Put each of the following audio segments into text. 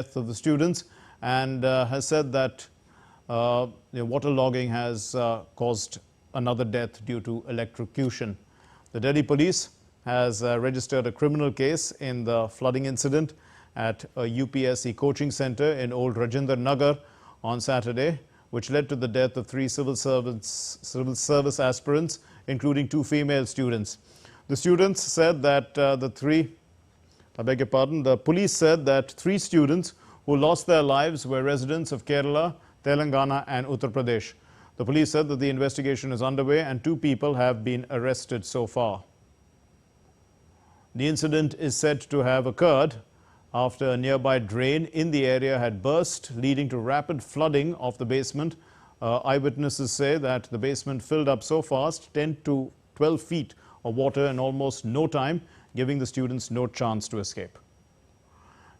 of the students and has said that waterlogging has caused another death due to electrocution. The Delhi police has registered a criminal case in the flooding incident at a UPSC coaching center in Old Rajendra Nagar on Saturday, which led to the death of 3 civil service aspirants, including 2 female students. The students said that the police said that 3 students who lost their lives were residents of Kerala, Telangana and Uttar Pradesh. The police said that the investigation is underway and 2 people have been arrested so far. The incident is said to have occurred after a nearby drain in the area had burst, leading to rapid flooding of the basement. Eyewitnesses say that the basement filled up so fast, 10 to 12 feet of water in almost no time, giving the students no chance to escape.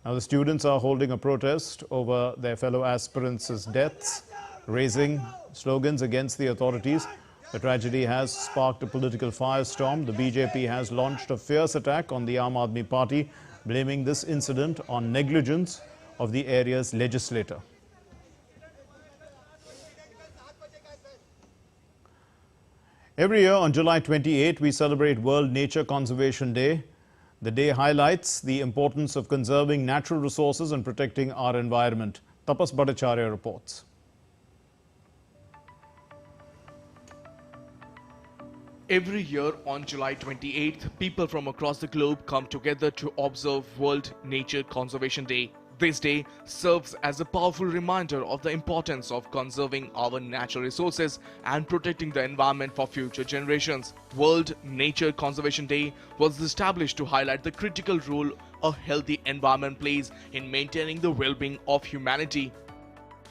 Now, the students are holding a protest over their fellow aspirants' deaths, raising slogans against the authorities. The tragedy has sparked a political firestorm. The BJP has launched a fierce attack on the Aam Aadmi Party, blaming this incident on negligence of the area's legislator. Every year on July 28, we celebrate World Nature Conservation Day. The day highlights the importance of conserving natural resources and protecting our environment. Tapas Bhattacharya reports. Every year on July 28th, people from across the globe come together to observe World Nature Conservation Day. This day serves as a powerful reminder of the importance of conserving our natural resources and protecting the environment for future generations. World Nature Conservation Day was established to highlight the critical role a healthy environment plays in maintaining the well-being of humanity.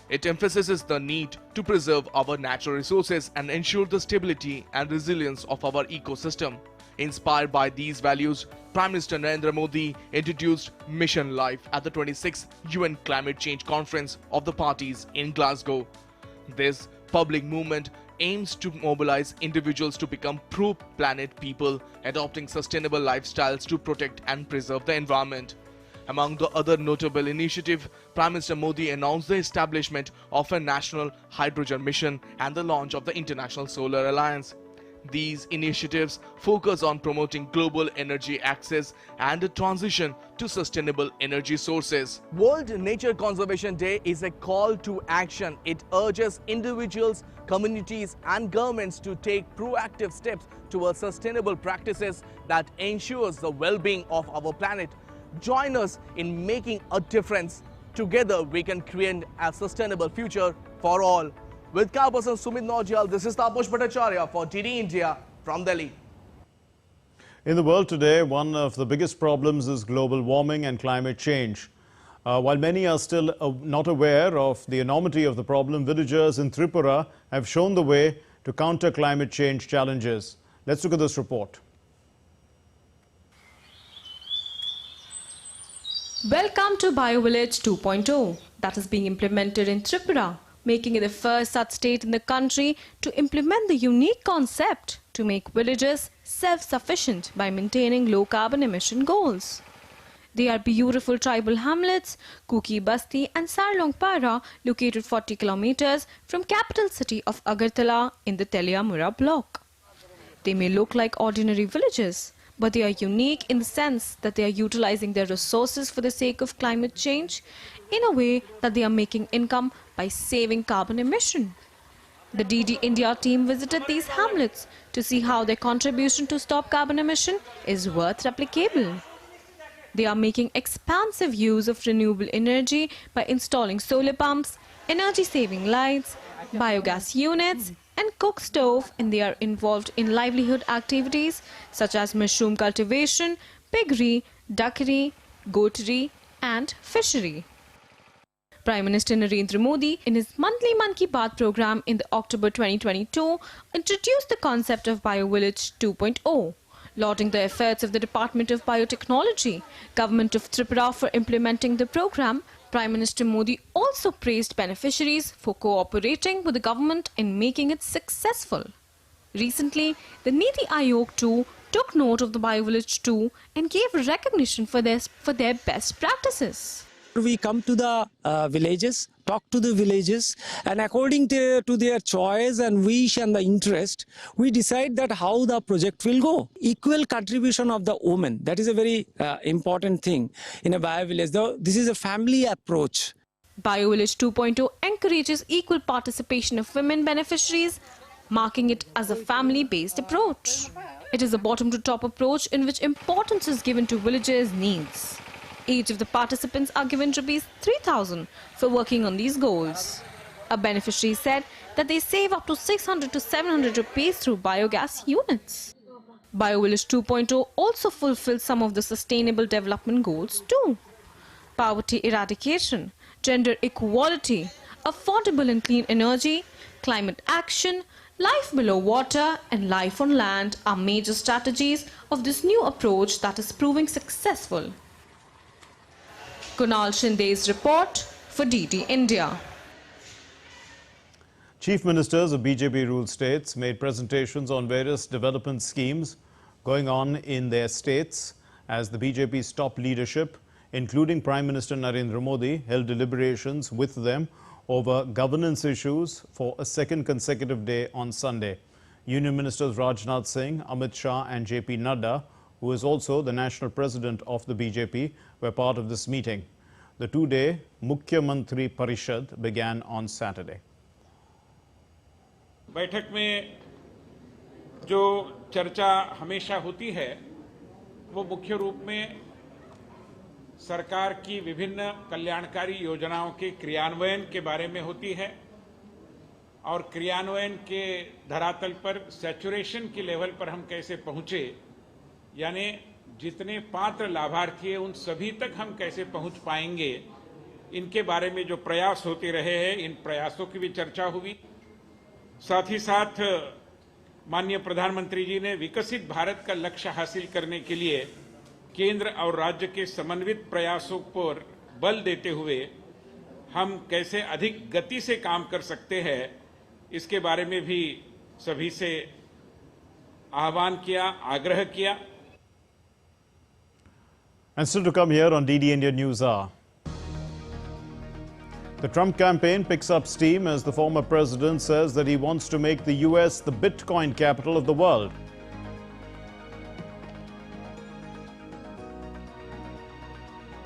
It emphasizes the need to preserve our natural resources and ensure the stability and resilience of our ecosystem. Inspired by these values, Prime Minister Narendra Modi introduced Mission Life at the 26th UN Climate Change Conference of the Parties in Glasgow. This public movement aims to mobilize individuals to become pro-planet people, adopting sustainable lifestyles to protect and preserve the environment. Among the other notable initiatives, Prime Minister Modi announced the establishment of a national hydrogen mission and the launch of the International Solar Alliance. These initiatives focus on promoting global energy access and a transition to sustainable energy sources. World Nature Conservation Day is a call to action. It urges individuals, communities and governments to take proactive steps towards sustainable practices that ensures the well-being of our planet. Join us in making a difference. Together we can create a sustainable future for all. With car person Sumit Naujal, this is Tapas Bhattacharya for DD India from Delhi. In the world today, one of the biggest problems is global warming and climate change. While many are still not aware of the enormity of the problem, villagers in Tripura have shown the way to counter climate change challenges. Let's look at this report. Welcome to BioVillage 2.0 that is being implemented in Tripura, making it the first such state in the country to implement the unique concept to make villages self-sufficient by maintaining low carbon emission goals. They are beautiful tribal hamlets, Kuki Basti and Sarlongpara, located 40 kilometers from capital city of Agartala in the Teliamura block. They may look like ordinary villages, but they are unique in the sense that they are utilizing their resources for the sake of climate change in a way that they are making income by saving carbon emission. The DD India team visited these hamlets to see how their contribution to stop carbon emission is worth replicable. They are making expansive use of renewable energy by installing solar pumps, energy-saving lights, biogas units and cook stove, and they are involved in livelihood activities such as mushroom cultivation, piggery, duckery, goatery and fishery. Prime Minister Narendra Modi, in his monthly Man Ki Baat program in the October 2022, introduced the concept of BioVillage 2.0, lauding the efforts of the Department of Biotechnology, Government of Tripura for implementing the program. Prime Minister Modi also praised beneficiaries for cooperating with the government in making it successful. Recently, the Niti Aayog too took note of the BioVillage 2 and gave recognition for their best practices. We come to the villages, talk to the villages, and according to their choice and wish and the interest, we decide that how the project will go. Equal contribution of the women, that is a very important thing in a bio-village. This is a family approach. BioVillage 2.0 encourages equal participation of women beneficiaries, marking it as a family-based approach. It is a bottom-to-top approach in which importance is given to villagers' needs. Each of the participants are given Rs 3,000 for working on these goals. A beneficiary said that they save up to 600 to 700 rupees through biogas units. BioVillage 2.0 also fulfills some of the sustainable development goals too. Poverty eradication, gender equality, affordable and clean energy, climate action, life below water and life on land are major strategies of this new approach that is proving successful. Kunal Shinde's report for DD India. Chief ministers of BJP-ruled states made presentations on various development schemes going on in their states as the BJP's top leadership, including Prime Minister Narendra Modi, held deliberations with them over governance issues for a second consecutive day on Sunday. Union Ministers Rajnath Singh, Amit Shah and JP Nadda, who is also the national president of the BJP, were part of this meeting. The two-day Mukhya Mantri Parishad began on Saturday. बैठक में जो चर्चा हमेशा होती है वो मुख्य रूप में सरकार की विभिन्न कल्याणकारी योजनाओं के क्रियान्वयन के बारे में होती है और क्रियान्वयन के धरातल पर सैचुरेशन की लेवल पर हम कैसे पहुंचे, यानी जितने पात्र लाभार्थी हैं उन सभी तक हम कैसे पहुंच पाएंगे, इनके बारे में जो प्रयास होते रहे हैं, इन प्रयासों की भी चर्चा हुई। साथ ही साथ माननीय प्रधानमंत्री जी ने विकसित भारत का लक्ष्य हासिल करने के लिए केंद्र और राज्य के समन्वित प्रयासों पर बल देते हुए हम कैसे अधिक गति से काम कर सकते हैं, इसके बारे में भी सभी से आह्वान किया, आग्रह किया। And still to come here on DD India News Hour. The Trump campaign picks up steam as the former president says that he wants to make the US the Bitcoin capital of the world.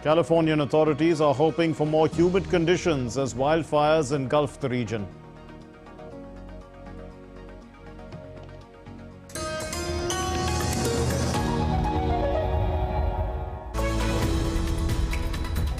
Californian authorities are hoping for more humid conditions as wildfires engulf the region.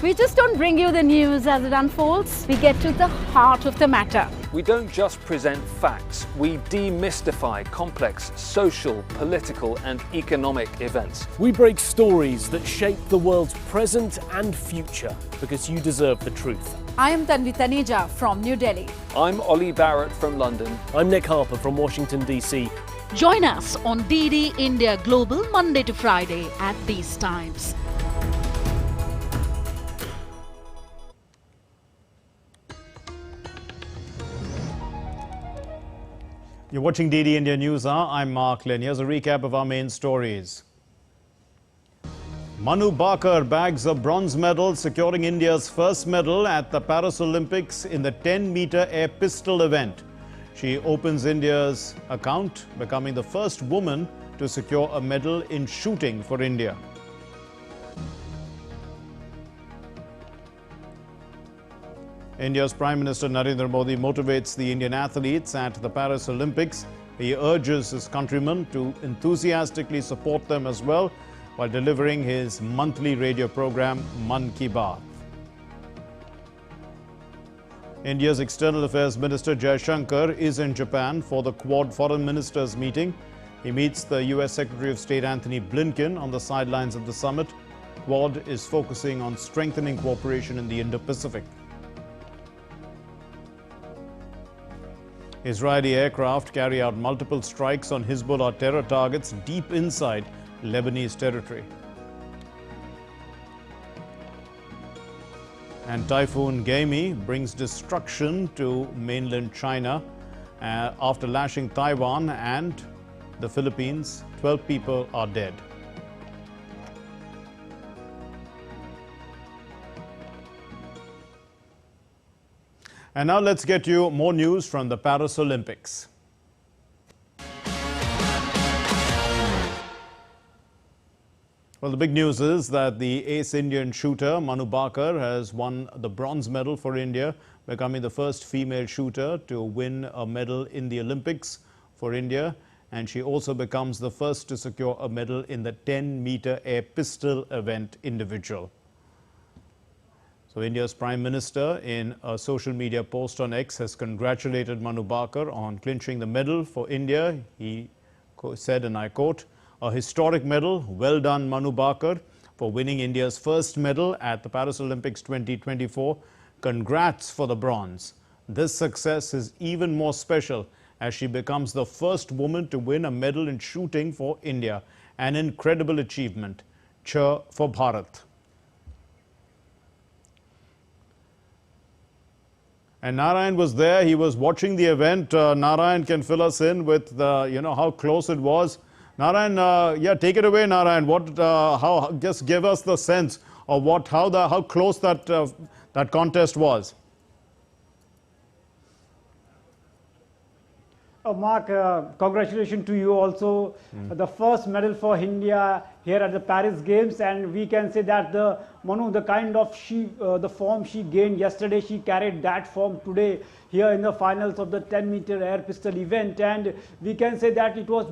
We just don't bring you the news as it unfolds. We get to the heart of the matter. We don't just present facts, we demystify complex social, political and economic events. We break stories that shape the world's present and future because you deserve the truth. I am Tanvi Taneja from New Delhi. I'm Ollie Barrett from London. I'm Nick Harper from Washington, D.C. Join us on DD India Global Monday to Friday at these times. You're watching DD India News Hour. I'm Mark Lynn. Here's a recap of our main stories. Manu Bakar bags a bronze medal, securing India's first medal at the Paris Olympics in the 10-meter air pistol event. She opens India's account, becoming the first woman to secure a medal in shooting for India. India's Prime Minister Narendra Modi motivates the Indian athletes at the Paris Olympics. He urges his countrymen to enthusiastically support them as well while delivering his monthly radio program, Man Ki Baat. India's External Affairs Minister Jaishankar is in Japan for the Quad Foreign Ministers meeting. He meets the US Secretary of State Antony Blinken on the sidelines of the summit. Quad is focusing on strengthening cooperation in the Indo-Pacific. Israeli aircraft carry out multiple strikes on Hezbollah terror targets deep inside Lebanese territory. And Typhoon Gaimi brings destruction to mainland China after lashing Taiwan and the Philippines. 12 people are dead. And now let's get you more news from the Paris Olympics. Well, the big news is that the ace Indian shooter Manu Bakar has won the bronze medal for India, becoming the first female shooter to win a medal in the Olympics for India. And she also becomes the first to secure a medal in the 10-meter air pistol event individual. So India's Prime Minister, in a social media post on X, has congratulated Manu Bakar on clinching the medal for India. He said, and I quote, "A historic medal. Well done, Manu Bakar, for winning India's first medal at the Paris Olympics 2024. Congrats for the bronze. This success is even more special as she becomes the first woman to win a medal in shooting for India. An incredible achievement. Cheer for Bharat." And Narayan was there. He was watching the event. Narayan can fill us in with how close it was. Narayan, yeah, take it away, Narayan. Just give us the sense of how close that contest was. Mark, congratulations to you also. The first medal for India here at the Paris Games, and we can say that the form she gained yesterday, she carried that form today here in the finals of the 10-meter air pistol event, and we can say that it was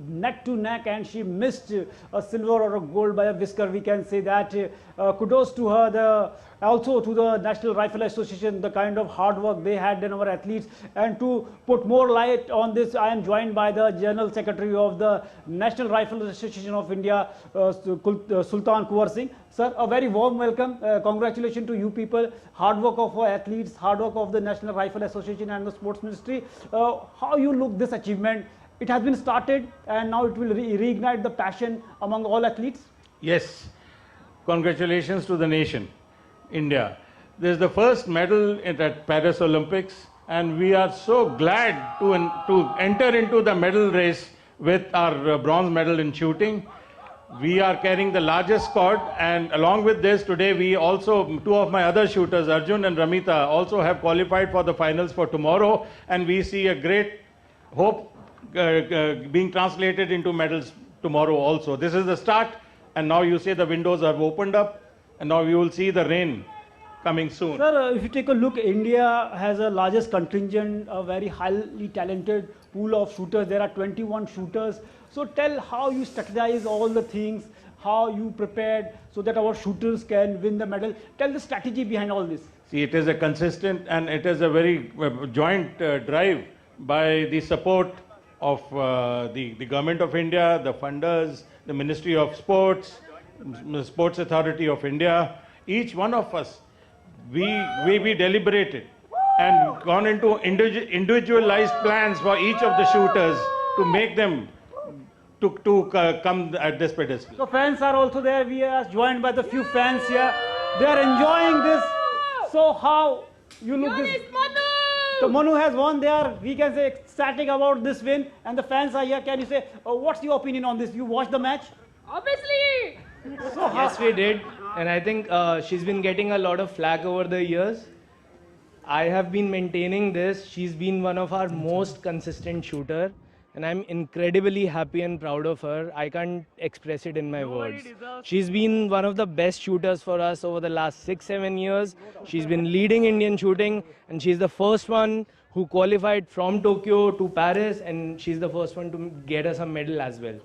neck to neck, and she missed a silver or a gold by a whisker. We can say that kudos to her, also to the National Rifle Association, the kind of hard work they had done, our athletes. And to put more light on this, I am joined by the General Secretary of the National Rifle Association of India, Sultan Kuwar Singh. Sir, a very warm welcome. Congratulations to you people. Hard work of our athletes, hard work of the National Rifle Association and the Sports Ministry. How you look this achievement? It has been started and now it will reignite the passion among all athletes? Yes. Congratulations to the nation, India. This is the first medal at Paris Olympics, and we are so glad to enter into the medal race with our bronze medal in shooting. We are carrying the largest squad, and along with this, today we also, two of my other shooters, Arjun and Ramita, also have qualified for the finals for tomorrow, and we see a great hope being translated into medals tomorrow also. This is the start, and now you say the windows have opened up, and now you will see the rain coming soon. Sir, if you take a look, India has the largest contingent, a very highly talented pool of shooters. There are 21 shooters. So tell how you strategize all the things, how you prepared so that our shooters can win the medal. Tell the strategy behind all this. See, it is a consistent and it is a very joint drive by the support of the Government of India, the funders, the Ministry of Sports, the Sports Authority of India. Each one of us, we deliberated and gone into individualized plans for each of the shooters to make them to come at this pedestal. So fans are also there. We are joined by the few fans here. They are enjoying this. So how you look this? So Manu has won there. We can say ecstatic about this win, and the fans are here. Can you say what's your opinion on this? You watched the match? Obviously. So yes, we did, and I think she's been getting a lot of flack over the years. I have been maintaining this. She's been one of our most consistent shooter, and I'm incredibly happy and proud of her. I can't express it in my words. She's been one of the best shooters for us over the last 6-7 years. She's been leading Indian shooting, and she's the first one who qualified from Tokyo to Paris, and she's the first one to get us a medal as well.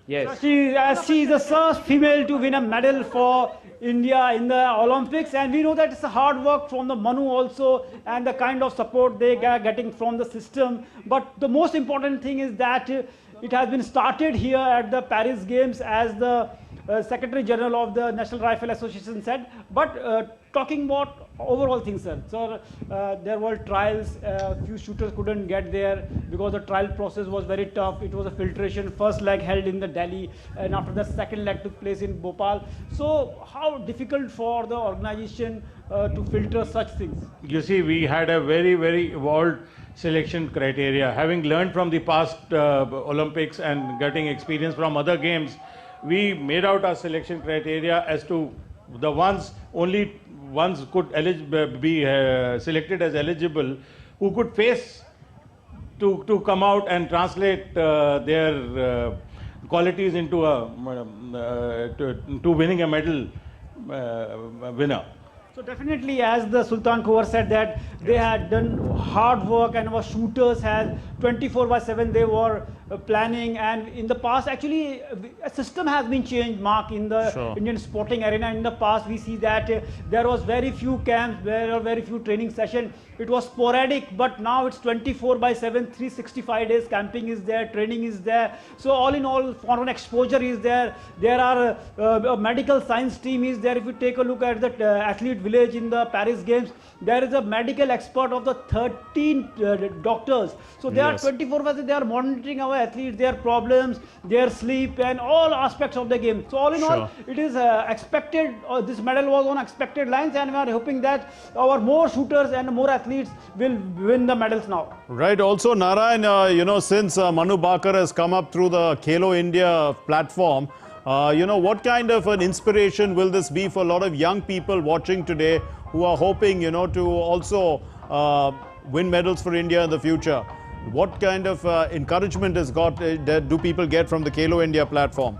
Yes. So she is the first female to win a medal for India in the Olympics, and we know that it's a hard work from the Manu also, and the kind of support they are getting from the system. But the most important thing is that it has been started here at the Paris Games, as the Secretary General of the National Rifle Association said. But talking about overall things, sir. So there were trials. Few shooters couldn't get there because the trial process was very tough. It was a filtration. First leg held in the Delhi, and after the second leg took place in Bhopal. So how difficult for the organization to filter such things? You see, we had a very, very evolved selection criteria. Having learned from the past Olympics and getting experience from other games, we made out our selection criteria as to the ones only ones could be selected as eligible, who could face to come out and translate their qualities into to winning a medal winner. So definitely, as the Sultan Kuwar said, that they had done hard work and our shooters had 24/7 they were planning, and in the past actually a system has been changed, Mark, in the Indian sporting arena. In the past we see that there was very few camps, there were very few training sessions, it was sporadic, but now it's 24/7, 365 days camping is there, training is there. So all in all, foreign exposure is there. There are a medical science team is there. If you take a look at the athlete village in the Paris Games, there is a medical expert of the 13 doctors. So they are 24/7, they are monitoring our athletes, their problems, their sleep, and all aspects of the game. So all in all, it is expected, this medal was on expected lines, and we are hoping that our more shooters and more athletes will win the medals now. Right. Also, Narayan, you know, since Manu Bakar has come up through the Khelo India platform, you know, what kind of an inspiration will this be for a lot of young people watching today who are hoping, you know, to also win medals for India in the future? What kind of encouragement do people get from the Khelo India platform?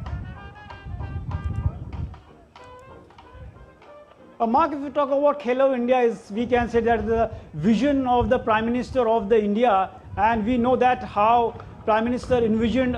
Mark, if you talk about Khelo India, we can say that the vision of the Prime Minister of the India, and we know that how Prime Minister envisioned,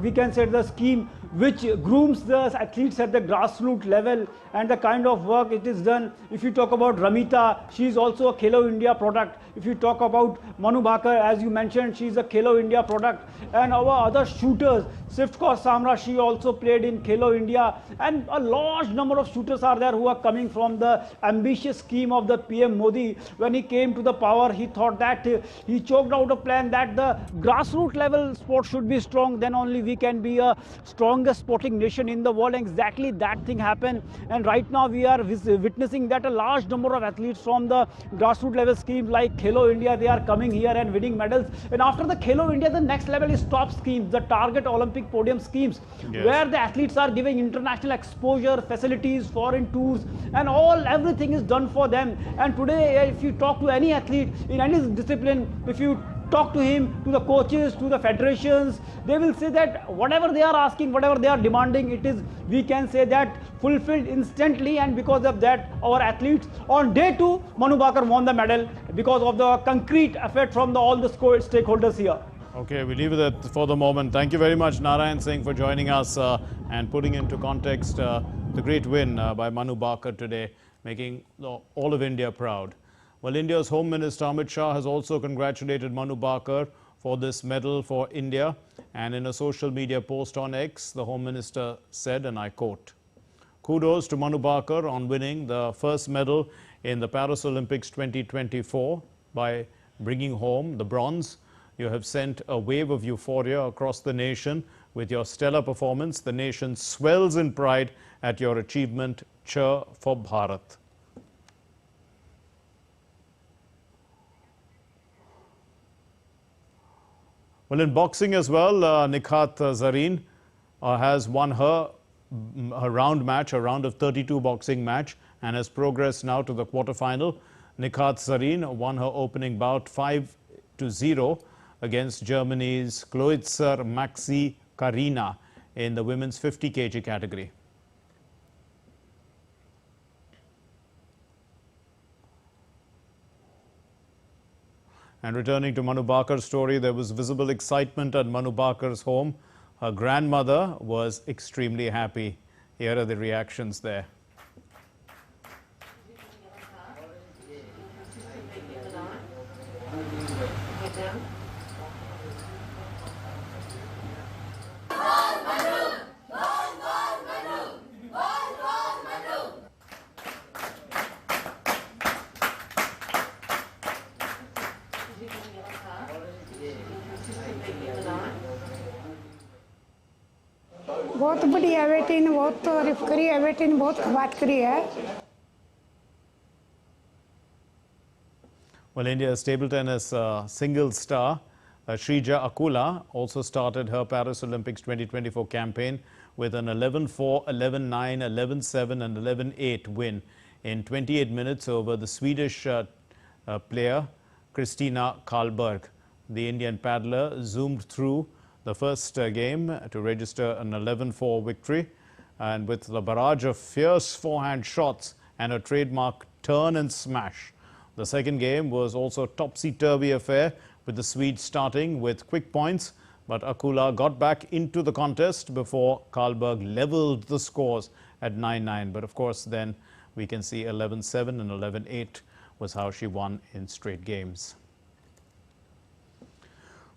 we can say, the scheme which grooms the athletes at the grassroots level, and the kind of work it is done. If you talk about Ramita, she is also a Khelo India product. If you talk about Manu Bhaker, as you mentioned, she is a Khelo India product. And our other shooters, Swift Kaur Samra, she also played in Khelo India. And a large number of shooters are there who are coming from the ambitious scheme of the PM Modi. When he came to the power, he thought that he choked out a plan that the grassroots level sport should be strong, then only we can be a strongest sporting nation in the world. And exactly that thing happened. And right now we are witnessing that a large number of athletes from the grassroots level schemes like Khelo India, they are coming here and winning medals. And after the Khelo India, the next level is top schemes, the target Olympic podium schemes, where the athletes are giving international exposure, facilities, foreign tours, and everything is done for them. And today, if you talk to any athlete in any discipline, if you talk to him, to the coaches, to the federations, they will say that whatever they are asking, whatever they are demanding, it is, we can say that, fulfilled instantly. And because of that, our athletes on day 2, Manu Bakar won the medal because of the concrete effort from all the stakeholders here. Okay, we leave it for the moment. Thank you very much, Narayan Singh, for joining us and putting into context the great win by Manu Bakar today, making all of India proud. Well, India's Home Minister Amit Shah has also congratulated Manu Bakar for this medal for India. And in a social media post on X, the Home Minister said, and I quote, "Kudos to Manu Bakar on winning the first medal in the Paris Olympics 2024 by bringing home the bronze. You have sent a wave of euphoria across the nation. With your stellar performance, the nation swells in pride at your achievement. Cheer for Bharat." Well, in boxing as well, Nikhat Zareen has won her round match, a round of 32 boxing match, and has progressed now to the quarterfinal. Nikhat Zareen won her opening bout 5-0 against Germany's Kloitzer Maxi Karina in the women's 50 kg category. And returning to Manu Bakar's story, there was visible excitement at Manu Bakar's home. Her grandmother was extremely happy. Here are the reactions there. बहुत बढ़िया बेटी ने बहुत तारीफ करी है, बेटी ने बहुत बात करी है। Well, India's table tennis singles star Shrija Akula also started her Paris Olympics 2024 campaign with an 11-4, 11-9, 11-7 and 11-8 win in 28 minutes over the Swedish player Kristina Karlberg. The Indian paddler zoomed through the first game to register an 11-4 victory, and with the barrage of fierce forehand shots and a trademark turn and smash. The second game was also a topsy-turvy affair, with the Swedes starting with quick points, but Akula got back into the contest before Karlberg levelled the scores at 9-9. But of course then we can see 11-7 and 11-8 was how she won in straight games.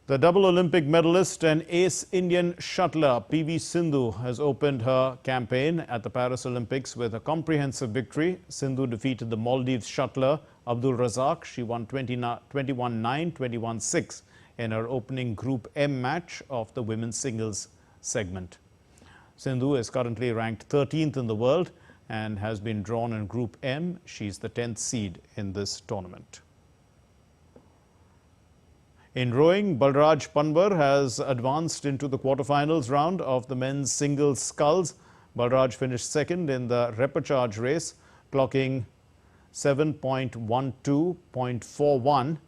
The double Olympic medalist and ace Indian shuttler PV Sindhu has opened her campaign at the Paris Olympics with a comprehensive victory. Sindhu defeated the Maldives shuttler Abdul Razak. She won 21-9, 21-6 in her opening Group M match of the women's singles segment. Sindhu is currently ranked 13th in the world and has been drawn in Group M. She's the 10th seed in this tournament. In rowing, Balraj Panwar has advanced into the quarterfinals round of the men's singles sculls. Balraj finished second in the repechage race, clocking 7.12.41,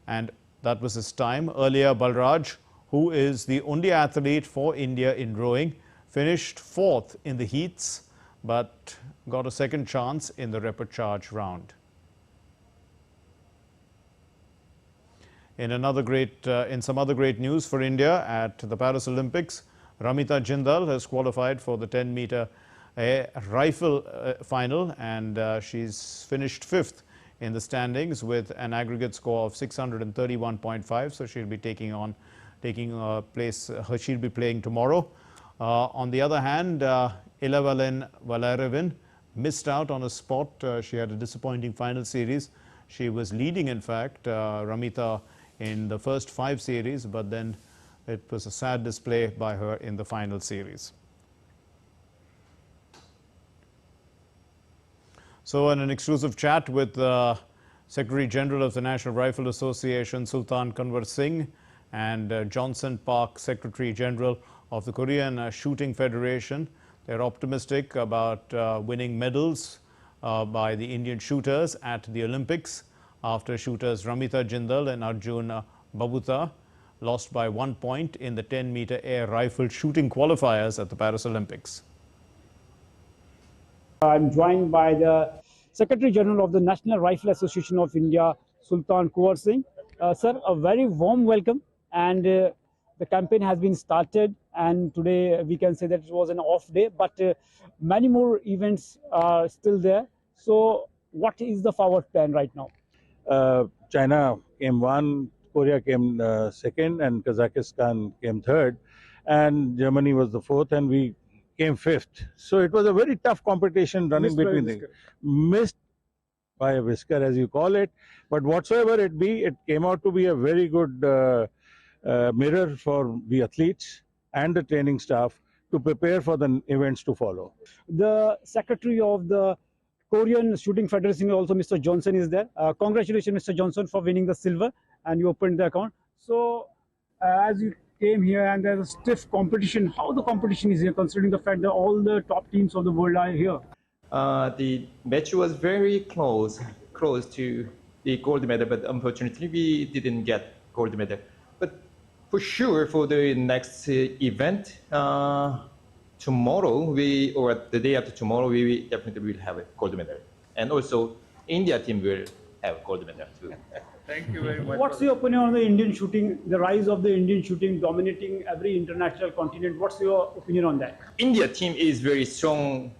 and that was his time. Earlier, Balraj, who is the only athlete for India in rowing, finished fourth in the heats, but got a second chance in the repechage round. In some other great news for India at the Paris Olympics, Ramita Jindal has qualified for the 10-meter air rifle final, and she's finished fifth in the standings with an aggregate score of 631.5. So she'll be she'll be playing tomorrow. On the other hand, Ilavalin Valerevin missed out on a spot. She had a disappointing final series. She was leading, in fact, Ramita, in the first 5 series, but then it was a sad display by her in the final series. So in an exclusive chat with the Secretary General of the National Rifle Association, Sultan Kanwar Singh, and Johnson Park, Secretary General of the Korean Shooting Federation, they're optimistic about winning medals by the Indian shooters at the Olympics, after shooters Ramita Jindal and Arjun Babuta lost by 1 point in the 10-meter air rifle shooting qualifiers at the Paris Olympics. I'm joined by the Secretary General of the National Rifle Association of India, Sultan Kanwar Singh. Sir, a very warm welcome, and the campaign has been started, and today we can say that it was an off day, but many more events are still there. So what is the forward plan right now? China came 1, Korea came 2nd, and Kazakhstan came 3rd, and Germany was the 4th, and we came 5th. So it was a very tough competition running between them. Missed by a whisker, as you call it, but whatsoever it be, it came out to be a very good mirror for the athletes and the training staff to prepare for the events to follow. The Secretary of the Korean Shooting Federation, also Mr. Johnson, is there. Congratulations, Mr. Johnson, for winning the silver, and you opened the account. So as you came here and there's a stiff competition, how the competition is here, considering the fact that all the top teams of the world are here? The match was very close to the gold medal, but unfortunately we didn't get gold medal. But for sure, for the next event, tomorrow, or the day after tomorrow, we definitely will have a gold medal. And also, India team will have gold medal too. Thank you very much. What's your opinion on the Indian shooting, the rise of the Indian shooting dominating every international continent? What's your opinion on that? India team is very strong.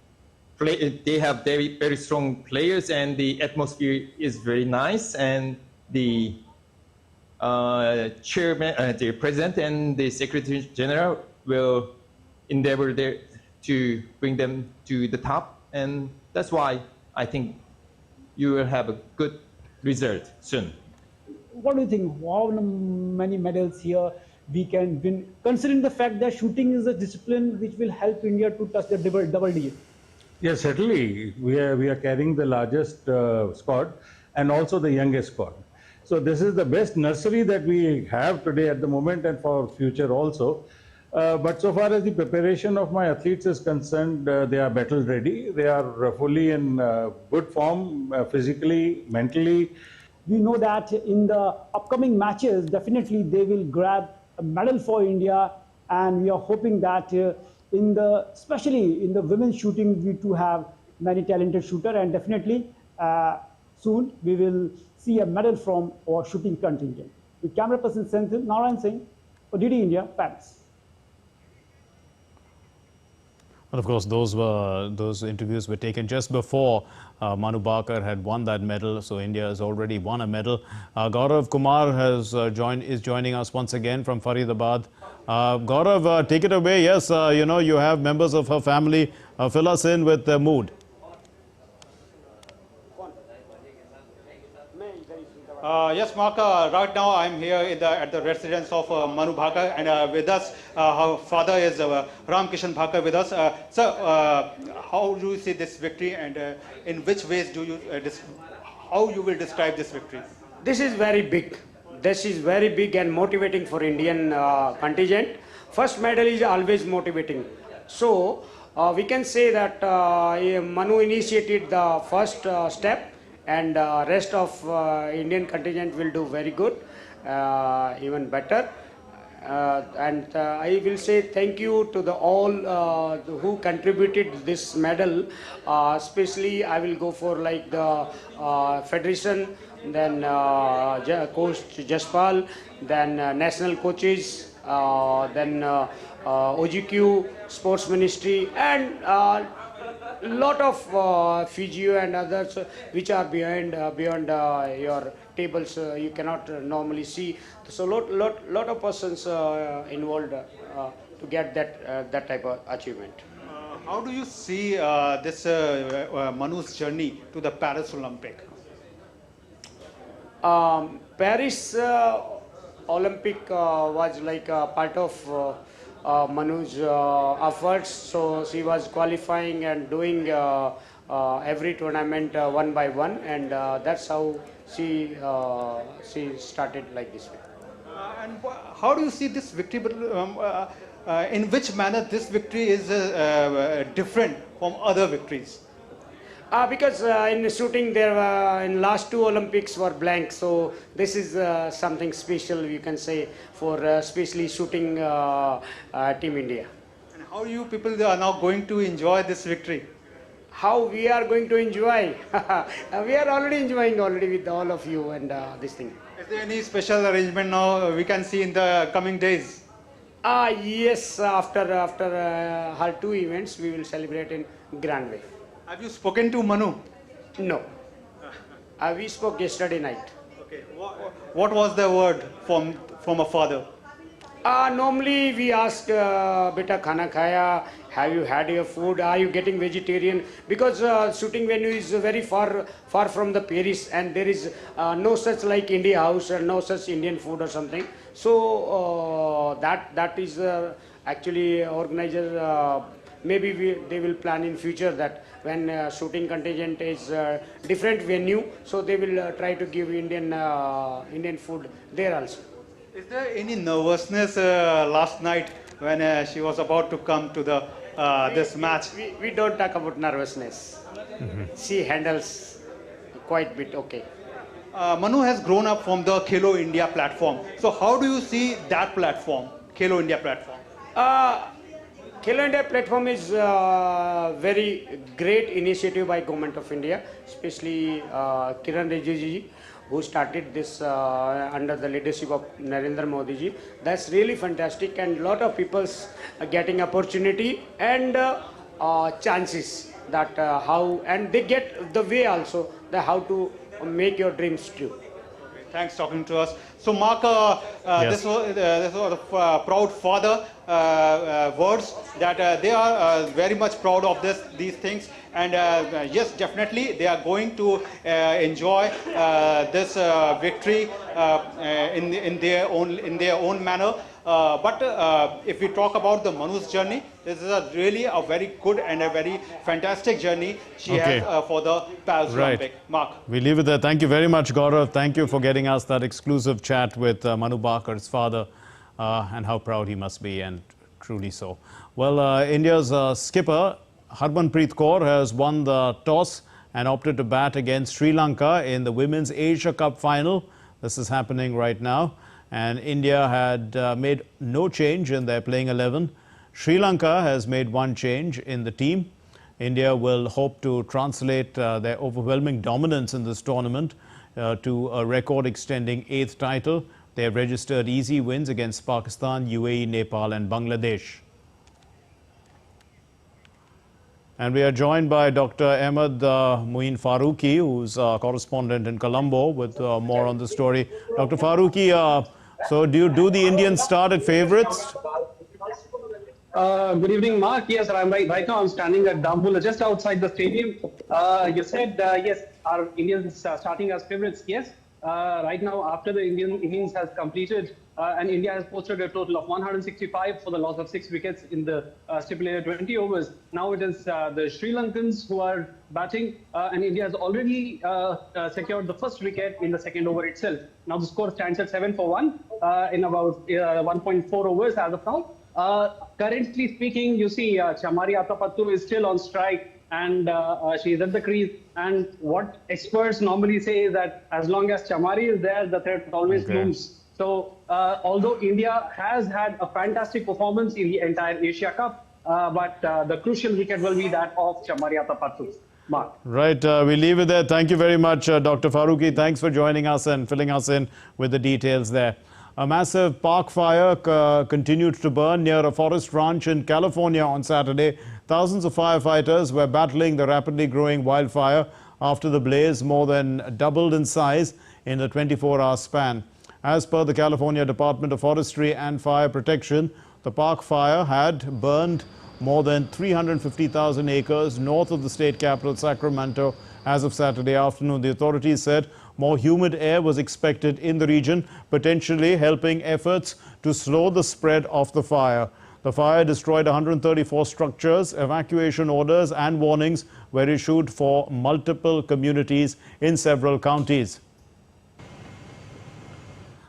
They have very, very strong players, and the atmosphere is very nice. And the chairman, the president, and the secretary general will endeavor there to bring them to the top, and that's why I think you will have a good result soon. What do you think? How many medals here we can win, considering the fact that shooting is a discipline which will help India to touch the double digit? Yes, certainly. We are carrying the largest squad and also the youngest squad. So this is the best nursery that we have today at the moment and for future also. But so far as the preparation of my athletes is concerned, they are battle ready. They are fully in good form, physically, mentally. We know that in the upcoming matches, definitely they will grab a medal for India, and we are hoping that especially in the women's shooting, we too have many talented shooters, and definitely soon we will see a medal from our shooting contingent. With camera person Sindhu, Narayan Singh, for DD India, Paris. And of course, those interviews were taken just before Manu Bakar had won that medal. So India has already won a medal. Gaurav Kumar is joining us once again from Faridabad. Gaurav, take it away. Yes, you have members of her family. Fill us in with the mood. Yes, Mark, right now I'm here at the residence of Manu Bhaker, and with us, her father is Ram Kishan Bhaker with us. Sir, how do you see this victory, and in which ways do you, how you will describe this victory? This is very big. This is very big and motivating for Indian contingent. First medal is always motivating. So we can say that Manu initiated the first step, and rest of Indian contingent will do very good, even better. And I will say thank you to all who contributed this medal. Especially I will go for like the federation, then coach Jaspal, then national coaches, then OGQ, sports ministry, and lot of physio and others which are beyond your tables you cannot normally see. So lot of persons involved to get that type of achievement. How do you see this Manu's journey to the Paris Olympic? Paris Olympic was like a part of Manu's efforts, so she was qualifying and doing every tournament one by one, and that's how she started like this way. And how do you see this victory? In which manner this victory is different from other victories? Because in shooting there in last two Olympics were blank, so this is something special you can say for especially shooting Team India. And how you people are now going to enjoy this victory? How we are going to enjoy? We are already enjoying with all of you and this thing. Is there any special arrangement now we can see in the coming days? Yes, after her two events we will celebrate in grand way. Have you spoken to Manu? No. We spoke yesterday night. Okay. What was the word from a father? Normally we ask, beta khana khaya, have you had your food, are you getting vegetarian? Because shooting venue is very far from the Paris, and there is no such like India house or no such Indian food or something. So that is actually organizer, maybe they will plan in future that when shooting contingent is different venue, so they will try to give Indian food there also. Is there any nervousness last night when she was about to come to the this match? We don't talk about nervousness. She handles quite bit okay. Manu has grown up from the Khelo India platform. So how do you see that platform, Khelo India platform? Khelo India platform is very great initiative by Government of India, especially Kiran Rijiju ji, who started this under the leadership of Narendra Modi ji. That's really fantastic, and lot of people are getting opportunity and chances that how, and they get the way also that how to make your dreams true. Thanks talking to us. So Mark, yes. this was the proud father words that they are very much proud of these things, and yes, definitely they are going to enjoy this victory in their own manner. But if we talk about the Manu's journey, this is really a very good and a very fantastic journey she has for the Paris Olympic. Mark. We leave it there. Thank you very much, Gaurav. Thank you for getting us that exclusive chat with Manu Bakar's father and how proud he must be, and Truly so. Well, India's skipper Harmanpreet Kaur has won the toss and opted to bat against Sri Lanka in the Women's Asia Cup final. This is happening right now. And India had made no change in their playing 11. Sri Lanka has made one change in the team. India will hope to translate their overwhelming dominance in this tournament to a record-extending 8th title. They have registered easy wins against Pakistan, UAE, Nepal and Bangladesh. And we are joined by Dr. Ahmed Muin Farooqi, who's a correspondent in Colombo, with more on the story. Dr. Farooqi, so do the Indians start at favourites? Good evening, Mark. Yes, I'm right now I'm standing at Dambula, just outside the stadium. You said, yes, are Indians starting as favourites? Yes. Right now, after the Indian innings has completed, and India has posted a total of 165 for the loss of 6 wickets in the stipulated 20 overs. Now it is the Sri Lankans who are batting, and India has already secured the first wicket in the second over itself. Now the score stands at 7 for 1 in about 1.4 overs as of now. Currently speaking, you see Chamari Atapattu is still on strike, and she is at the crease. And what experts normally say is that as long as Chamari is there, the threat always looms. So although India has had a fantastic performance in the entire Asia Cup, but the crucial wicket will be that of Chamari Atapattu. Mark. Right, we leave it there. Thank you very much, Dr. Farooqi. Thanks for joining us and filling us in with the details there. A massive park fire continued to burn near a forest ranch in California on Saturday. Thousands of firefighters were battling the rapidly growing wildfire after the blaze more than doubled in size in the 24-hour span. As per the California Department of Forestry and Fire Protection, the park fire had burned more than 350,000 acres north of the state capital, Sacramento, as of Saturday afternoon. The authorities said more humid air was expected in the region, potentially helping efforts to slow the spread of the fire. The fire destroyed 134 structures. Evacuation orders and warnings were issued for multiple communities in several counties.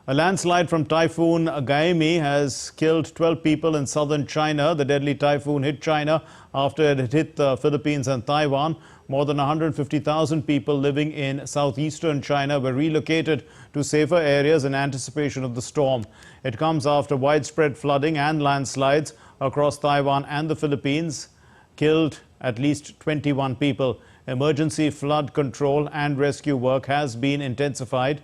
A landslide from Typhoon Gaemi has killed 12 people in southern China. The deadly typhoon hit China after it had hit the Philippines and Taiwan. More than 150,000 people living in southeastern China were relocated to safer areas in anticipation of the storm. It comes after widespread flooding and landslides across Taiwan and the Philippines killed at least 21 people. Emergency flood control and rescue work has been intensified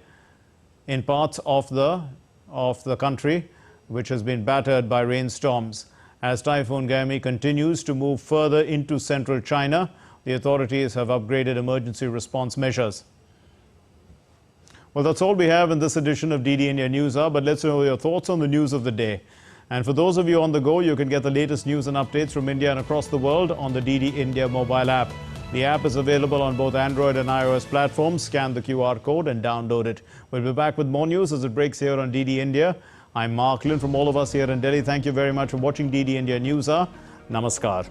in parts of the country which has been battered by rainstorms. As Typhoon Gaemi continues to move further into central China, the authorities have upgraded emergency response measures. Well, that's all we have in this edition of DD India News Hour, but let's know your thoughts on the news of the day. And for those of you on the go, you can get the latest news and updates from India and across the world on the DD India mobile app. The app is available on both Android and iOS platforms. Scan the QR code and download it. We'll be back with more news as it breaks here on DD India. I'm Mark Lynn from all of us here in Delhi. Thank you very much for watching DD India News Hour. Namaskar.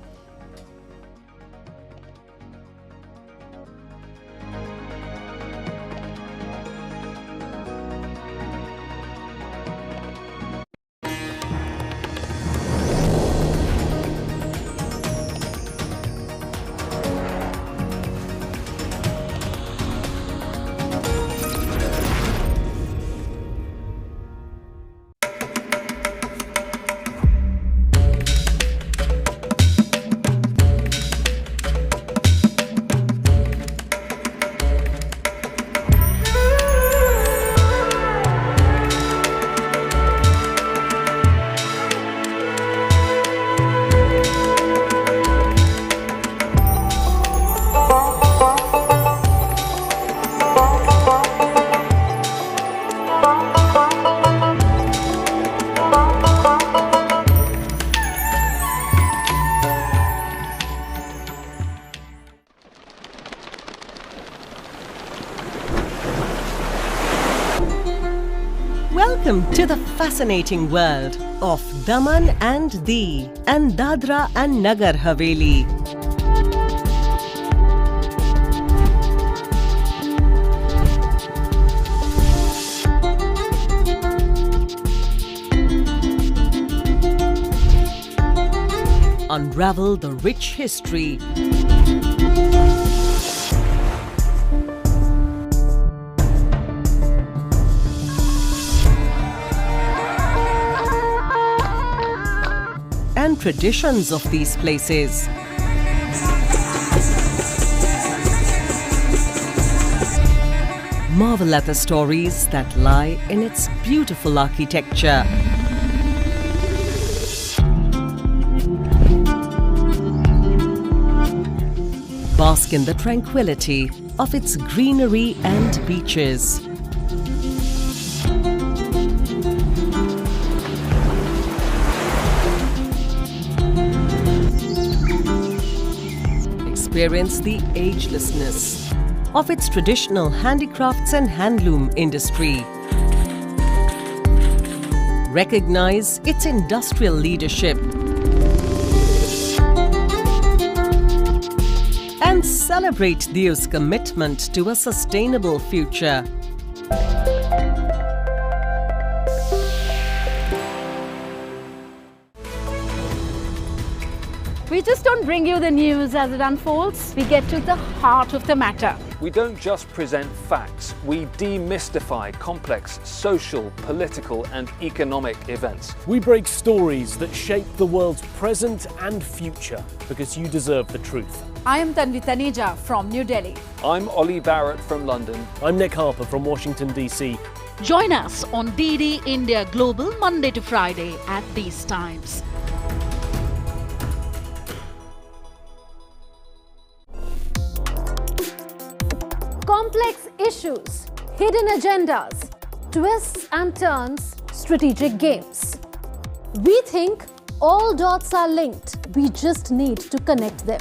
Welcome to the fascinating world of Daman and Diu and Dadra and Nagar Haveli. unravel the rich history. And traditions of these places. Marvel at the stories that lie in its beautiful architecture. Bask in the tranquility of its greenery and beaches. Experience the agelessness of its traditional handicrafts and handloom industry. Recognize its industrial leadership. And celebrate Dio's commitment to a sustainable future. We just don't bring you the news as it unfolds. We get to the heart of the matter. We don't just present facts, we demystify complex social, political and economic events. We break stories that shape the world's present and future because you deserve the truth. I am Tanvi Taneja from New Delhi. I'm Ollie Barrett from London. I'm Nick Harper from Washington, DC. Join us on DD India Global Monday to Friday at these times. Complex issues, hidden agendas, twists and turns, strategic games. We think all dots are linked. We just need to connect them.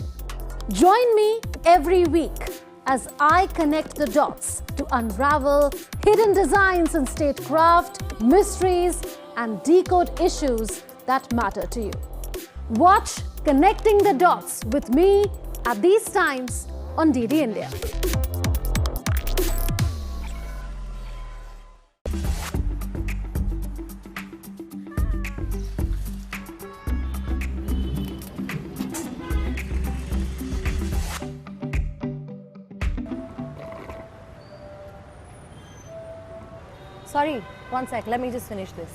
Join me every week as I connect the dots to unravel hidden designs in statecraft, mysteries, and decode issues that matter to you. Watch Connecting the Dots with me at these times on DD India. Sorry, one sec, let me just finish this.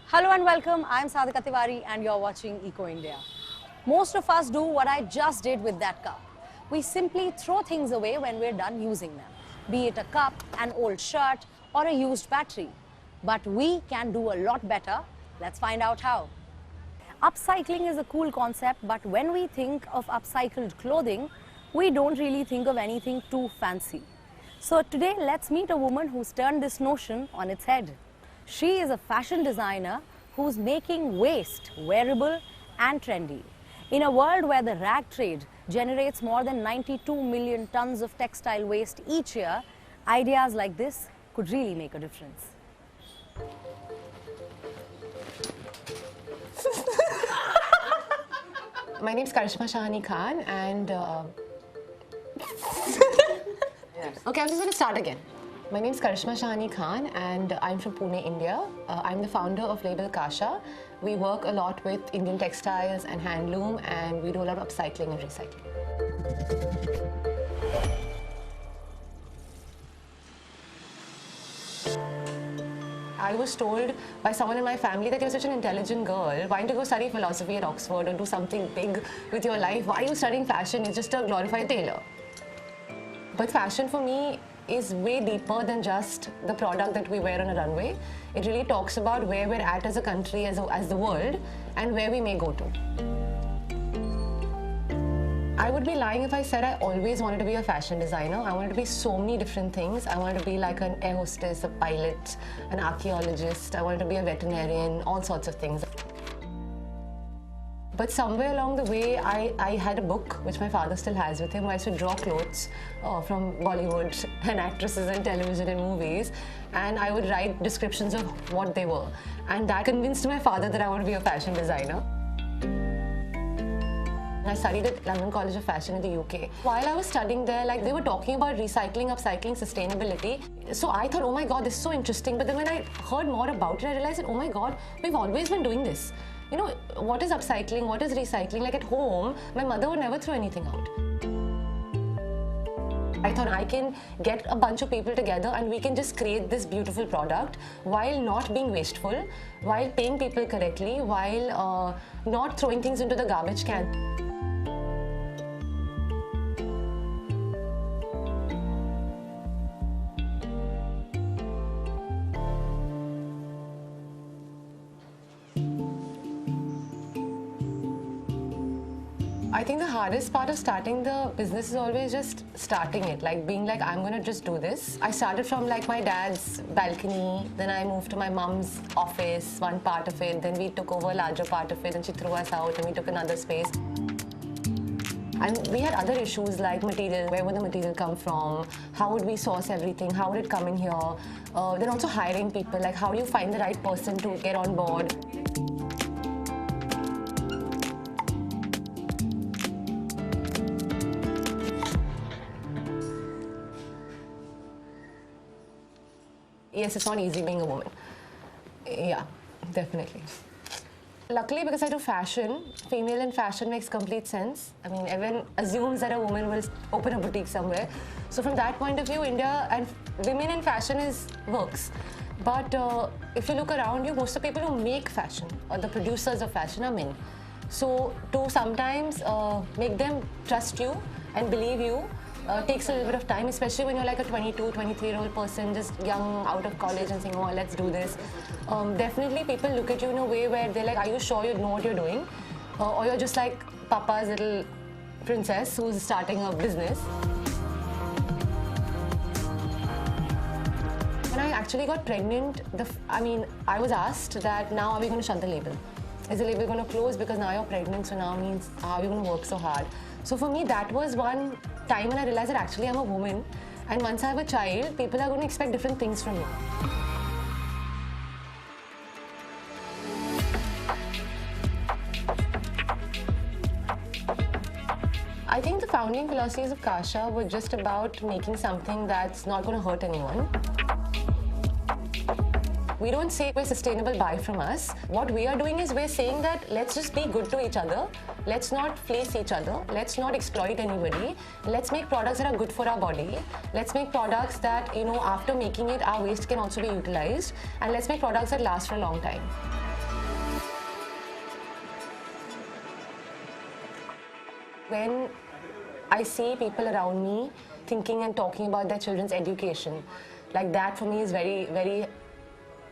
Hello and welcome, I'm Sadhika Tiwari and you're watching Eco India. Most of us do what I just did with that cup. We simply throw things away when we're done using them, be it a cup, an old shirt, or a used battery. But we can do a lot better. Let's find out how. Upcycling is a cool concept, but when we think of upcycled clothing, we don't really think of anything too fancy. So today, let's meet a woman who's turned this notion on its head. She is a fashion designer who's making waste wearable and trendy. In a world where the rag trade generates more than 92 million tons of textile waste each year, ideas like this could really make a difference. My name is Karishma Shahani Khan and okay, I'm just going to start again. My name is Karishma Shahani Khan and I'm from Pune, India. I'm the founder of label Kasha. We work a lot with Indian textiles and handloom and we do a lot of upcycling and recycling. I was told by someone in my family that you're such an intelligent girl. Why don't you go study philosophy at Oxford or do something big with your life? Why are you studying fashion? You're just a glorified tailor. But fashion for me is way deeper than just the product that we wear on a runway. It really talks about where we're at as a country, as the world, and where we may go to. I would be lying if I said I always wanted to be a fashion designer. I wanted to be so many different things. I wanted to be like an air hostess, a pilot, an archaeologist. I wanted to be a veterinarian, all sorts of things. But somewhere along the way, I had a book, which my father still has with him, where I used to draw clothes from Bollywood and actresses and television and movies. And I would write descriptions of what they were. And that convinced my father that I want to be a fashion designer. I studied at London College of Fashion in the UK. While I was studying there, like they were talking about recycling, upcycling, sustainability. So I thought, oh my God, this is so interesting. But then when I heard more about it, I realized that, oh my God, we've always been doing this. You know, what is upcycling? What is recycling? Like at home, my mother would never throw anything out. I thought I can get a bunch of people together and we can just create this beautiful product while not being wasteful, while paying people correctly, while not throwing things into the garbage can. I think the hardest part of starting the business is always just starting it, like being like, I'm gonna just do this. I started from like my dad's balcony, then I moved to my mom's office, one part of it, then we took over a larger part of it, and she threw us out and we took another space. And we had other issues like material, where would the material come from, how would we source everything, how would it come in here, then also hiring people, like how do you find the right person to get on board. Yes, it's not easy being a woman. Yeah, definitely. Luckily, because I do fashion, female in fashion makes complete sense. I mean, everyone assumes that a woman will open a boutique somewhere. So from that point of view, India and women in fashion works. But if you look around you, most of the people who make fashion or the producers of fashion are men. So to sometimes make them trust you and believe you, takes a little bit of time, especially when you're like a 22, 23-year-old person, just young, out of college and saying, oh, let's do this. Definitely people look at you in a way where they're like, are you sure you know what you're doing? Or you're just like Papa's little princess who's starting a business. When I actually got pregnant, I was asked that now are we going to shut the label? Is the label going to close because now you're pregnant, so now means how are you going to work so hard? So for me, that was one time when I realized that actually I'm a woman, and once I have a child, people are going to expect different things from me. I think the founding philosophies of Kasha were just about making something that's not going to hurt anyone. We don't say we're sustainable, buy from us. What we are doing is we're saying that let's just be good to each other. Let's not fleece each other. Let's not exploit anybody. Let's make products that are good for our body. Let's make products that, after making it, our waste can also be utilized. And let's make products that last for a long time. When I see people around me thinking and talking about their children's education, like that for me is very, very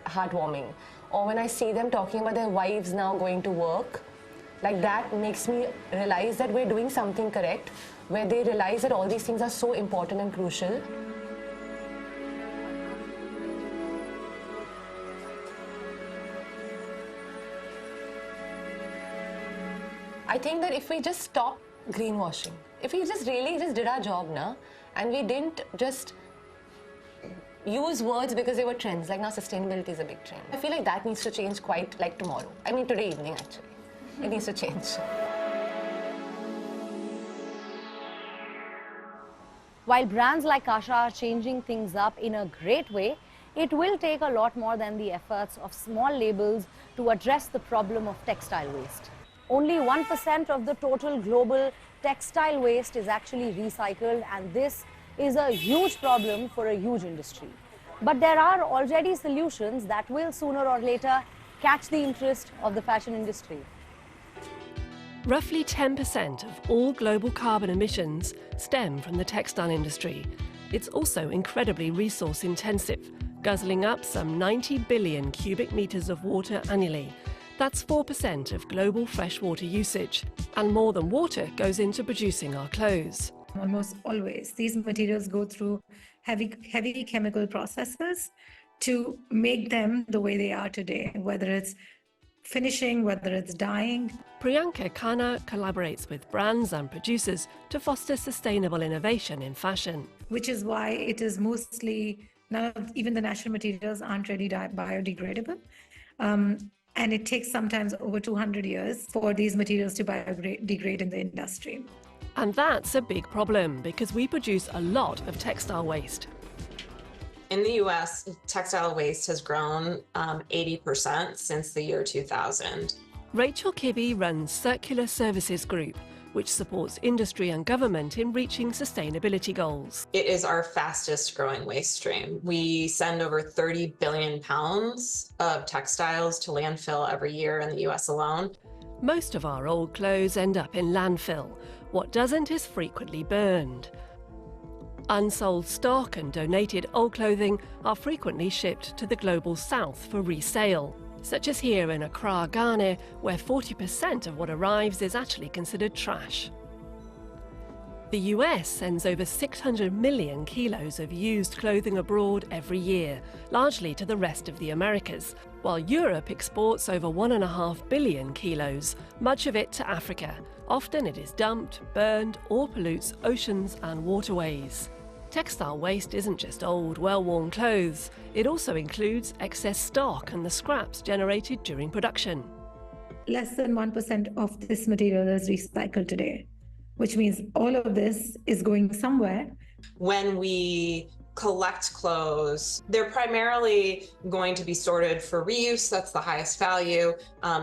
heartwarming. Or when I see them talking about their wives now going to work, like that makes me realize that we're doing something correct, where they realize that all these things are so important and crucial. I think that if we just stop greenwashing, if we just really just did our job now, and we didn't just use words because they were trends, like now sustainability is a big trend. I feel like that needs to change quite like tomorrow. I mean today evening actually. It needs to change. While brands like Kasha are changing things up in a great way, it will take a lot more than the efforts of small labels to address the problem of textile waste. Only 1% of the total global textile waste is actually recycled, and this is a huge problem for a huge industry. But there are already solutions that will sooner or later catch the interest of the fashion industry. Roughly 10% of all global carbon emissions stem from the textile industry. It's also incredibly resource intensive, guzzling up some 90 billion cubic meters of water annually. That's 4% of global freshwater usage, and more than water goes into producing our clothes. Almost always, these materials go through heavy chemical processes to make them the way they are today, whether it's finishing, whether it's dyeing. Priyanka Khanna collaborates with brands and producers to foster sustainable innovation in fashion. Which is why it is mostly, even the natural materials aren't really biodegradable. And it takes sometimes over 200 years for these materials to biodegrade in the industry. And that's a big problem because we produce a lot of textile waste. In the US, textile waste has grown 80% since the year 2000. Rachel Kibbe runs Circular Services Group, which supports industry and government in reaching sustainability goals. It is our fastest growing waste stream. We send over 30 billion pounds of textiles to landfill every year in the US alone. Most of our old clothes end up in landfill. What doesn't is frequently burned. Unsold stock and donated old clothing are frequently shipped to the global south for resale, such as here in Accra, Ghana, where 40% of what arrives is actually considered trash. The US sends over 600 million kilos of used clothing abroad every year, largely to the rest of the Americas, while Europe exports over 1.5 billion kilos, much of it to Africa. Often it is dumped, burned, or pollutes oceans and waterways. Textile waste isn't just old, well-worn clothes. It also includes excess stock and the scraps generated during production. Less than 1% of this material is recycled today, which means all of this is going somewhere. When we collect clothes, they're primarily going to be sorted for reuse. That's the highest value.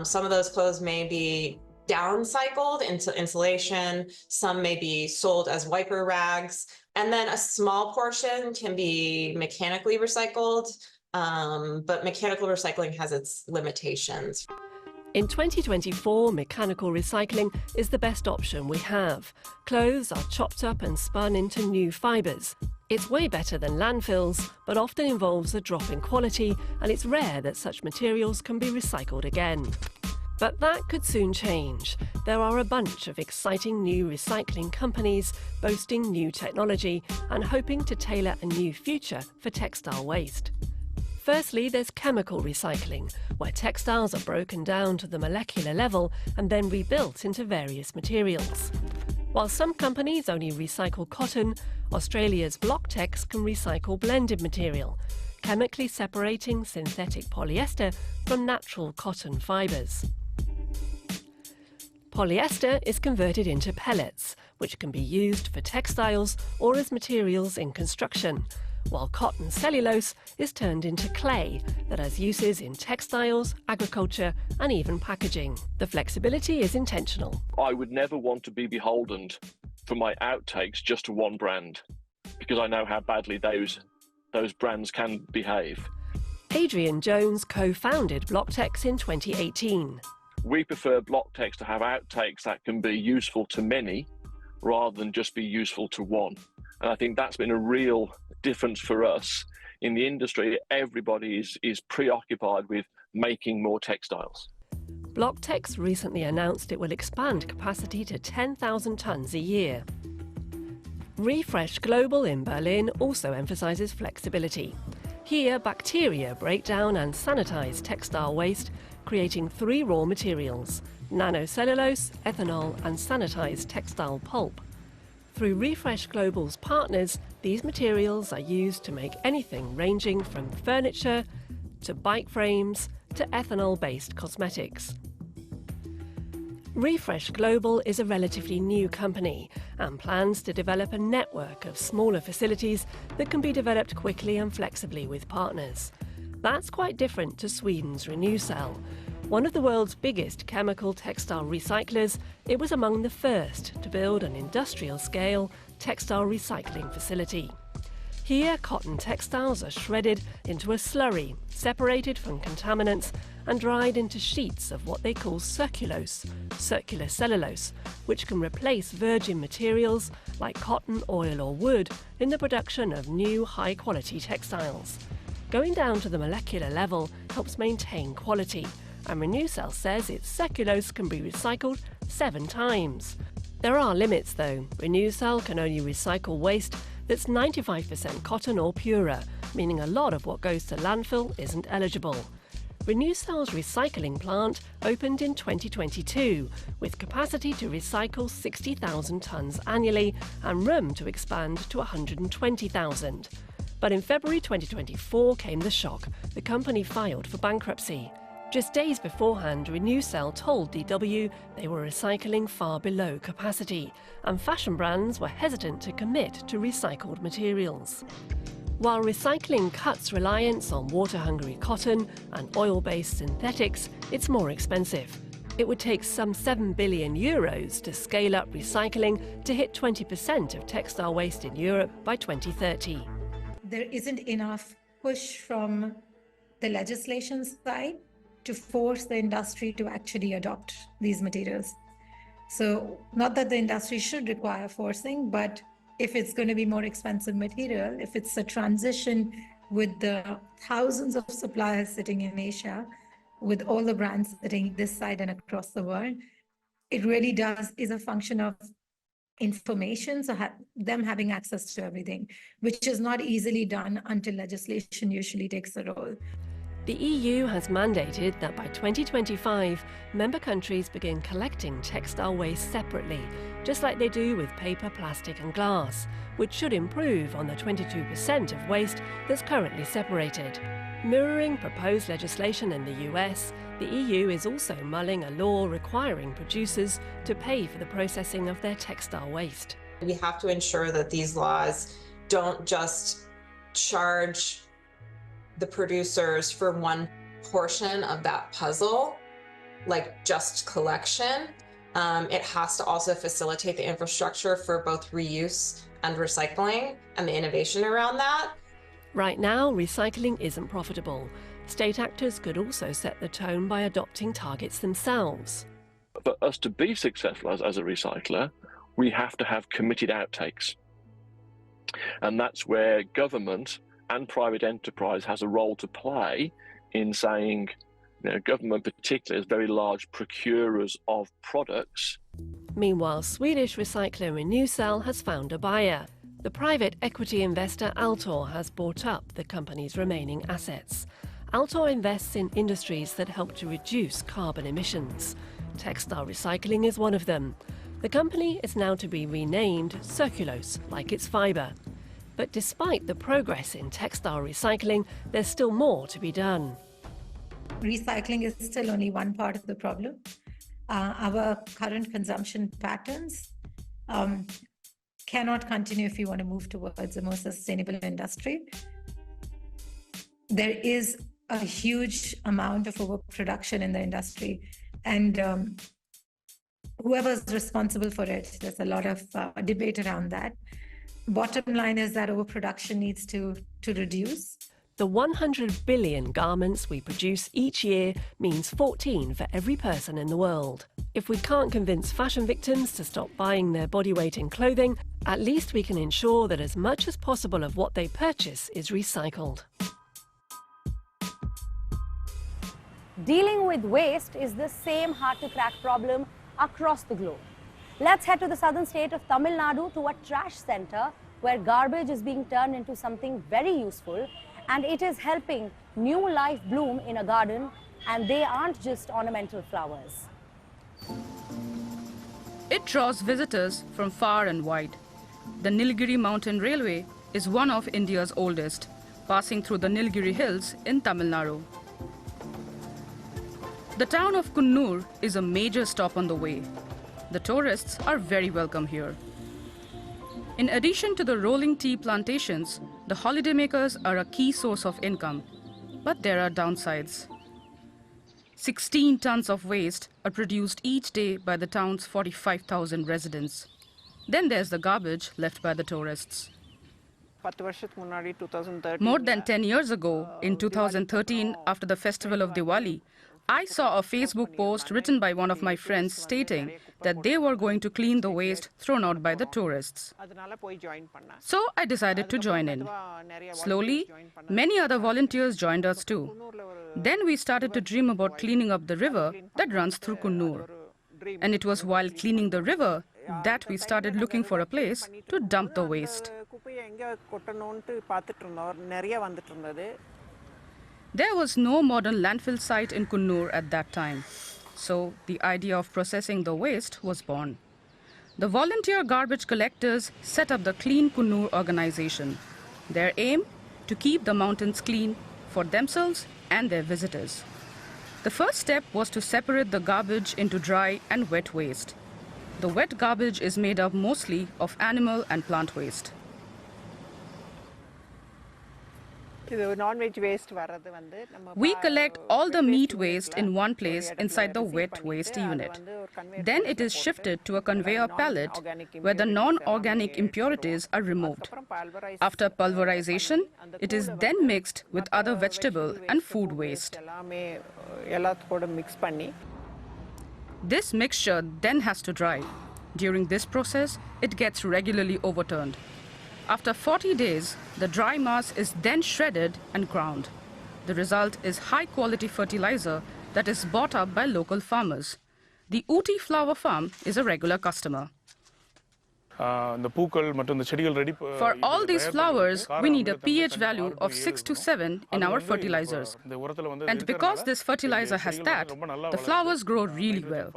Some of those clothes may be downcycled into insulation. Some may be sold as wiper rags. And then a small portion can be mechanically recycled, but mechanical recycling has its limitations. In 2024, mechanical recycling is the best option we have. Clothes are chopped up and spun into new fibres. It's way better than landfills, but often involves a drop in quality, and it's rare that such materials can be recycled again. But that could soon change. There are a bunch of exciting new recycling companies boasting new technology and hoping to tailor a new future for textile waste. Firstly, there's chemical recycling, where textiles are broken down to the molecular level and then rebuilt into various materials. While some companies only recycle cotton, Australia's Blocktex can recycle blended material, chemically separating synthetic polyester from natural cotton fibres. Polyester is converted into pellets, which can be used for textiles or as materials in construction, while cotton cellulose is turned into clay that has uses in textiles, agriculture and even packaging. The flexibility is intentional. I would never want to be beholden for my outtakes just to one brand, because I know how badly those brands can behave. Adrian Jones co-founded Blocktex in 2018. We prefer Blocktex to have outtakes that can be useful to many rather than just be useful to one. And I think that's been a real difference for us. In the industry, everybody is preoccupied with making more textiles. Blocktex recently announced it will expand capacity to 10,000 tonnes a year. Refresh Global in Berlin also emphasises flexibility. Here, bacteria break down and sanitize textile waste, creating 3 raw materials: nanocellulose, ethanol and sanitized textile pulp. Through Refresh Global's partners, these materials are used to make anything ranging from furniture to bike frames to ethanol-based cosmetics. Refresh Global is a relatively new company and plans to develop a network of smaller facilities that can be developed quickly and flexibly with partners. That's quite different to Sweden's Renewcell. One of the world's biggest chemical textile recyclers, it was among the first to build an industrial-scale textile recycling facility. Here, cotton textiles are shredded into a slurry, separated from contaminants, and dried into sheets of what they call circular cellulose, which can replace virgin materials like cotton, oil or wood in the production of new high-quality textiles. Going down to the molecular level helps maintain quality, and Renewcell says its cellulose can be recycled 7 times. There are limits though. Renewcell can only recycle waste that's 95% cotton or purer, meaning a lot of what goes to landfill isn't eligible. Renewcell's recycling plant opened in 2022, with capacity to recycle 60,000 tonnes annually and room to expand to 120,000. But in February 2024 came the shock. The company filed for bankruptcy. Just days beforehand, Renewcell told DW they were recycling far below capacity, and fashion brands were hesitant to commit to recycled materials. While recycling cuts reliance on water-hungry cotton and oil-based synthetics, it's more expensive. It would take some €7 billion to scale up recycling to hit 20% of textile waste in Europe by 2030. There isn't enough push from the legislation side to force the industry to actually adopt these materials. So not that the industry should require forcing, but if it's going to be more expensive material, if it's a transition with the thousands of suppliers sitting in Asia, with all the brands sitting this side and across the world, it really is a function of information, so them having access to everything, which is not easily done until legislation usually takes a role. The EU has mandated that by 2025, member countries begin collecting textile waste separately, just like they do with paper, plastic and glass, which should improve on the 22% of waste that's currently separated. Mirroring proposed legislation in the US, the EU is also mulling a law requiring producers to pay for the processing of their textile waste. We have to ensure that these laws don't just charge the producers for one portion of that puzzle, like just collection. It has to also facilitate the infrastructure for both reuse and recycling and the innovation around that. Right now, recycling isn't profitable. State actors could also set the tone by adopting targets themselves. For us to be successful as a recycler, we have to have committed outtakes. And that's where government and private enterprise has a role to play in saying, government particularly as very large procurers of products. Meanwhile, Swedish recycler Renewcell has found a buyer. The private equity investor Altor has bought up the company's remaining assets. Altor invests in industries that help to reduce carbon emissions. Textile recycling is one of them. The company is now to be renamed Circulose, like its fibre. But despite the progress in textile recycling, there's still more to be done. Recycling is still only one part of the problem. Our current consumption patterns cannot continue if we want to move towards a more sustainable industry. There is a huge amount of overproduction in the industry, and whoever's responsible for it, there's a lot of debate around that. Bottom line is that overproduction needs to reduce. The 100 billion garments we produce each year means 14 for every person in the world. If we can't convince fashion victims to stop buying their body weight in clothing, at least we can ensure that as much as possible of what they purchase is recycled. Dealing with waste is the same hard-to-crack problem across the globe. Let's head to the southern state of Tamil Nadu to a trash center where garbage is being turned into something very useful, and it is helping new life bloom in a garden, and they aren't just ornamental flowers. It draws visitors from far and wide. The Nilgiri Mountain Railway is one of India's oldest, passing through the Nilgiri Hills in Tamil Nadu. The town of Kunnur is a major stop on the way. The tourists are very welcome here. In addition to the rolling tea plantations, the holidaymakers are a key source of income. But there are downsides. 16 tons of waste are produced each day by the town's 45,000 residents. Then there's the garbage left by the tourists. More than 10 years ago, in 2013, after the festival of Diwali, I saw a Facebook post written by one of my friends stating that they were going to clean the waste thrown out by the tourists. So I decided to join in. Slowly, many other volunteers joined us too. Then we started to dream about cleaning up the river that runs through Kunnur. And it was while cleaning the river that we started looking for a place to dump the waste. There was no modern landfill site in Kunnur at that time, so the idea of processing the waste was born. The volunteer garbage collectors set up the Clean Kunnur organization. Their aim? To keep the mountains clean for themselves and their visitors. The first step was to separate the garbage into dry and wet waste. The wet garbage is made up mostly of animal and plant waste. We collect all the meat waste in one place inside the wet waste unit. Then it is shifted to a conveyor pallet where the non-organic impurities are removed. After pulverization, it is then mixed with other vegetable and food waste. This mixture then has to dry. During this process, it gets regularly overturned. After 40 days, the dry mass is then shredded and ground. The result is high-quality fertilizer that is bought up by local farmers. The Ooty flower farm is a regular customer. For all these flowers, we need a pH value of 6 to 7 in our fertilizers. And because this fertilizer has that, the flowers grow really well.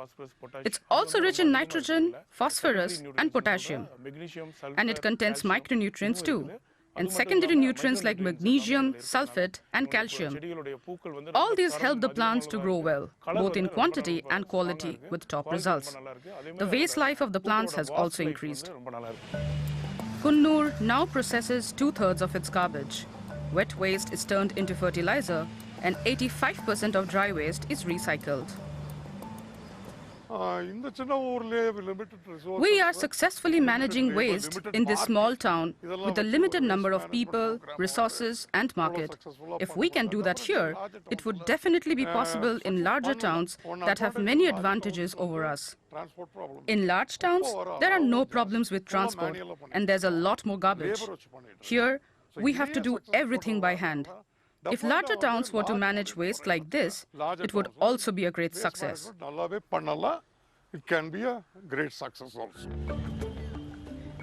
It's also rich in nitrogen, phosphorus, and potassium. And it contains micronutrients too, and secondary nutrients like magnesium, sulfate, and calcium. All these help the plants to grow well, both in quantity and quality, with top results. The waste life of the plants has also increased. Kunnur now processes 2/3 of its garbage. Wet waste is turned into fertilizer, and 85% of dry waste is recycled. We are successfully managing waste in this small town with a limited number of people, resources, and market. If we can do that here, it would definitely be possible in larger towns that have many advantages over us. In large towns, there are no problems with transport, and there's a lot more garbage. Here, we have to do everything by hand. If larger towns were to manage waste like this, it would also be a great success. It can be a great success also.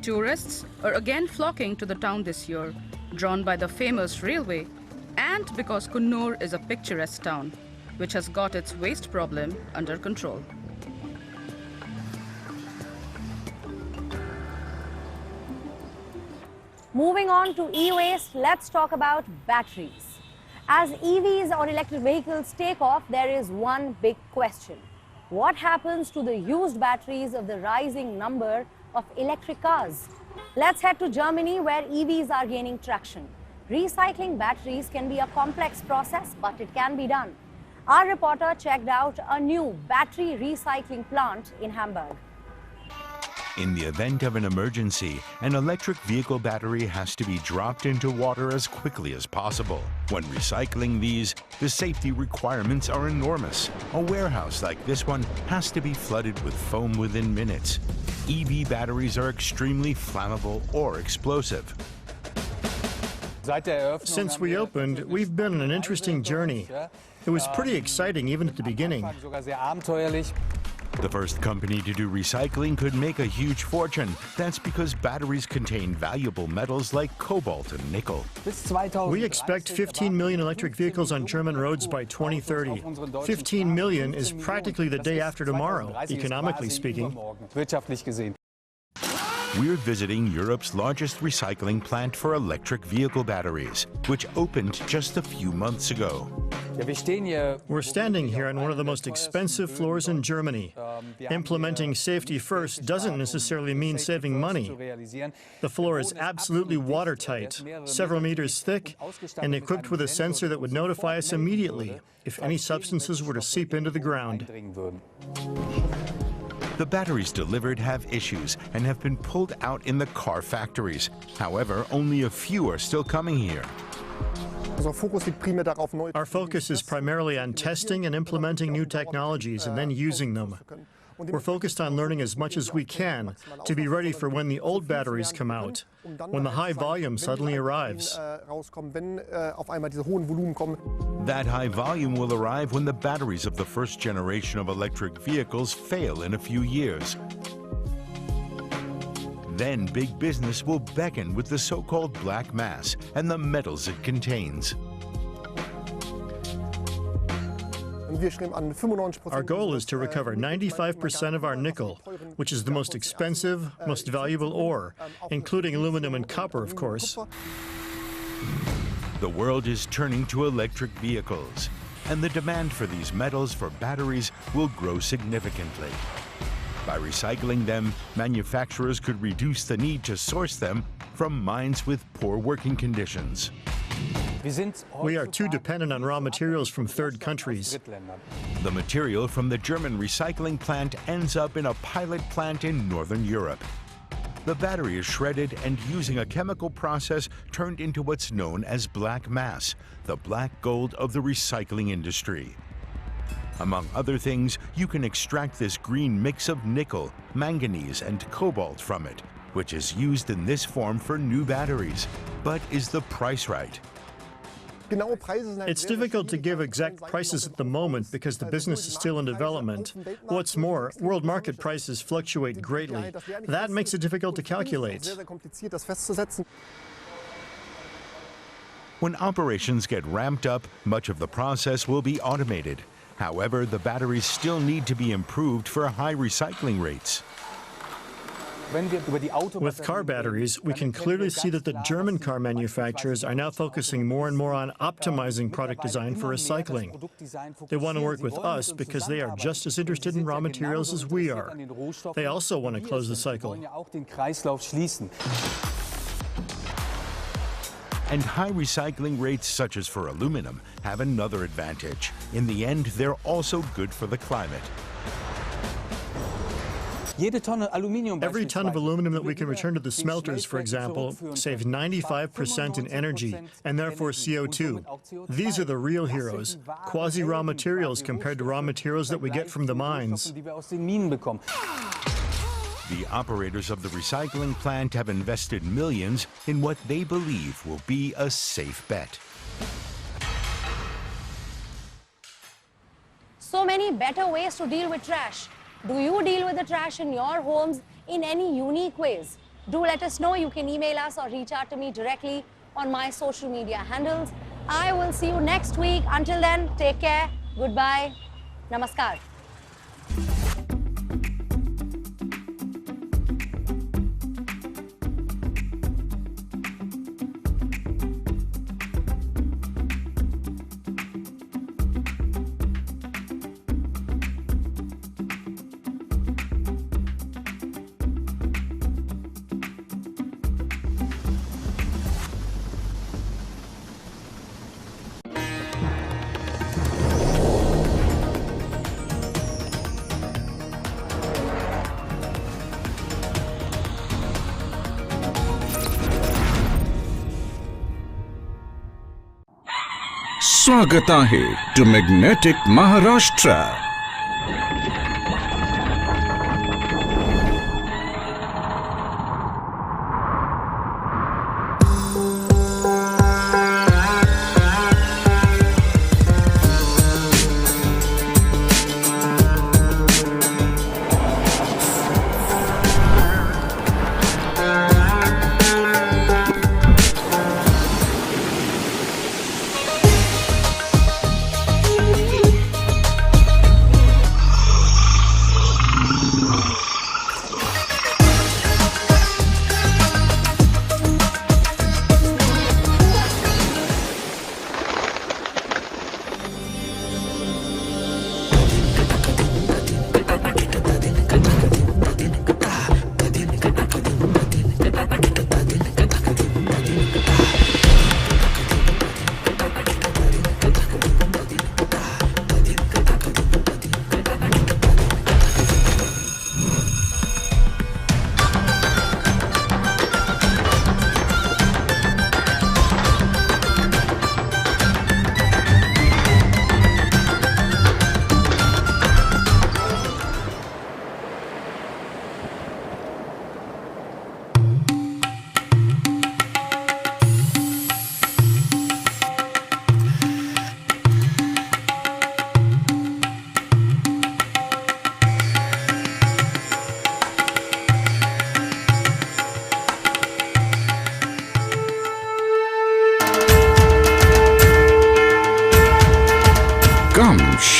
Tourists are again flocking to the town this year, drawn by the famous railway and because Kunnur is a picturesque town, which has got its waste problem under control. Moving on to e-waste, let's talk about batteries. As EVs or electric vehicles take off, there is one big question. What happens to the used batteries of the rising number of electric cars? Let's head to Germany, where EVs are gaining traction. Recycling batteries can be a complex process, but it can be done. Our reporter checked out a new battery recycling plant in Hamburg. In the event of an emergency, an electric vehicle battery has to be dropped into water as quickly as possible. When recycling these, the safety requirements are enormous. A warehouse like this one has to be flooded with foam within minutes. EV batteries are extremely flammable or explosive. Since we opened, we've been on an interesting journey. It was pretty exciting even at the beginning. The first company to do recycling could make a huge fortune. That's because batteries contain valuable metals like cobalt and nickel. We expect 15 million electric vehicles on German roads by 2030. 15 million is practically the day after tomorrow, economically speaking. We're visiting Europe's largest recycling plant for electric vehicle batteries, which opened just a few months ago. We're standing here on one of the most expensive floors in Germany. Implementing safety first doesn't necessarily mean saving money. The floor is absolutely watertight, several meters thick, and equipped with a sensor that would notify us immediately if any substances were to seep into the ground. The batteries delivered have issues and have been pulled out in the car factories. However, only a few are still coming here. Our focus is primarily on testing and implementing new technologies and then using them. We're focused on learning as much as we can to be ready for when the old batteries come out, when the high volume suddenly arrives. That high volume will arrive when the batteries of the first generation of electric vehicles fail in a few years. Then big business will beckon with the so-called black mass and the metals it contains. Our goal is to recover 95% of our nickel, which is the most expensive, most valuable ore, including aluminum and copper, of course. The world is turning to electric vehicles. and the demand for these metals for batteries will grow significantly. By recycling them, manufacturers could reduce the need to source them from mines with poor working conditions. We are too dependent on raw materials from third countries. The material from the German recycling plant ends up in a pilot plant in Northern Europe. The battery is shredded and, using a chemical process, turned into what's known as black mass, the black gold of the recycling industry. Among other things, you can extract this green mix of nickel, manganese, and cobalt from it, which is used in this form for new batteries. But is the price right? It's difficult to give exact prices at the moment because the business is still in development. What's more, world market prices fluctuate greatly. That makes it difficult to calculate. When operations get ramped up, much of the process will be automated. However, the batteries still need to be improved for high recycling rates. With car batteries, we can clearly see that the German car manufacturers are now focusing more and more on optimizing product design for recycling. They want to work with us because they are just as interested in raw materials as we are. They also want to close the cycle. And high recycling rates, such as for aluminum, have another advantage. In the end, they're also good for the climate. Every ton of aluminum that we can return to the smelters, for example, saves 95% in energy and therefore CO2. These are the real heroes, quasi-raw materials compared to raw materials that we get from the mines. The operators of the recycling plant have invested millions in what they believe will be a safe bet. So many better ways to deal with trash. Do you deal with the trash in your homes in any unique ways? Do let us know. You can email us or reach out to me directly on my social media handles. I will see you next week. Until then, take care. Goodbye. Namaskar. स्वागत आहे to magnetic Maharashtra.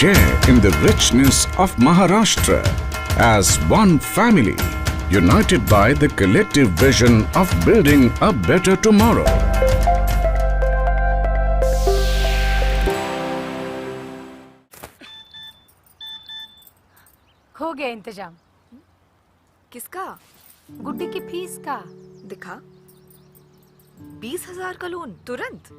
Share in the richness of Maharashtra as one family, united by the collective vision of building a better tomorrow. गया इंतजाम। किसका? गुड्डी की fees का। दिखा। 20,000 का loan तुरंत।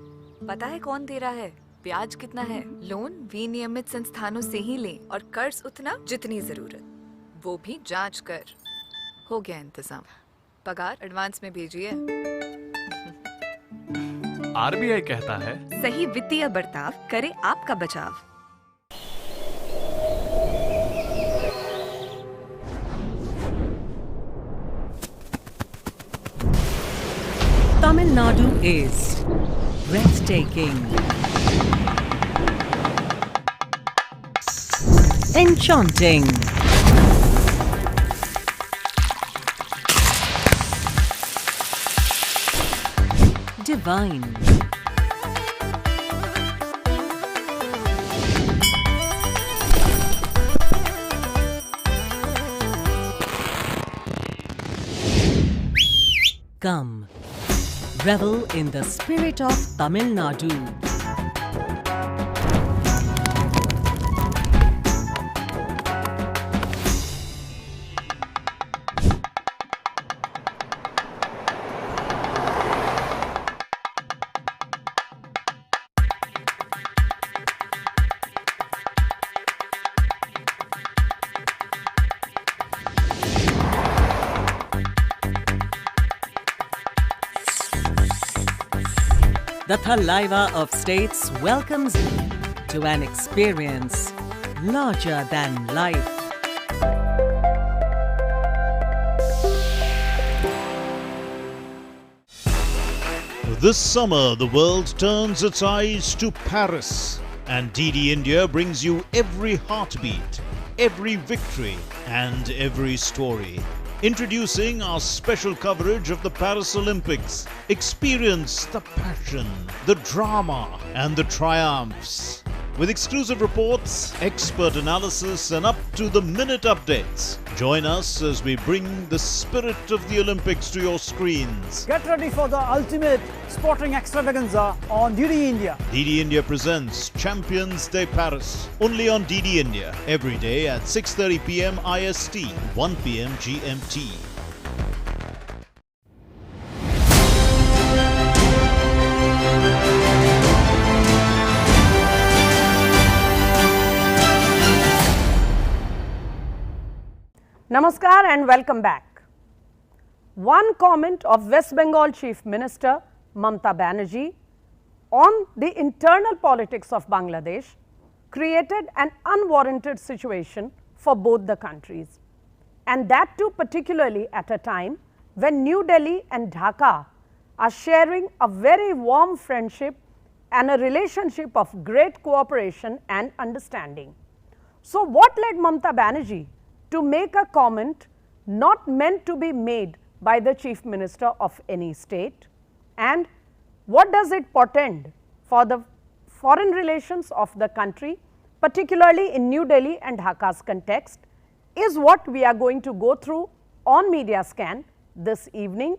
पता है कौन दे रहा है, ब्याज कितना है? लोन विनियमित संस्थानों से ही लें और कर्ज उतना जितनी जरूरत, वो भी जांच कर। हो गया इंतजाम। पगार एडवांस में भेजिए। आरबीआई कहता है, सही वित्तीय बर्ताव करे आपका बचाव। Tamil Nadu is breathtaking, enchanting, divine, come. Revel in the spirit of Tamil Nadu. The Thalaiva of States welcomes you to an experience larger than life. This summer, the world turns its eyes to Paris, and DD India brings you every heartbeat, every victory, and every story. Introducing our special coverage of the Paris Olympics. Experience the passion, the drama, and the triumphs. With exclusive reports, expert analysis, and up-to-the-minute updates. Join us as we bring the spirit of the Olympics to your screens. Get ready for the ultimate sporting extravaganza on DD India. DD India presents Champions Day Paris. Only on DD India. Every day at 6:30 p.m. IST, 1 p.m. GMT. Namaskar and welcome back. One comment of West Bengal Chief Minister Mamata Banerjee on the internal politics of Bangladesh created an unwarranted situation for both the countries, and that too particularly at a time when New Delhi and Dhaka are sharing a very warm friendship and a relationship of great cooperation and understanding. So what led Mamata Banerjee to make a comment not meant to be made by the Chief Minister of any state, and what does it portend for the foreign relations of the country, particularly in New Delhi and Dhaka's context, is what we are going to go through on Media Scan this evening.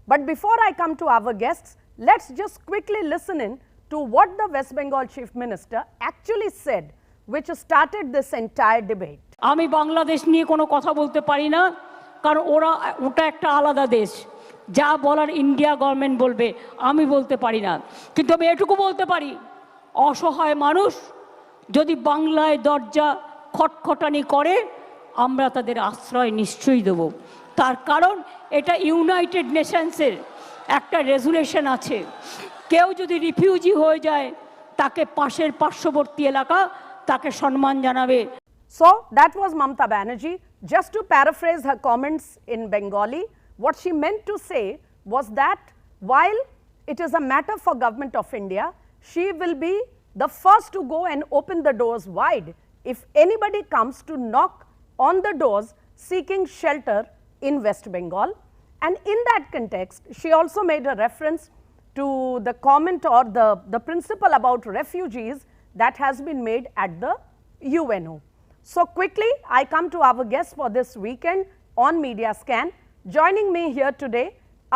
But before I come to our guests, let's just quickly listen in to what the West Bengal Chief Minister actually said, which started this entire debate. আমি বাংলাদেশ নিয়ে কোনো কথা বলতে পারি না, কারণ ওটা একটা আলাদা দেশ। যা বলার ইন্ডিয়া গভর্নমেন্ট বলবে, আমি বলতে পারি না। কিন্তু আমি এটুকু বলতে পারি, অসহায় মানুষ যদি বাংলায় দরজা খটখটানি করে, আমরা তাদের আশ্রয় নিশ্চয়ই দেব। তার কারণ এটা ইউনাইটেড নেশনসের একটা রেজুলেশন আছে। কেউ যদি রিফিউজি হয়ে যায়, তাকে পাশের পার্শ্ববর্তী এলাকা তাকে সম্মান জানাবে। So that was Mamata Banerjee. Just to paraphrase her comments in Bengali, what she meant to say was that while it is a matter for Government of India, she will be the first to go and open the doors wide if anybody comes to knock on the doors seeking shelter in West Bengal. And in that context, she also made a reference to the comment or the principle about refugees that has been made at the UNO. So quickly, I come to our guests for this weekend on Media Scan. Joining me here today,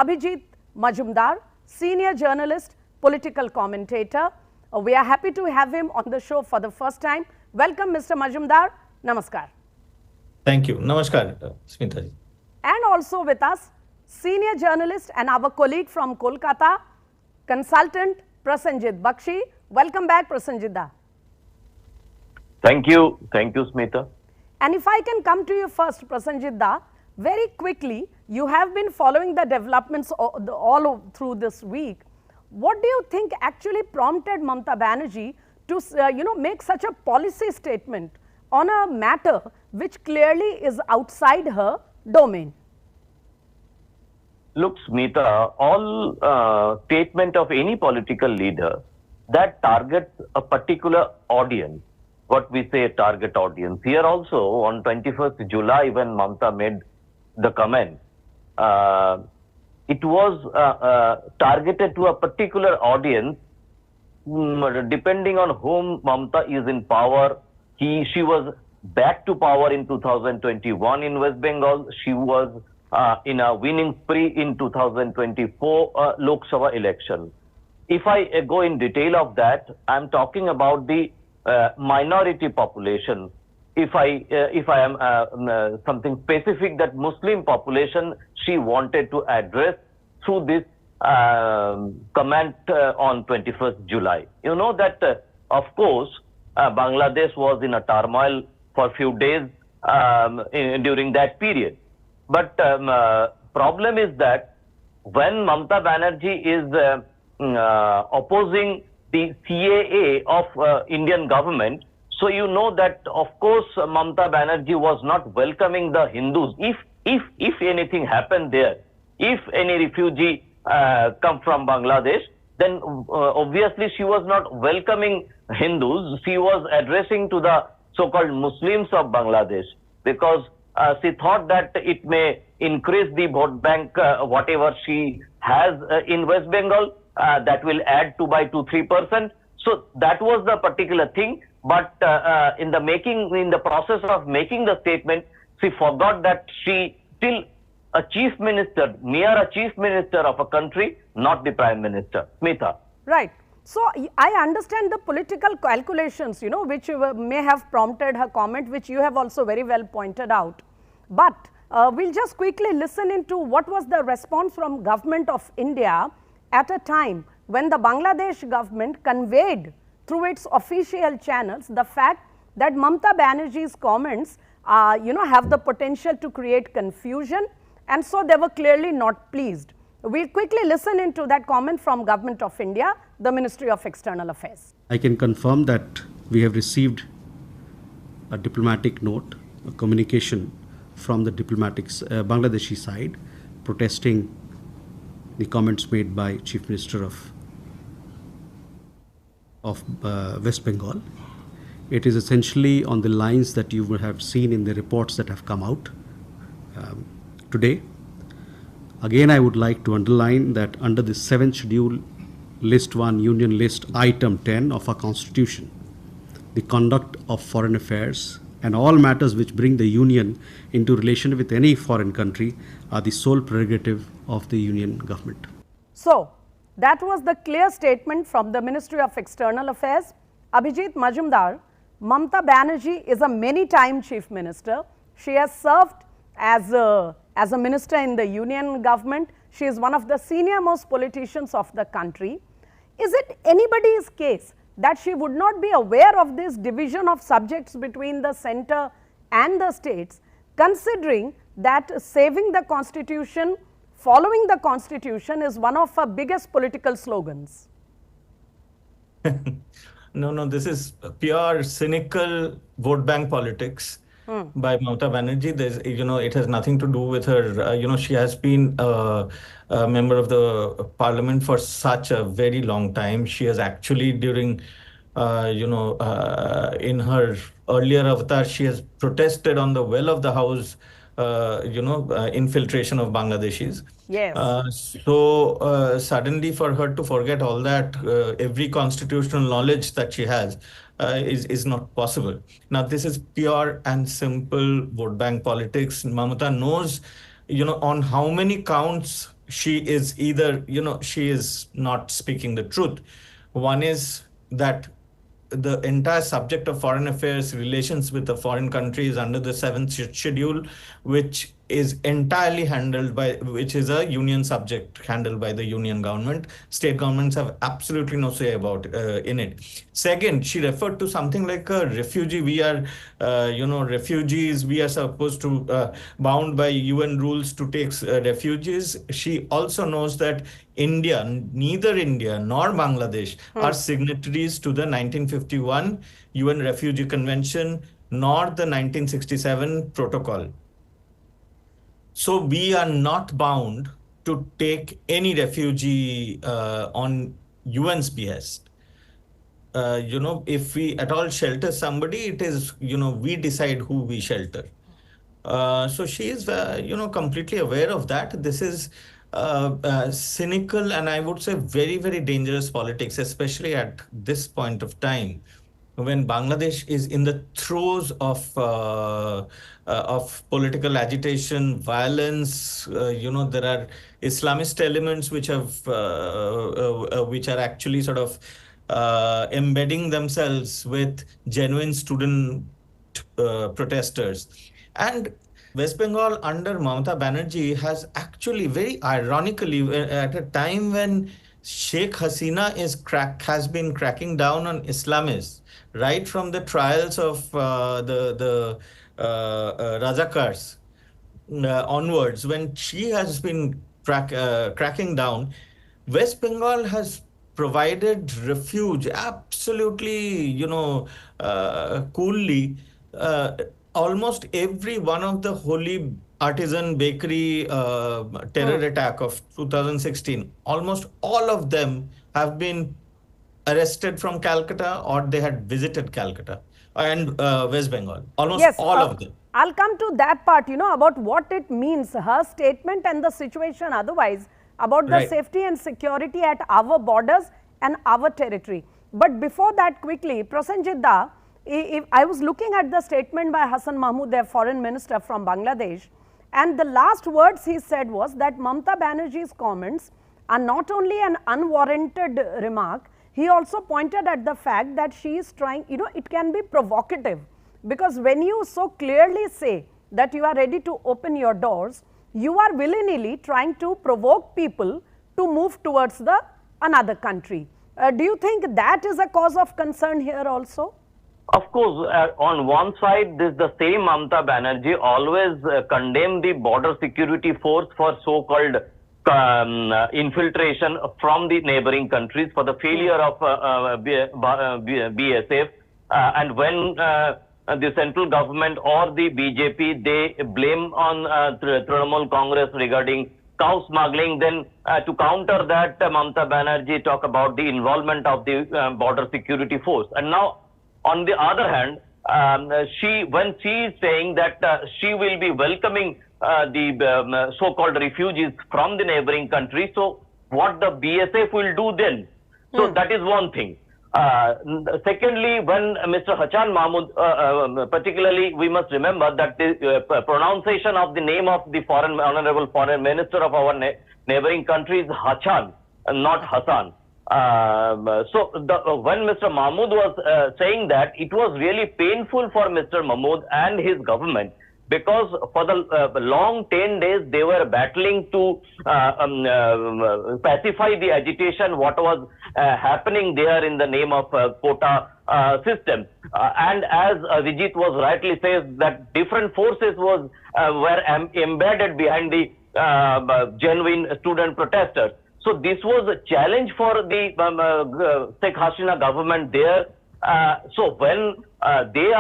Abhijit Majumdar, senior journalist, political commentator. We are happy to have him on the show for the first time. Welcome, Mr. Majumdar. Namaskar. Thank you. Namaskar, Smita ji. And also with us, senior journalist and our colleague from Kolkata, consultant Prasenjit Bakshi. Welcome back, Prasenjit da. Thank you, Smita. And if I can come to you first, Prasenjit da, very quickly, you have been following the developments all through this week. What do you think actually prompted Mamata Banerjee to make such a policy statement on a matter which clearly is outside her domain? Look, Smita, all statement of any political leader that targets a particular audience, what we say target audience. Here also on 21st July when Mamata made the comment, it was targeted to a particular audience depending on whom Mamata is in power. She was back to power in 2021 in West Bengal. She was in a winning spree in 2024 Lok Sabha election. If I go in detail of that, I'm talking about the minority population. If I am something specific, that Muslim population she wanted to address through this comment on 21st July. You know that, of course, Bangladesh was in a turmoil for a few days during that period. But problem is that when Mamata Banerjee is opposing the CAA of Indian government, so you know that of course Mamata Banerjee was not welcoming the Hindus. If anything happened there, if any refugee come from Bangladesh, then obviously she was not welcoming Hindus. She was addressing to the so-called Muslims of Bangladesh, because she thought that it may increase the vote bank, whatever she has in West Bengal, that will add to by 2-3%. So that was the particular thing. But in the process of making the statement, she forgot that she still a chief minister, mere a chief minister of a country, not the prime minister. Smita. Right. So I understand the political calculations, which may have prompted her comment, which you have also very well pointed out. But we'll just quickly listen into what was the response from Government of India at a time when the Bangladesh government conveyed through its official channels the fact that Mamata Banerjee's comments, have the potential to create confusion, and so they were clearly not pleased. We'll quickly listen into that comment from Government of India, the Ministry of External Affairs. I can confirm that we have received a diplomatic note, a communication from the Bangladeshi side protesting the comments made by Chief Minister of West Bengal. It is essentially on the lines that you will have seen in the reports that have come out today. Again, I would like to underline that under the 7th schedule, list 1, union list, item 10 of our constitution, the conduct of foreign affairs and all matters which bring the union into relation with any foreign country are the sole prerogative of the union government. So, that was the clear statement from the Ministry of External Affairs. Abhijit Majumdar, Mamata Banerjee is a many-time chief minister. She has served as a minister in the union government. She is one of the senior most politicians of the country. Is it anybody's case that she would not be aware of this division of subjects between the center and the states, considering that saving the constitution, following the constitution is one of her biggest political slogans? No, this is pure cynical vote bank politics by Mamata Banerjee. There's, it has nothing to do with her. She has been a member of the parliament for such a very long time. She has actually during, in her earlier avatar, she has protested on the well of the house, infiltration of Bangladeshis. Yes. So suddenly for her to forget all that, every constitutional knowledge that she has is not possible. Now, this is pure and simple vote bank politics. Mamata knows, on how many counts she is either, she is not speaking the truth. One is that the entire subject of foreign affairs, relations with the foreign countries under the 7th schedule, which is entirely handled by, which is a union subject handled by the union government. State governments have absolutely no say about in it. Second, she referred to something like a refugee. We are, refugees. We are supposed to bound by UN rules to take refugees. She also knows that neither India nor Bangladesh are signatories to the 1951 UN Refugee Convention nor the 1967 protocol. So we are not bound to take any refugee on UN's behest. If we at all shelter somebody, it is, we decide who we shelter. So she is, completely aware of that. This is cynical and I would say very, very dangerous politics, especially at this point of time, when Bangladesh is in the throes of political agitation, violence. There are Islamist elements which are actually sort of embedding themselves with genuine student protesters. And West Bengal under Mamata Banerjee has actually, very ironically, at a time when Sheikh Hasina has been cracking down on Islamists, right from the trials of the Razakars onwards, when she has been cracking down, West Bengal has provided refuge absolutely, coolly. Almost every one of the holy artisan bakery terror attack of 2016, almost all of them have been arrested from Calcutta or they had visited Calcutta and West Bengal. Almost all of them. I'll come to that part, about what it means, her statement and the situation otherwise, about the safety and security at our borders and our territory. But before that, quickly, Prasenjit Da, I was looking at the statement by Hassan Mahmood, their foreign minister from Bangladesh, and the last words he said was that Mamata Banerjee's comments are not only an unwarranted remark, he also pointed at the fact that she is trying, it can be provocative, because when you so clearly say that you are ready to open your doors, you are willy-nilly trying to provoke people to move towards another country. Do you think that is a cause of concern here also? Of course, on one side, the same Mamata Banerjee always condemned the border security force for so-called infiltration from the neighboring countries, for the failure of BSF. And when the central government or the BJP, they blame on Trinamool Congress regarding cow smuggling, then to counter that, Mamata Banerjee talk about the involvement of the border security force. And now, on the other hand, when she is saying that she will be welcoming the so-called refugees from the neighboring countries, so what the BSF will do then? So that is one thing. Secondly, when Mr. Hassan Mahmood, particularly, we must remember that the pronunciation of the name of the honorable foreign minister of our neighboring country is Hassan, not Hassan. So when Mr. Mahmood was saying that, it was really painful for Mr. Mahmood and his government, because for the long 10 days they were battling to pacify the agitation what was happening there in the name of quota system. And as Vijit was rightly says, that different forces were embedded behind the genuine student protesters. So this was a challenge for the Sheikh Hasina government there. So when they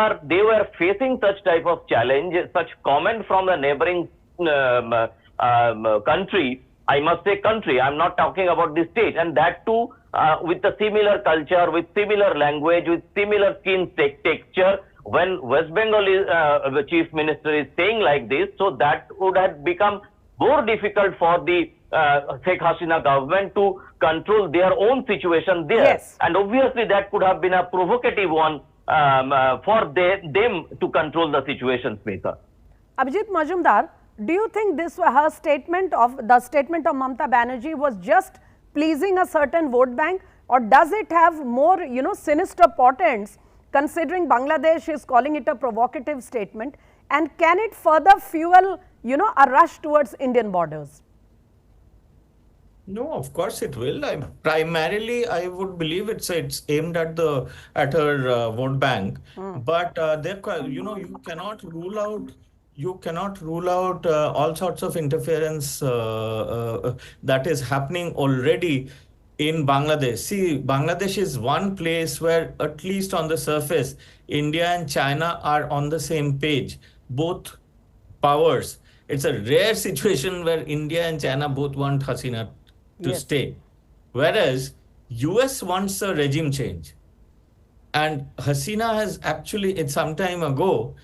were facing such type of challenge, such comment from the neighboring country, I must say country, I'm not talking about the state, and that too with a similar culture, with similar language, with similar skin texture. When West Bengal the chief minister is saying like this, so that would have become more difficult for the Sheikh Hasina government to control their own situation there. Yes. And obviously that could have been a provocative one for them to control the situation, Smita. Abhijit Majumdar, do you think her statement of Mamata Banerjee was just pleasing a certain vote bank? or does it have more, sinister portents, considering Bangladesh is calling it a provocative statement, and can it further fuel, a rush towards Indian borders? No, of course it will. Primarily, I would believe it's aimed at her vote bank. But you cannot rule out all sorts of interference that is happening already in Bangladesh. See, Bangladesh is one place where, at least on the surface, India and China are on the same page, both powers. It's a rare situation where India and China both want Hasina to stay, whereas US wants a regime change. And Hasina has actually, some time ago,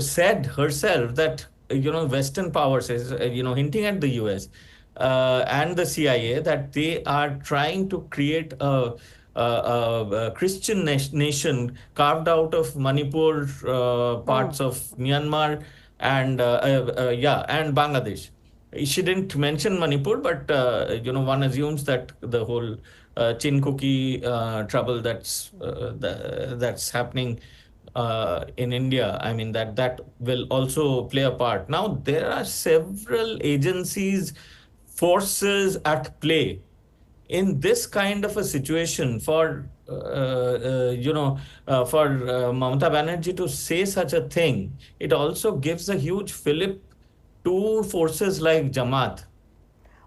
said herself that, Western powers, hinting at the US and the CIA, that they are trying to create a Christian nation carved out of Manipur, parts of Myanmar, and Bangladesh. She didn't mention Manipur, but one assumes that the whole Chin cookie trouble that's happening in India, I mean that will also play a part. Now there are several agencies, forces at play in this kind of a situation. For Mamata Banerjee to say such a thing, it also gives a huge fillip to forces like Jamaat.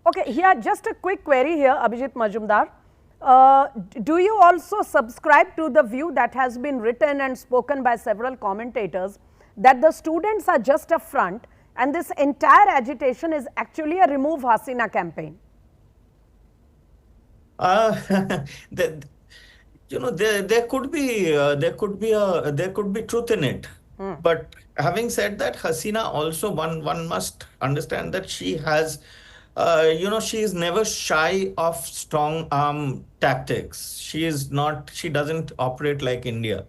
Okay, here just a quick query here, Abhijit Majumdar. Do you also subscribe to the view that has been written and spoken by several commentators that the students are just a front and this entire agitation is actually a Remove Hasina campaign? There could be truth in it. But having said that, Hasina also, one must understand that she has, she is never shy of strong arm tactics. She doesn't operate like India.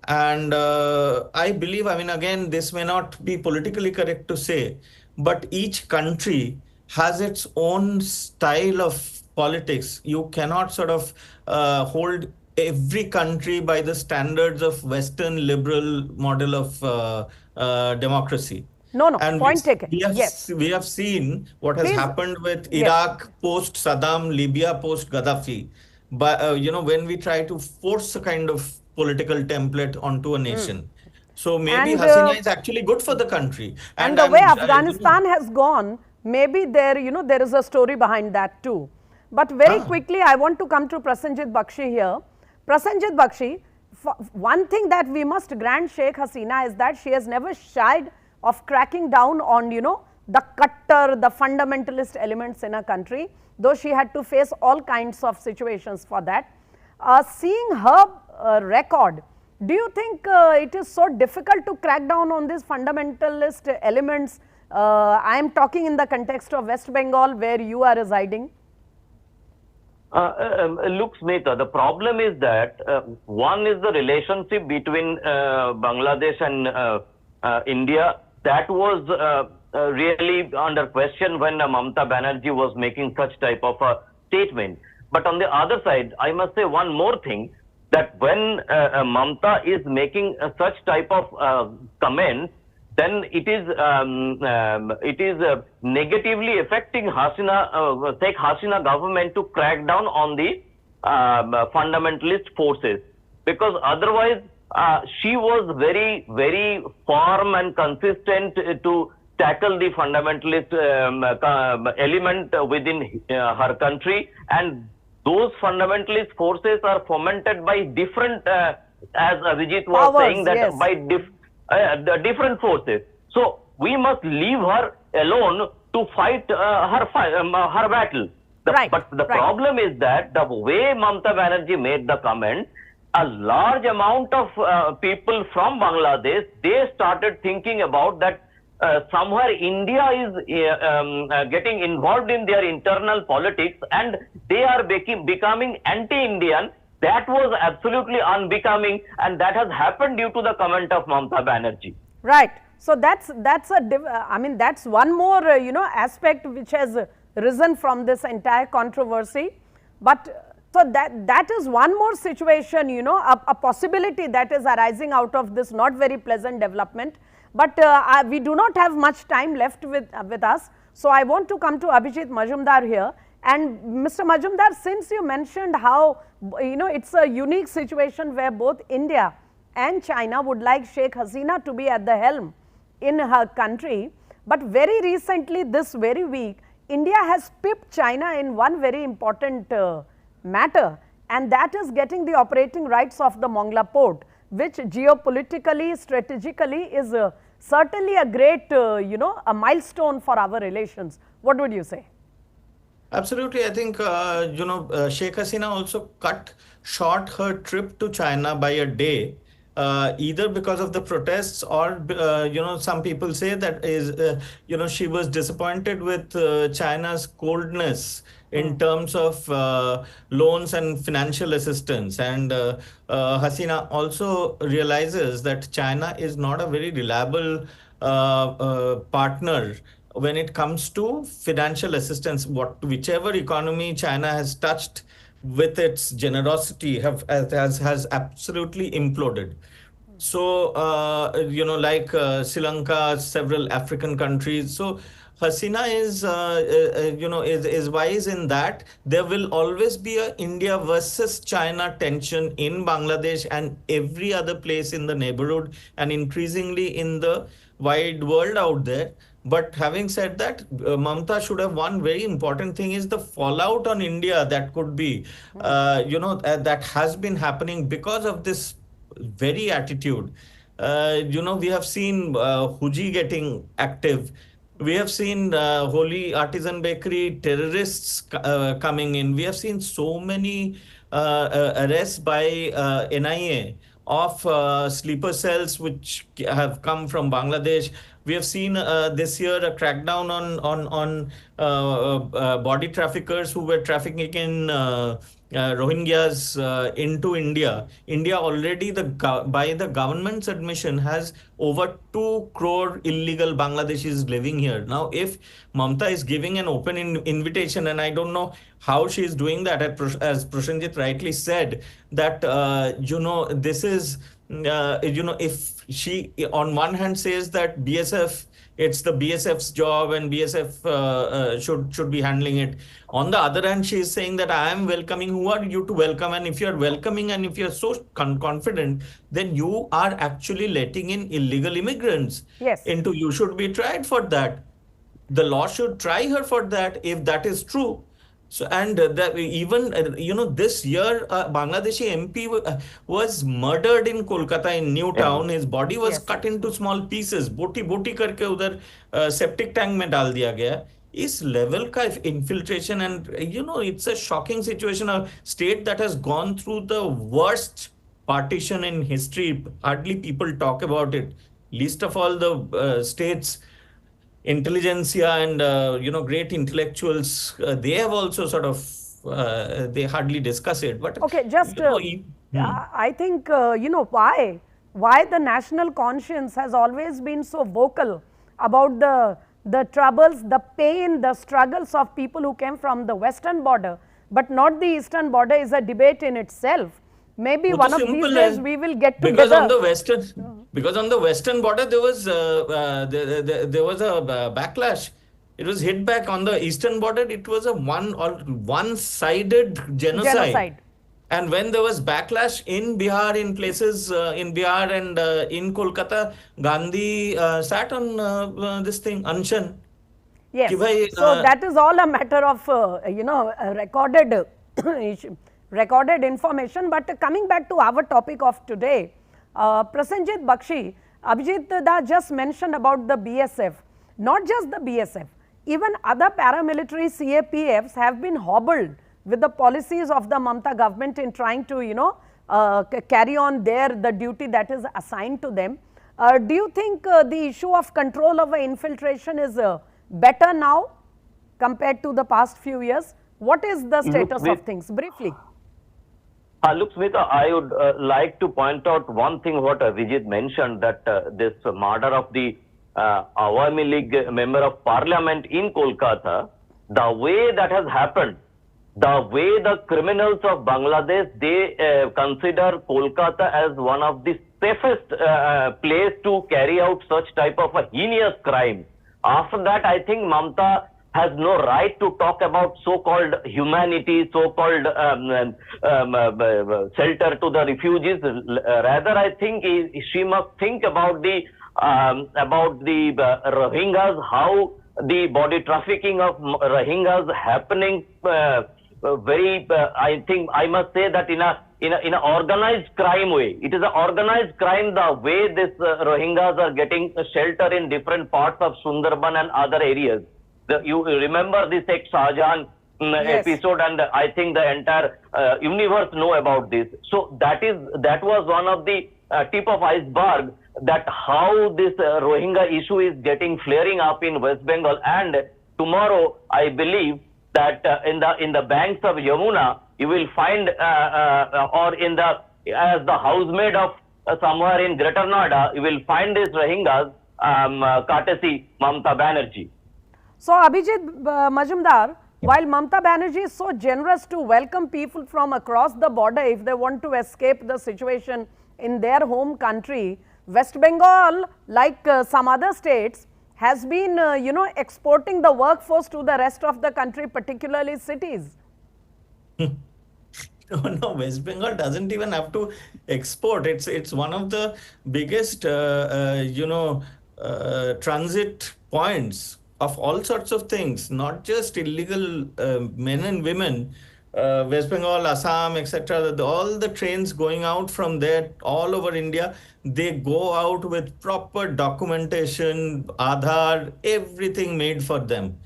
And I believe, again, this may not be politically correct to say, but each country has its own style of politics. You cannot sort of hold every country by the standards of Western liberal model of democracy. No, and point taken. We have seen what has happened with Iraq post Saddam, Libya post Gaddafi. But when we try to force a kind of political template onto a nation. So maybe Hasina is actually good for the country. And the way Afghanistan has gone, maybe there is a story behind that too. But very quickly, I want to come to Prasenjit Bakshi here. Prasenjit Bakshi, one thing that we must grant Sheikh Hasina is that she has never shied of cracking down on, the cutter, the fundamentalist elements in a country, though she had to face all kinds of situations for that. Seeing her record, do you think it is so difficult to crack down on these fundamentalist elements? I am talking in the context of West Bengal, where you are residing. Look, Smita, the problem is that one is the relationship between Bangladesh and India. That was really under question when Mamata Banerjee was making such type of a statement. But on the other side, I must say one more thing, that when Mamata is making such type of comments, then it is negatively affecting Sheikh Hasina government to crack down on the fundamentalist forces, because otherwise she was very, very firm and consistent to tackle the fundamentalist element within her country, and those fundamentalist forces are fomented by different, as Abhijit was saying, that by the different forces. So we must leave her alone to fight her battle. But the problem is that the way Mamata Banerjee made the comment, a large amount of people from Bangladesh, they started thinking about that somewhere India is getting involved in their internal politics and they are becoming anti-Indian. That was absolutely unbecoming, and that has happened due to the comment of Mamata Banerjee. Right. So that's one more aspect which has risen from this entire controversy. But so that is one more situation, you know, a possibility that is arising out of this not very pleasant development. But we do not have much time left with us. So I want to come to Abhijit Majumdar here. And Mr. Majumdar, since you mentioned how, you know, it's a unique situation where both India and China would like Sheikh Hasina to be at the helm in her country. But very recently, this very week, India has pipped China in one very important matter, and that is getting the operating rights of the Mongla port, which geopolitically, strategically is certainly a great, you know, a milestone for our relations. What would you say? Absolutely. I think, you know, Sheikh Hasina also cut short her trip to China by a day, either because of the protests or, you know, some people say that is, you know, she was disappointed with China's coldness in terms of loans and financial assistance. And Hasina also realizes that China is not a very reliable partner when it comes to financial assistance. Whichever economy China has touched with its generosity has absolutely imploded. So, you know, like Sri Lanka, several African countries. So Hasina is, you know, is wise in that there will always be a India versus China tension in Bangladesh and every other place in the neighborhood and increasingly in the wide world out there. But having said that, Mamata should have one very important thing is the fallout on India that could be, you know, that has been happening because of this very attitude. You know, we have seen Huji getting active. We have seen Holy Artisan Bakery terrorists coming in. We have seen so many arrests by NIA of sleeper cells which have come from Bangladesh. We have seen this year a crackdown on body traffickers who were trafficking in Rohingyas into India. India already, by the government's admission, has over 2 crore illegal Bangladeshis living here. Now, if Mamata is giving an open invitation, and I don't know how she is doing that, as Prashanjit rightly said, that, you know, this is, you know, if she on one hand says that BSF, it's the BSF's job and BSF should be handling it. On the other hand, she is saying that I am welcoming. Who are you to welcome? And if you are welcoming and if you are so confident, then you are actually letting in illegal immigrants into. You should be tried for that. The law should try her for that if that is true. So, and that even, you know, this year, Bangladeshi MP was murdered in Kolkata in New Town. His body was cut into small pieces. Boti karke udhar septic tank mein dal diya gaya. Is level ka infiltration, and, you know, it's a shocking situation. A state that has gone through the worst partition in history. Hardly people talk about it. Least of all the states. Intelligentsia and, you know, great intellectuals, they have also sort of, they hardly discuss it. But okay, just, I think, you know, why the national conscience has always been so vocal about the troubles, the pain, the struggles of people who came from the western border, but not the eastern border is a debate in itself. Maybe one of these days we will get together. Because on the western border there was there was a backlash. It was hit back. On the eastern border. It was a one-sided genocide. And when there was backlash in Bihar, in places in Bihar and in Kolkata, Gandhi sat on this thing, Anshan. Yes. So that is all a matter of you know, recorded information. But coming back to our topic of today, Prasenjit Bakshi, Abhijit Da just mentioned about the BSF. Not just the BSF, even other paramilitary CAPFs have been hobbled with the policies of the Mamata government in trying to, you know, carry on the duty that is assigned to them. Do you think the issue of control over infiltration is better now compared to the past few years? What is the status of things? Briefly. Look, Smita, I would like to point out one thing what Vijit mentioned, that this murder of the Awami League member of parliament in Kolkata, the way that has happened, the way the criminals of Bangladesh, they consider Kolkata as one of the safest place to carry out such type of a heinous crime. After that, I think Mamata has no right to talk about so-called humanity, so-called shelter to the refugees. Rather, I think she must think about the Rohingyas, how the body trafficking of Rohingyas happening. I think I must say that in an organized crime way. It is an organized crime the way this Rohingyas are getting shelter in different parts of Sundarban and other areas. You remember this Shahjahan episode, and I think the entire universe know about this. So that was one of the tip of iceberg, that how this Rohingya issue is getting flaring up in West Bengal. And tomorrow, I believe that in the banks of Yamuna, you will find, or as the housemaid of somewhere in Greater Noida, you will find these Rohingyas, courtesy Mamata Banerjee. So, Abhijit Majumdar, while Mamata Banerjee is so generous to welcome people from across the border if they want to escape the situation in their home country, West Bengal, like some other states, has been, exporting the workforce to the rest of the country, particularly cities. No, West Bengal doesn't even have to export. It's one of the biggest, transit points of all sorts of things, not just illegal men and women. West Bengal, Assam, etc. All the trains going out from there all over India, they go out with proper documentation, Aadhaar, everything made for them.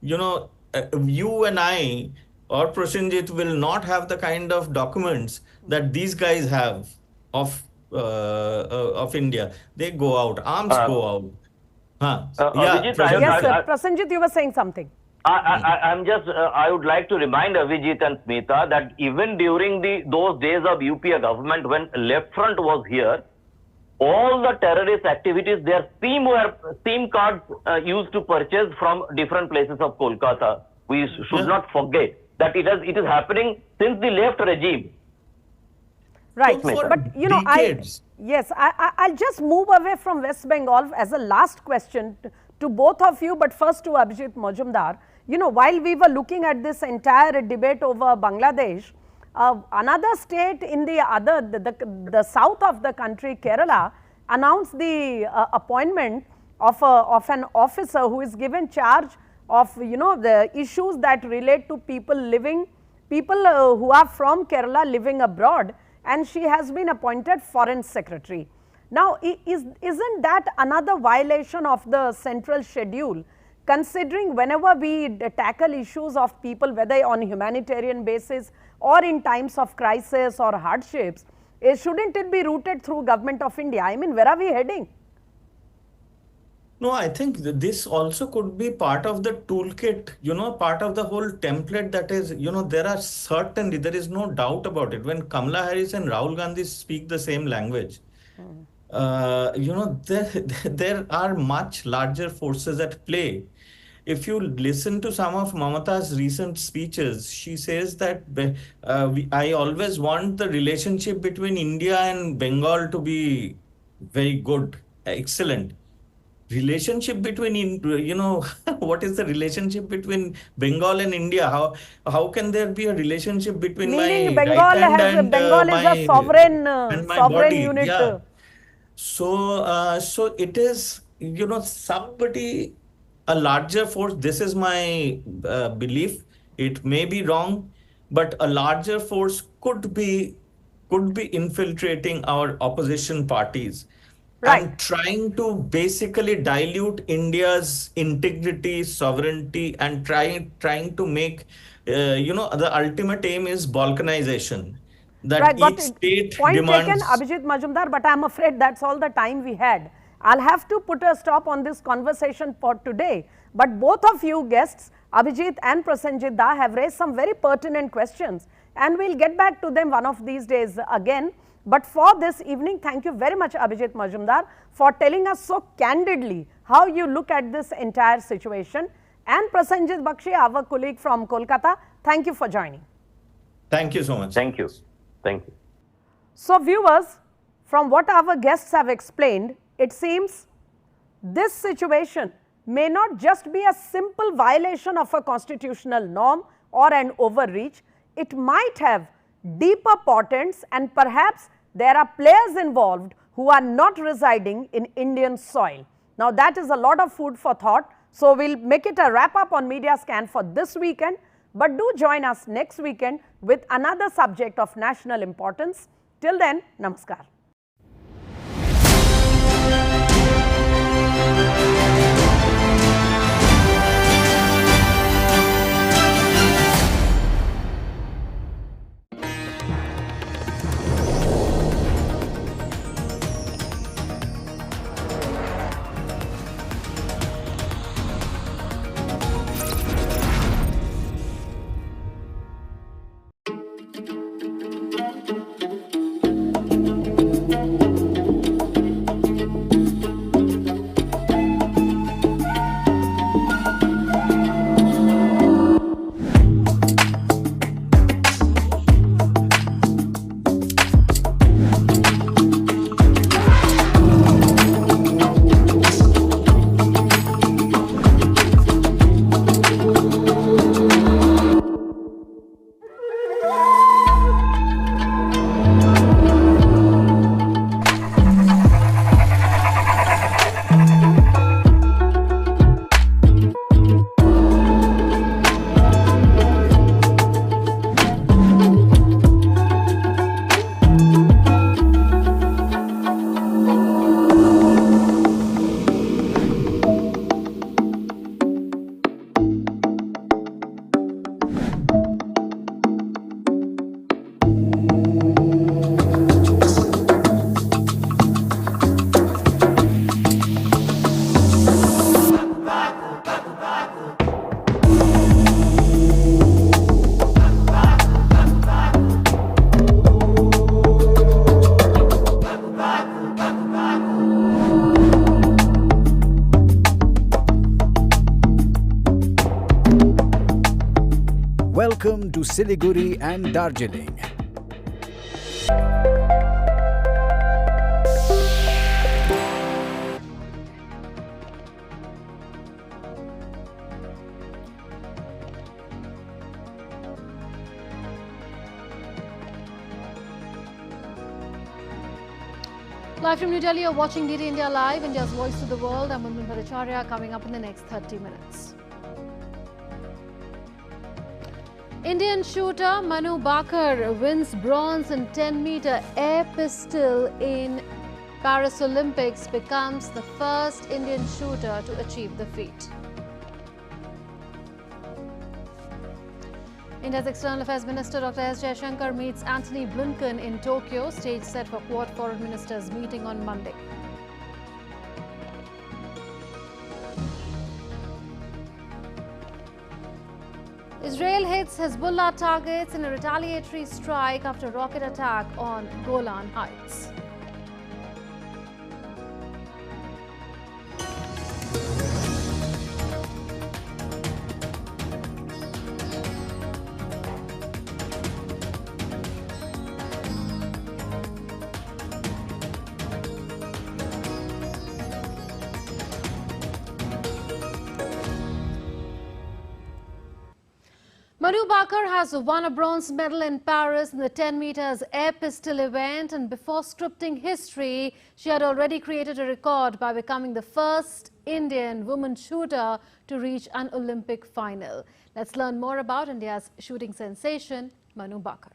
You and I or Prosenjit will not have the kind of documents that these guys have of India. They go out, arms go out. Yes, sir. Prosenjit, you were saying something. I would like to remind Avijit and Smita that even during those days of UPA government, when Left Front was here, all the terrorist activities, their SIM cards used to purchase from different places of Kolkata. We should not forget that it is happening since the left regime. Right, but I'll just move away from West Bengal as a last question to both of you, but first to Abhijit Majumdar. While we were looking at this entire debate over Bangladesh, another state in the south of the country, Kerala, announced the appointment of an officer who is given charge of the issues that relate to people who are from Kerala living abroad, and she has been appointed foreign secretary. Now, isn't that another violation of the central schedule, considering whenever we tackle issues of people, whether on humanitarian basis or in times of crisis or hardships, shouldn't it be routed through Government of India? I mean, where are we heading? No, I think this also could be part of the toolkit, part of the whole template that is, there is no doubt about it. When Kamala Harris and Rahul Gandhi speak the same language, there are much larger forces at play. If you listen to some of Mamata's recent speeches, she says that I always want the relationship between India and Bengal to be very good, excellent. Relationship between, what is the relationship between Bengal and India? How can there be a relationship between Meaning my right hand and Bengal is a sovereign unit. Yeah. So it is, somebody, a larger force, this is my belief, it may be wrong, but a larger force could be infiltrating our opposition parties. Right. And trying to basically dilute India's integrity, sovereignty, and trying to make, the ultimate aim is balkanization. That each state point demands... taken, Abhijit Majumdar, but I'm afraid that's all the time we had. I'll have to put a stop on this conversation for today. But both of you guests, Abhijit and Prosenjit Da, have raised some very pertinent questions, and we'll get back to them one of these days again. But for this evening, thank you very much, Abhijit Majumdar, for telling us so candidly how you look at this entire situation. And Prosenjit Bakshi, our colleague from Kolkata, Thank you for joining. Thank you so much. Thank you. Thank you. So viewers, from what our guests have explained, it seems this situation may not just be a simple violation of a constitutional norm or an overreach. It might have deeper portents, and perhaps there are players involved who are not residing in Indian soil. Now that is a lot of food for thought. So we'll make it a wrap up on Media Scan for this weekend, but do join us next weekend with another subject of national importance. Till then, namaskar. Welcome to Siliguri and Darjeeling. Live from New Delhi, you're watching DD India Live, India's voice to the world. I'm Munmin Bhattacharya, coming up in the next 30 minutes. Indian shooter Manu Bakar wins bronze in 10-meter air pistol in Paris Olympics, becomes the first Indian shooter to achieve the feat. India's External Affairs Minister Dr. S. Jaishankar meets Antony Blinken in Tokyo, stage set for Quad Foreign Ministers meeting on Monday. Israel hits Hezbollah targets in a retaliatory strike after rocket attack on Golan Heights. Manu Bakar has won a bronze medal in Paris in the 10 meters air pistol event, and before scripting history, she had already created a record by becoming the first Indian woman shooter to reach an Olympic final. Let's learn more about India's shooting sensation, Manu Bakar.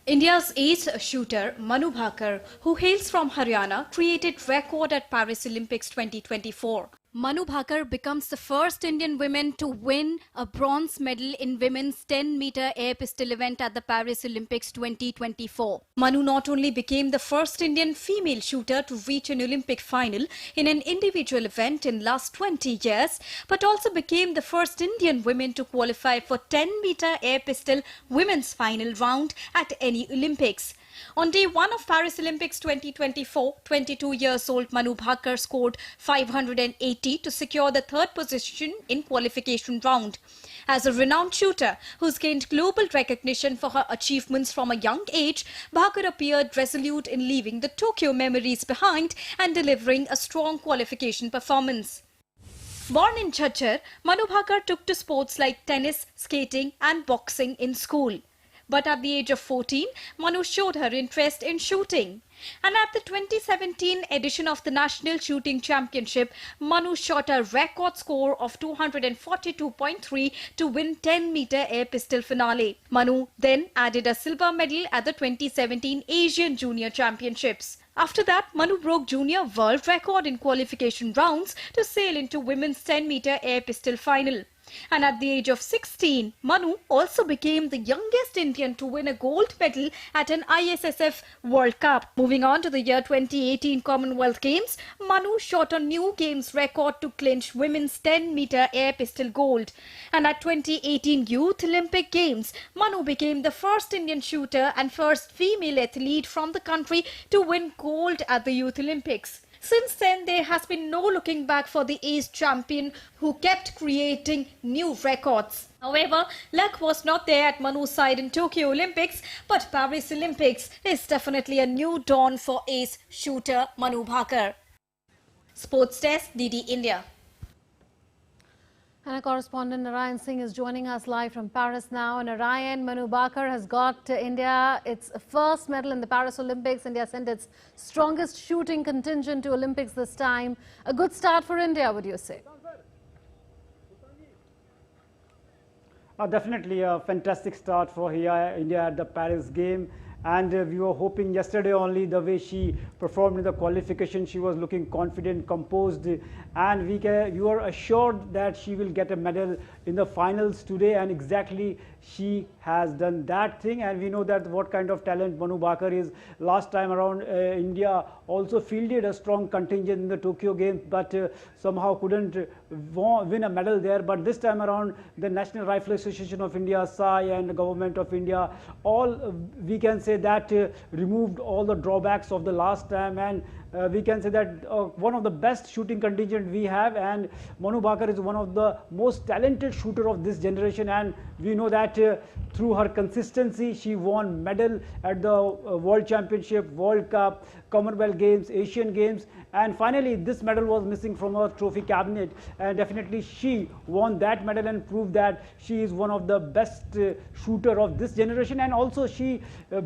India's ace shooter Manu Bakar, who hails from Haryana, created record at Paris Olympics 2024. Manu Bakar becomes the first Indian woman to win a bronze medal in women's 10-meter air pistol event at the Paris Olympics 2024. Manu not only became the first Indian female shooter to reach an Olympic final in an individual event in last 20 years, but also became the first Indian woman to qualify for 10-meter air pistol women's final round at any Olympics. On day 1 of Paris Olympics 2024, 22 years old Manu Bhaker scored 580 to secure the third position in qualification round. As a renowned shooter who's gained global recognition for her achievements from a young age, Bhaker appeared resolute in leaving the Tokyo memories behind and delivering a strong qualification performance. Born in Jhajjar, Manu Bhaker took to sports like tennis, skating and boxing in school. But at the age of 14, Manu showed her interest in shooting. And at the 2017 edition of the National Shooting Championship, Manu shot a record score of 242.3 to win 10-meter air pistol finale. Manu then added a silver medal at the 2017 Asian Junior Championships. After that, Manu broke junior world record in qualification rounds to sail into women's 10-meter air pistol final. And at the age of 16, Manu also became the youngest Indian to win a gold medal at an ISSF World Cup. Moving on to the year 2018 Commonwealth Games, Manu shot a new games record to clinch women's 10-meter air pistol gold. And at 2018 Youth Olympic Games, Manu became the first Indian shooter and first female athlete from the country to win gold at the Youth Olympics. Since then, there has been no looking back for the ace champion who kept creating new records. However, luck was not there at Manu's side in Tokyo Olympics, but Paris Olympics is definitely a new dawn for ace shooter Manu Bhaker. Sports Desk, DD India. And our correspondent Narayan Singh is joining us live from Paris now. Narayan, Manu Bhaker has got India its first medal in the Paris Olympics. India sent its strongest shooting contingent to Olympics this time. A good start for India, would you say? Definitely a fantastic start for India at the Paris game. And we were hoping yesterday only the way she performed in the qualification, she was looking confident, composed, and we were assured that she will get a medal in the finals today, and exactly she has done that thing. And we know that what kind of talent Manu Bhaker is. Last time around, India also fielded a strong contingent in the Tokyo Games, but somehow couldn't win a medal there. But this time around, the National Rifle Association of India, SAI, and the Government of India, all we can say that removed all the drawbacks of the last time, and we can say that one of the best shooting contingent we have, and Manu Bhaker is one of the most talented shooter of this generation. And we know that through her consistency, she won medal at the World Championship, World Cup, Commonwealth Games, Asian Games, and finally this medal was missing from her trophy cabinet, and definitely she won that medal and proved that she is one of the best shooter of this generation. And also she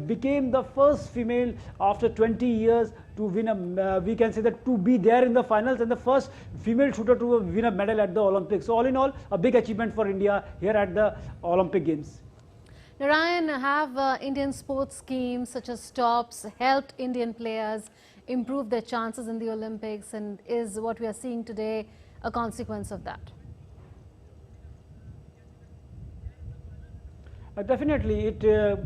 became the first female after 20 years to win a, we can say that to be there in the finals, and the first female shooter to win a medal at the Olympics. So all in all, a big achievement for India here at the Olympic Games. Narayan, have Indian sports schemes such as stops helped Indian players improve their chances in the Olympics, and is what we are seeing today a consequence of that? Definitely,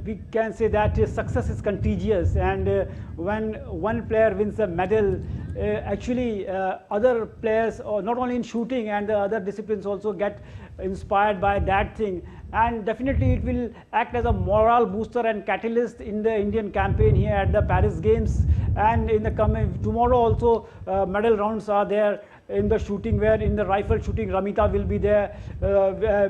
we can say that success is contagious, and when one player wins a medal, actually other players, not only in shooting and the other disciplines, also get inspired by that thing, and definitely it will act as a morale booster and catalyst in the Indian campaign here at the Paris Games. And in the coming tomorrow also medal rounds are there in the shooting, where in the rifle shooting Ramita will be there,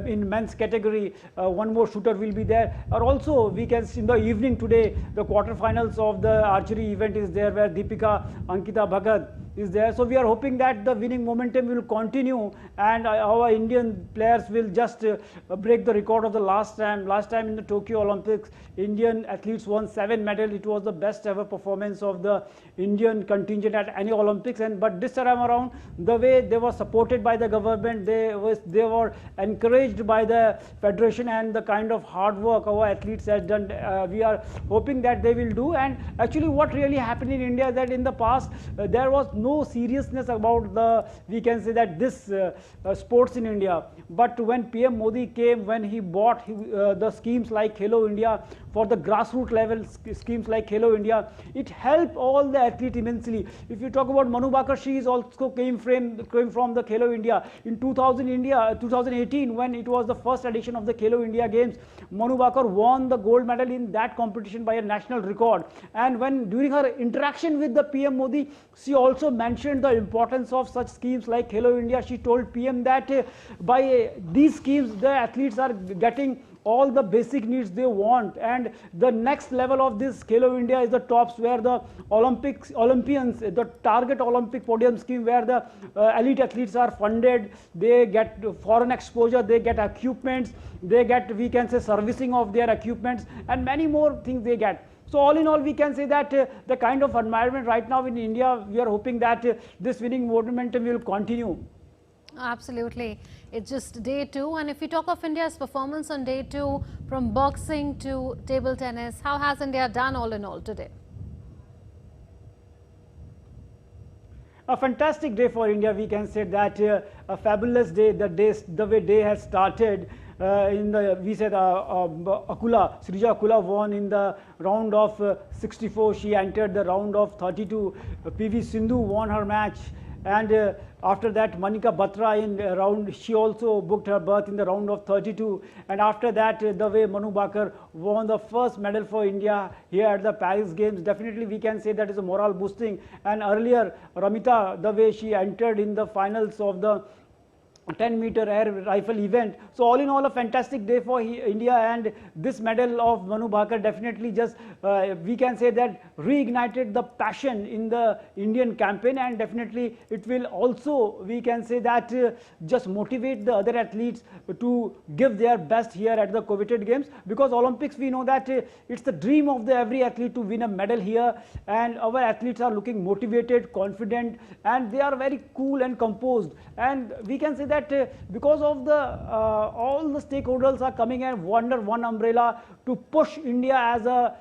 in men's category one more shooter will be there, or also we can see in the evening today the quarterfinals of the archery event is there, where Deepika Ankita Bhagat is there. So we are hoping that the winning momentum will continue, and our Indian players will just break the record of the last time. Last time in the Tokyo Olympics, Indian athletes won 7 medals. It was the best ever performance of the Indian contingent at any Olympics. And but this time around, the way they were supported by the government, they were encouraged by the federation, and the kind of hard work our athletes have done, we are hoping that they will do. And actually what really happened in India is that in the past there was no seriousness about the, we can say that this sports in India. But when PM Modi came, when he bought the schemes like Khelo India, for the grassroots level schemes like Khelo India, it helped all the athletes immensely. If you talk about Manu Bakar, she is also came from the Khelo India. In 2018, when it was the first edition of the Khelo India Games, Manu Bakar won the gold medal in that competition by a national record. And when during her interaction with the PM Modi, she also mentioned the importance of such schemes like Khelo India. She told PM that by these schemes, the athletes are getting all the basic needs they want, and the next level of this Khelo India is the tops, where the Olympians, the target Olympic podium scheme, where the elite athletes are funded, they get foreign exposure, they get equipments, they get, we can say, servicing of their equipments, and many more things they get. So all in all, we can say that the kind of environment right now in India, we are hoping that this winning momentum will continue. Absolutely. It's just day 2, and if we talk of India's performance on day 2, from boxing to table tennis, how has India done all in all today? A fantastic day for India. We can say that a fabulous day. The way day has started. We said Srija Akula won in the round of 64. She entered the round of 32. PV Sindhu won her match. And after that, Manika Batra in round, she also booked her berth in the round of 32. And after that, the way Manu Bakar won the first medal for India here at the Paris Games, definitely we can say that is a morale boosting. And earlier, Ramita, the way she entered in the finals of the 10-meter air rifle event. So all in all, a fantastic day for India, and this medal of Manu Bakar definitely just we can say that reignited the passion in the Indian campaign, and definitely it will also, we can say that just motivate the other athletes to give their best here at the coveted games, because Olympics, we know that it's the dream of every athlete to win a medal here, and our athletes are looking motivated, confident, and they are very cool and composed. And we can say that because of the all the stakeholders are coming under one umbrella to push India as a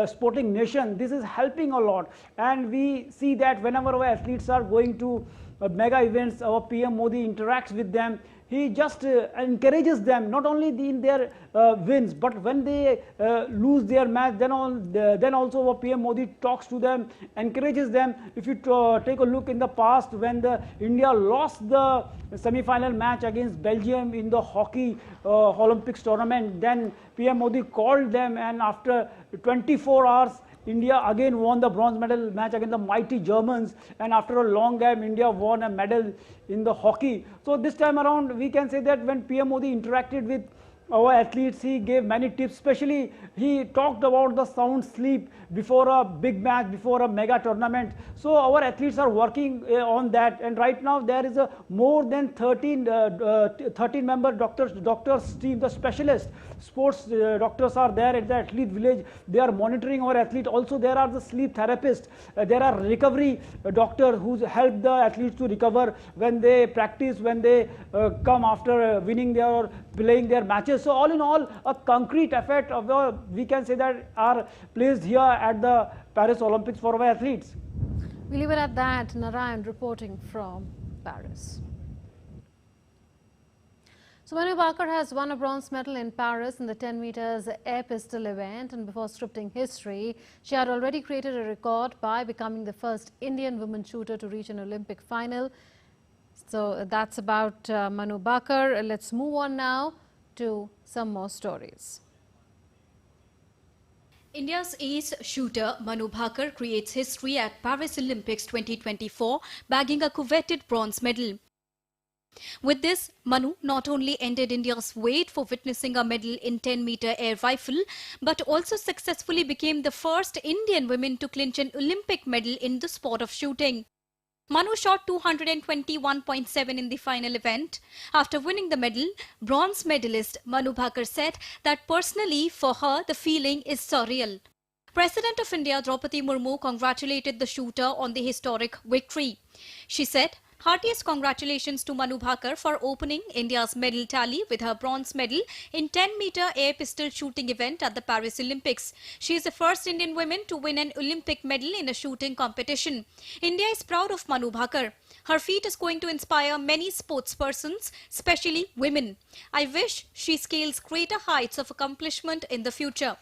sporting nation. This is helping a lot, and we see that whenever our athletes are going to mega events, our PM Modi interacts with them. He just encourages them, not only in their wins, but when they lose their match, then also our PM Modi talks to them, encourages them. If you take a look in the past, when India lost the semi-final match against Belgium in the hockey Olympics tournament, then PM Modi called them, and after 24 hours, India again won the bronze medal match against the mighty Germans, and after a long game, India won a medal in the hockey. So this time around, we can say that when PM Modi interacted with our athletes, he gave many tips. Especially, he talked about the sound sleep before a big match, before a mega tournament. So our athletes are working on that, and right now there is a more than 13-member doctors team, the specialists, sports doctors are there at the athlete village. They are monitoring our athlete. Also, there are the sleep therapists. There are recovery doctors who help the athletes to recover when they practice, when they come after winning their or playing their matches. So all in all, a concrete effect of we can say that are placed here at the Paris Olympics for our athletes. We leave it at that. Narayan reporting from Paris. So Manu Bakar has won a bronze medal in Paris in the 10 meters air pistol event, and before scripting history, she had already created a record by becoming the first Indian woman shooter to reach an Olympic final. So that's about Manu Bakar. Let's move on now to some more stories. India's ace shooter Manu Bakar creates history at Paris Olympics 2024, bagging a coveted bronze medal. With this, Manu not only ended India's wait for witnessing a medal in 10-meter air rifle, but also successfully became the first Indian woman to clinch an Olympic medal in the sport of shooting. Manu shot 221.7 in the final event. After winning the medal, bronze medalist Manu Bakar said that personally for her the feeling is surreal. President of India Draupadi Murmu congratulated the shooter on the historic victory. She said, Heartiest congratulations to Manu Bhaker for opening India's medal tally with her bronze medal in 10-meter air pistol shooting event at the Paris Olympics. She is the first Indian woman to win an Olympic medal in a shooting competition. India is proud of Manu Bhaker. Her feat is going to inspire many sportspersons, especially women. I wish she scales greater heights of accomplishment in the future.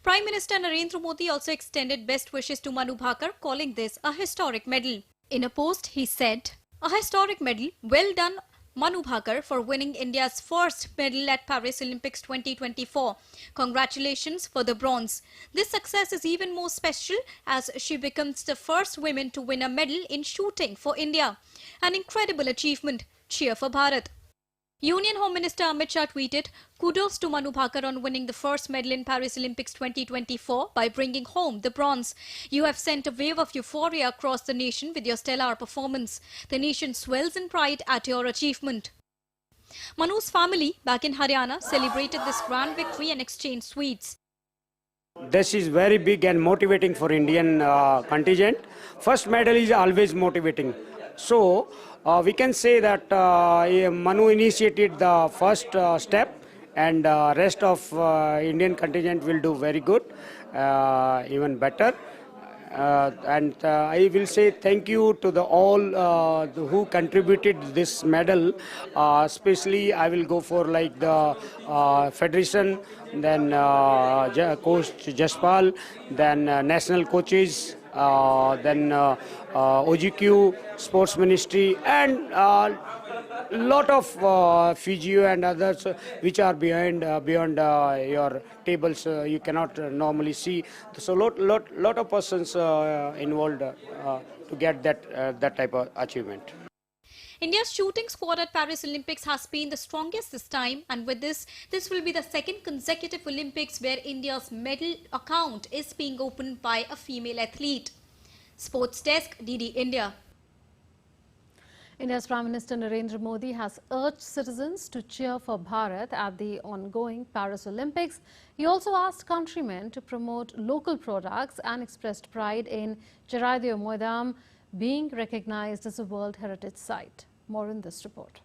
Prime Minister Narendra Modi also extended best wishes to Manu Bhaker, calling this a historic medal. In a post, he said, "A historic medal, well done Manu Bhaker for winning India's first medal at Paris Olympics 2024. Congratulations for the bronze. This success is even more special as she becomes the first woman to win a medal in shooting for India. An incredible achievement. Cheer for Bharat." Union Home Minister Amit Shah tweeted, "Kudos to Manu Bhaker on winning the first medal in Paris Olympics 2024 by bringing home the bronze. You have sent a wave of euphoria across the nation with your stellar performance. The nation swells in pride at your achievement." Manu's family back in Haryana celebrated this grand victory and exchanged sweets. This is very big and motivating for Indian contingent. First medal is always motivating. So we can say that Manu initiated the first step, and rest of Indian contingent will do very good, even better. And I will say thank you to all who contributed this medal. Especially I will go for like the federation, then coach Jaspal, then national coaches, then OGQ, sports ministry, and lot of physio and others which are beyond your tables you cannot normally see. So lot of persons involved to get that type of achievement. India's shooting squad at Paris Olympics has been the strongest this time, and with this will be the second consecutive Olympics where India's medal account is being opened by a female athlete. Sports Desk, DD India. India's Prime Minister Narendra Modi has urged citizens to cheer for Bharat at the ongoing Paris Olympics. He also asked countrymen to promote local products and expressed pride in Charaideo Moidam being recognized as a World Heritage Site. More in this report.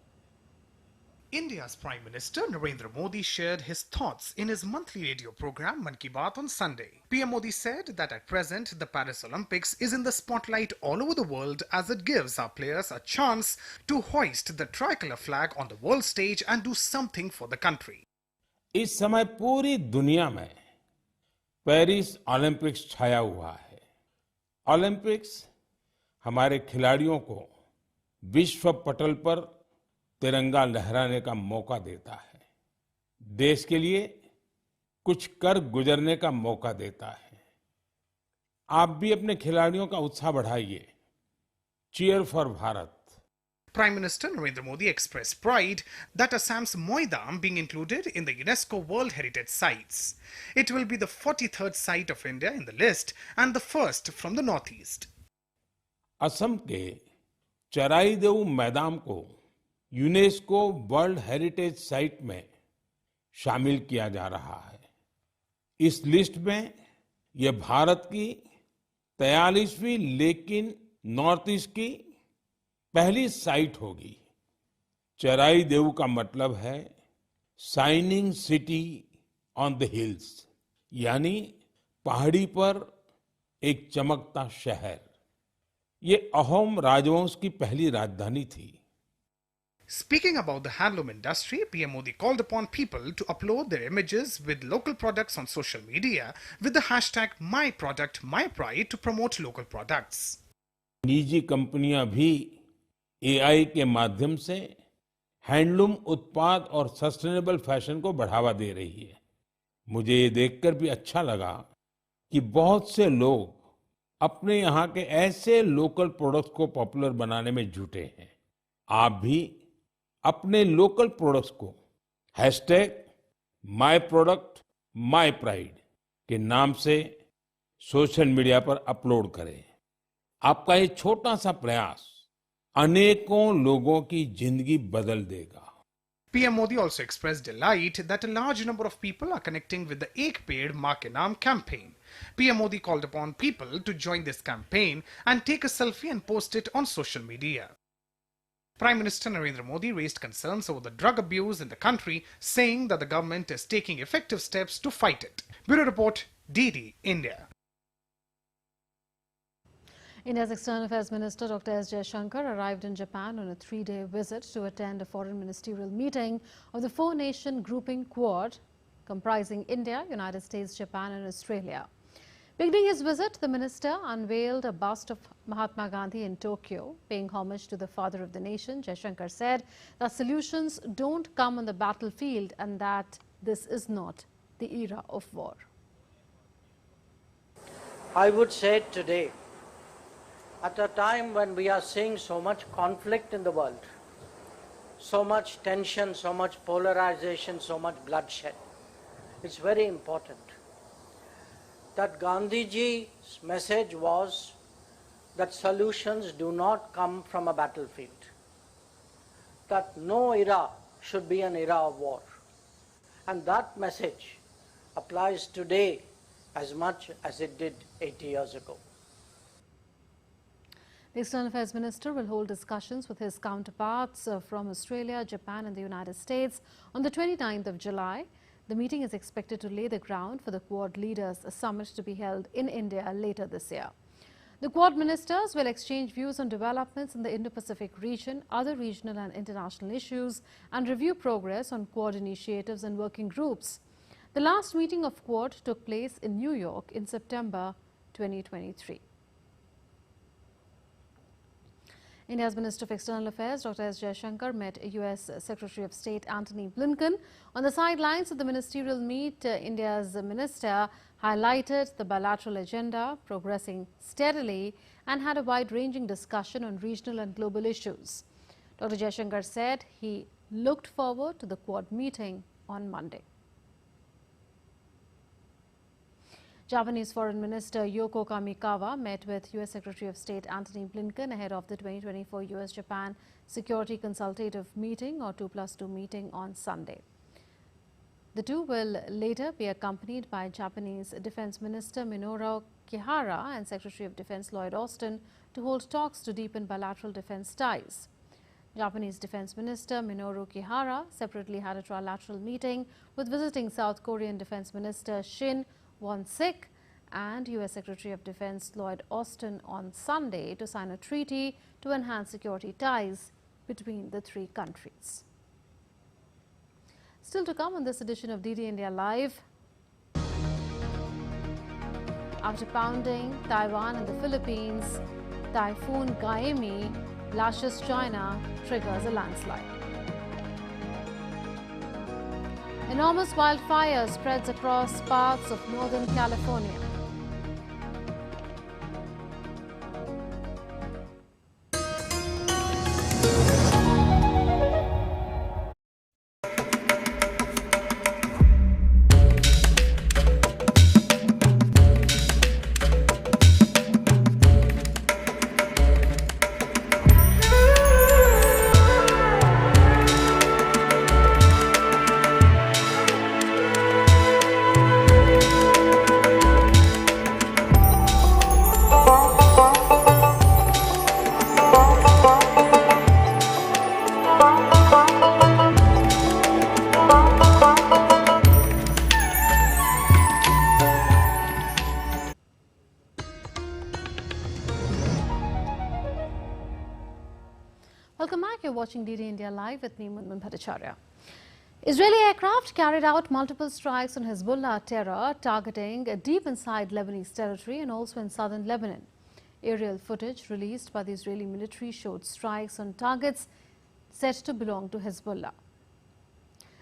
India's Prime Minister Narendra Modi shared his thoughts in his monthly radio program Mann Ki Baat on Sunday. PM Modi said that at present the Paris Olympics is in the spotlight all over the world as it gives our players a chance to hoist the tricolour flag on the world stage and do something for the country. इस समय पूरी दुनिया में Paris Olympics छाया हुआ है। Olympics हमारे खिलाड़ियों को विश्व पटल पर तिरंगा लहराने का मौका देता है, देश के लिए कुछ कर गुजरने का मौका देता है। आप भी अपने खिलाड़ियों का उत्साह बढ़ाइए। Cheer for Bharat. Prime Minister Narendra Modi expressed pride that Assam's Moidam being included in the UNESCO World Heritage Sites. It will be the 43rd site of India in the list and the first from the northeast. Assam के चराईदेव मैदान को UNESCO world heritage site में शामिल किया जा रहा है। इस लिस्ट में यह भारत की 43वीं लेकिन नॉर्थ ईस्ट की पहली साइट होगी। चराईदेव का मतलब है shining city on the hills, यानी पहाड़ी पर एक चमकता शहर। ये अहोम राजवंश की पहली राजधानी थी। Speaking about the handloom industry, PM Modi called upon people to upload their images with local products on social media with the hashtag #MyProductMyPride to promote local products. निजी कंपनियां भी AI के माध्यम से हैंडलूम उत्पाद और सस्टेनेबल फैशन को बढ़ावा दे रही है। मुझे ये देखकर भी अच्छा लगा कि बहुत से लोग अपने यहाँ के ऐसे लोकल प्रोडक्ट्स को पॉपुलर बनाने में जुटे हैं। आप भी अपने लोकल प्रोडक्ट्स को #MyProductMyPride के नाम से सोशल मीडिया पर अपलोड करें। आपका ये छोटा सा प्रयास अनेकों लोगों की जिंदगी बदल देगा। PM Modi also expressed delight that a large number of people are connecting with the Ek Ped Maa Ke Naam campaign. PM Modi called upon people to join this campaign and take a selfie and post it on social media. Prime Minister Narendra Modi raised concerns over the drug abuse in the country, saying that the government is taking effective steps to fight it. Bureau Report, DD, India. India's External Affairs Minister Dr. S. Jaishankar arrived in Japan on a 3-day visit to attend a foreign ministerial meeting of the four-nation grouping Quad, comprising India, United States, Japan and Australia. Beginning his visit, the minister unveiled a bust of Mahatma Gandhi in Tokyo, paying homage to the father of the nation. Jaishankar said that solutions don't come on the battlefield and that this is not the era of war. I would say today, at a time when we are seeing so much conflict in the world, so much tension, so much polarization, so much bloodshed, it's very important that Gandhiji's message was that solutions do not come from a battlefield, that no era should be an era of war. And that message applies today as much as it did 80 years ago. The External Affairs Minister will hold discussions with his counterparts from Australia, Japan and the United States on the 29th of July. The meeting is expected to lay the ground for the Quad leaders summit to be held in India later this year. The Quad ministers will exchange views on developments in the Indo-Pacific region, other regional and international issues, and review progress on Quad initiatives and working groups. The last meeting of Quad took place in New York in September 2023. India's Minister of External Affairs, Dr. S. Jaishankar, met U.S. Secretary of State Antony Blinken. On the sidelines of the ministerial meet, India's minister highlighted the bilateral agenda progressing steadily and had a wide-ranging discussion on regional and global issues. Dr. Jaishankar said he looked forward to the Quad meeting on Monday. Japanese Foreign Minister Yoko Kamikawa met with U.S. Secretary of State Antony Blinken ahead of the 2024 U.S.-Japan Security Consultative Meeting or 2+2 meeting on Sunday. The two will later be accompanied by Japanese Defense Minister Minoru Kihara and Secretary of Defense Lloyd Austin to hold talks to deepen bilateral defense ties. Japanese Defense Minister Minoru Kihara separately had a trilateral meeting with visiting South Korean Defense Minister Shin Won-sik and U.S. Secretary of Defense Lloyd Austin on Sunday to sign a treaty to enhance security ties between the three countries. Still to come on this edition of DD India Live. After pounding Taiwan and the Philippines, Typhoon Gaemi lashes China, triggers a landslide. Enormous wildfire spreads across parts of Northern California. Welcome back. You're watching DD India Live with me, Munmun Bhattacharya. Israeli aircraft carried out multiple strikes on Hezbollah terror, targeting deep inside Lebanese territory and also in southern Lebanon. Aerial footage released by the Israeli military showed strikes on targets said to belong to Hezbollah.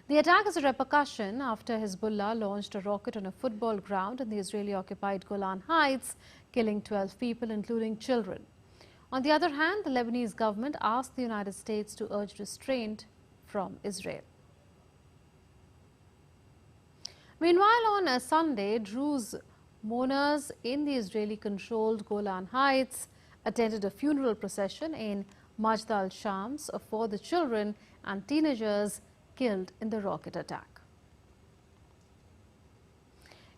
The attack is a repercussion after Hezbollah launched a rocket on a football ground in the Israeli-occupied Golan Heights, killing 12 people, including children. On the other hand, the Lebanese government asked the United States to urge restraint from Israel. Meanwhile, on Sunday, Druze mourners in the Israeli-controlled Golan Heights attended a funeral procession in Majd al-Shams for the children and teenagers killed in the rocket attack.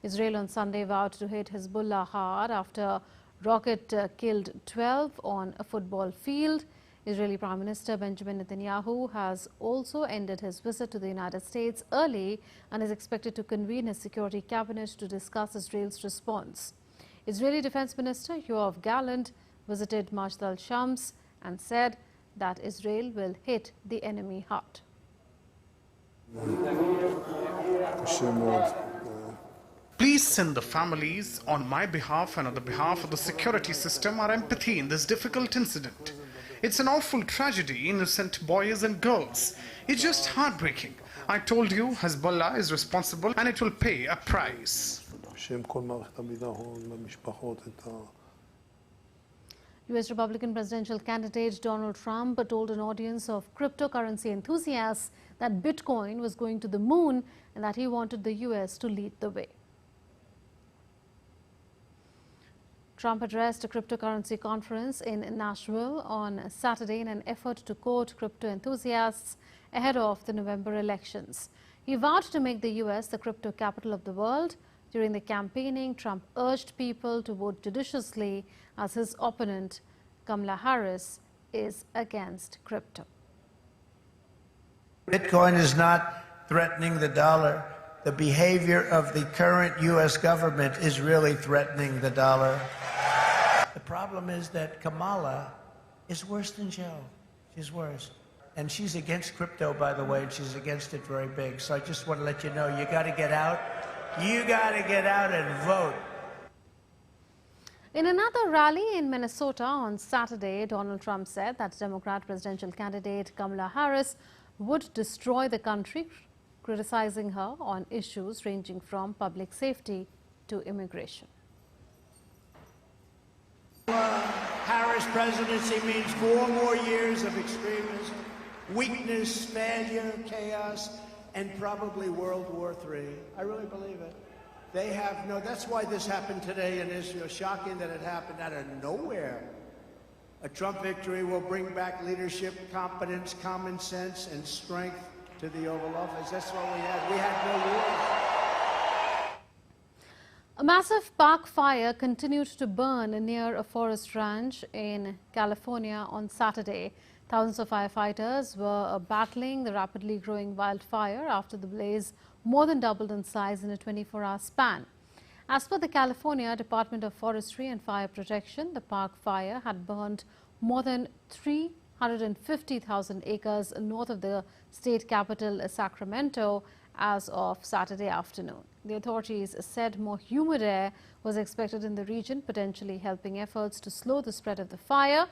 Israel on Sunday vowed to hit Hezbollah hard after rocket killed 12 on a football field. Israeli Prime Minister Benjamin Netanyahu has also ended his visit to the United States early and is expected to convene his security cabinet to discuss Israel's response. Israeli Defense Minister Yoav Gallant visited Mashhad al-Shams and said that Israel will hit the enemy hard. Please send the families on my behalf and on the behalf of the security system our empathy in this difficult incident. It's an awful tragedy, innocent boys and girls. It's just heartbreaking. I told you Hezbollah is responsible and it will pay a price. U.S. Republican presidential candidate Donald Trump told an audience of cryptocurrency enthusiasts that Bitcoin was going to the moon and that he wanted the U.S. to lead the way. Trump addressed a cryptocurrency conference in Nashville on Saturday in an effort to court crypto enthusiasts ahead of the November elections. He vowed to make the U.S. the crypto capital of the world. During the campaigning, Trump urged people to vote judiciously as his opponent, Kamala Harris, is against crypto. Bitcoin is not threatening the dollar. The behavior of the current U.S. government is really threatening the dollar. The problem is that Kamala is worse than Joe. She's worse. And she's against crypto, by the way, and she's against it very big. So I just want to let you know, you got to get out. You got to get out and vote. In another rally in Minnesota on Saturday, Donald Trump said that Democrat presidential candidate Kamala Harris would destroy the country, criticizing her on issues ranging from public safety to immigration. Harris presidency means 4 more years of extremism, weakness, failure, chaos, and probably World War III. I really believe it. They have no, that's why this happened today in Israel. Shocking that it happened out of nowhere. A Trump victory will bring back leadership, competence, common sense, and strength to the Oval Office. That's what we had. We had no war. A massive park fire continued to burn near a forest ranch in California on Saturday. Thousands of firefighters were battling the rapidly growing wildfire after the blaze more than doubled in size in a 24-hour span. As per the California Department of Forestry and Fire Protection, the park fire had burned more than 350,000 acres north of the state capital, Sacramento, as of Saturday afternoon. The authorities said more humid air was expected in the region, potentially helping efforts to slow the spread of the fire.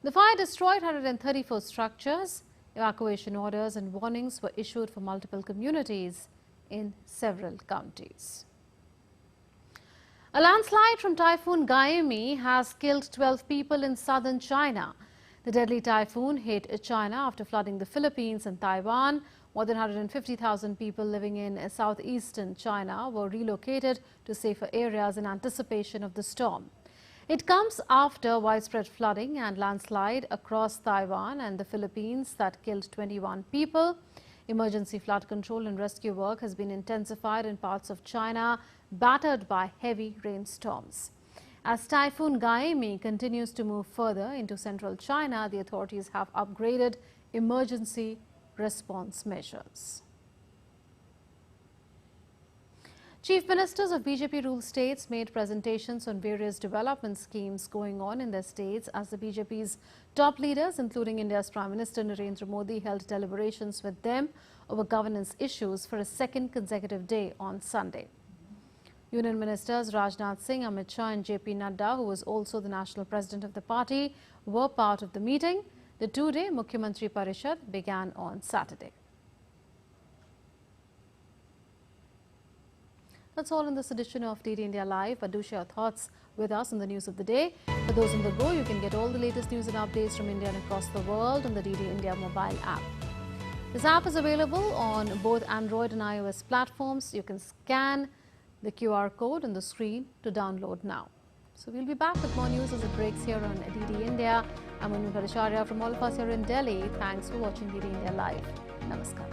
The fire destroyed 134 structures. Evacuation orders and warnings were issued for multiple communities in several counties. A landslide from Typhoon Gaemi has killed 12 people in southern China. The deadly typhoon hit China after flooding the Philippines and Taiwan. More than 150,000 people living in southeastern China were relocated to safer areas in anticipation of the storm. It comes after widespread flooding and landslide across Taiwan and the Philippines that killed 21 people. Emergency flood control and rescue work has been intensified in parts of China battered by heavy rainstorms. As Typhoon Gaemi continues to move further into central China, the authorities have upgraded emergency response measures. Chief ministers of BJP-ruled states made presentations on various development schemes going on in their states as the BJP's top leaders, including India's Prime Minister Narendra Modi, held deliberations with them over governance issues for a second consecutive day on Sunday. Union Ministers Rajnath Singh, Amit Shah and JP Nadda, who was also the national president of the party, were part of the meeting. The two-day Mukhyamantri Parishad began on Saturday. That's all in this edition of DD India Live, but do share your thoughts with us on the news of the day. For those on the go, you can get all the latest news and updates from India and across the world on the DD India mobile app. This app is available on both Android and iOS platforms. You can scan the QR code on the screen to download now. So we'll be back with more news as it breaks here on DD India. I'm Manu from all of us here in Delhi. Thanks for watching DD India Live. Namaskar.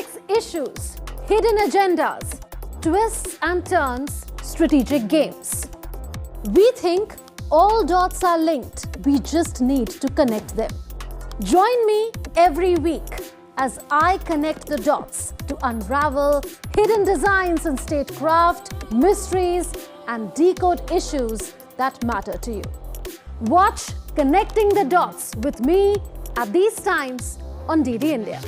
Complex issues, hidden agendas, twists and turns, strategic games. We think all dots are linked, we just need to connect them. Join me every week as I connect the dots to unravel hidden designs in statecraft, mysteries, and decode issues that matter to you. Watch Connecting the Dots with me at these times on DD India.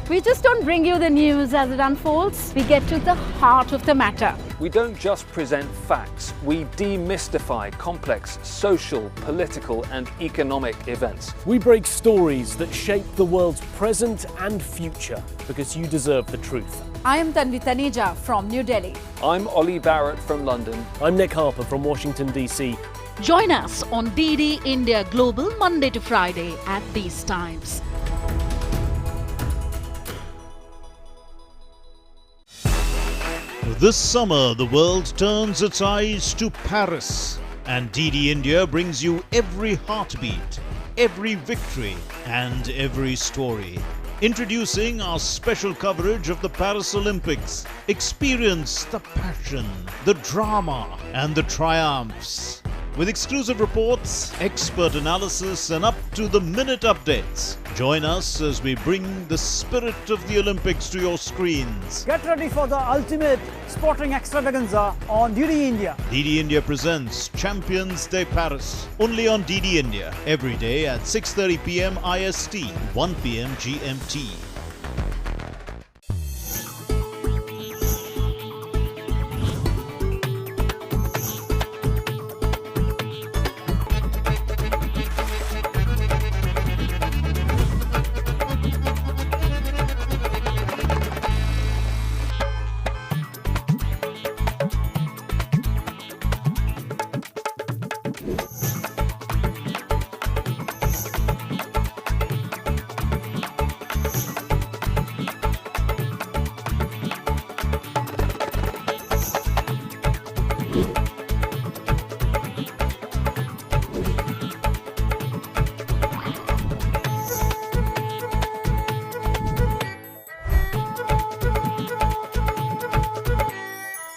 We just don't bring you the news as it unfolds. We get to the heart of the matter. We don't just present facts, we demystify complex social, political and economic events. We break stories that shape the world's present and future because you deserve the truth. I am Tanvi Taneja from New Delhi. I'm Ollie Barrett from London. I'm Nick Harper from Washington, DC. Join us on DD India Global Monday to Friday at these times. This summer, the world turns its eyes to Paris, and DD India brings you every heartbeat, every victory, and every story. Introducing our special coverage of the Paris Olympics. Experience the passion, the drama, and the triumphs. With exclusive reports, expert analysis, and up-to-the-minute updates. Join us as we bring the spirit of the Olympics to your screens. Get ready for the ultimate sporting extravaganza on DD India. DD India presents Champions Day Paris. Only on DD India. Every day at 6:30 p.m. IST, 1 p.m. GMT.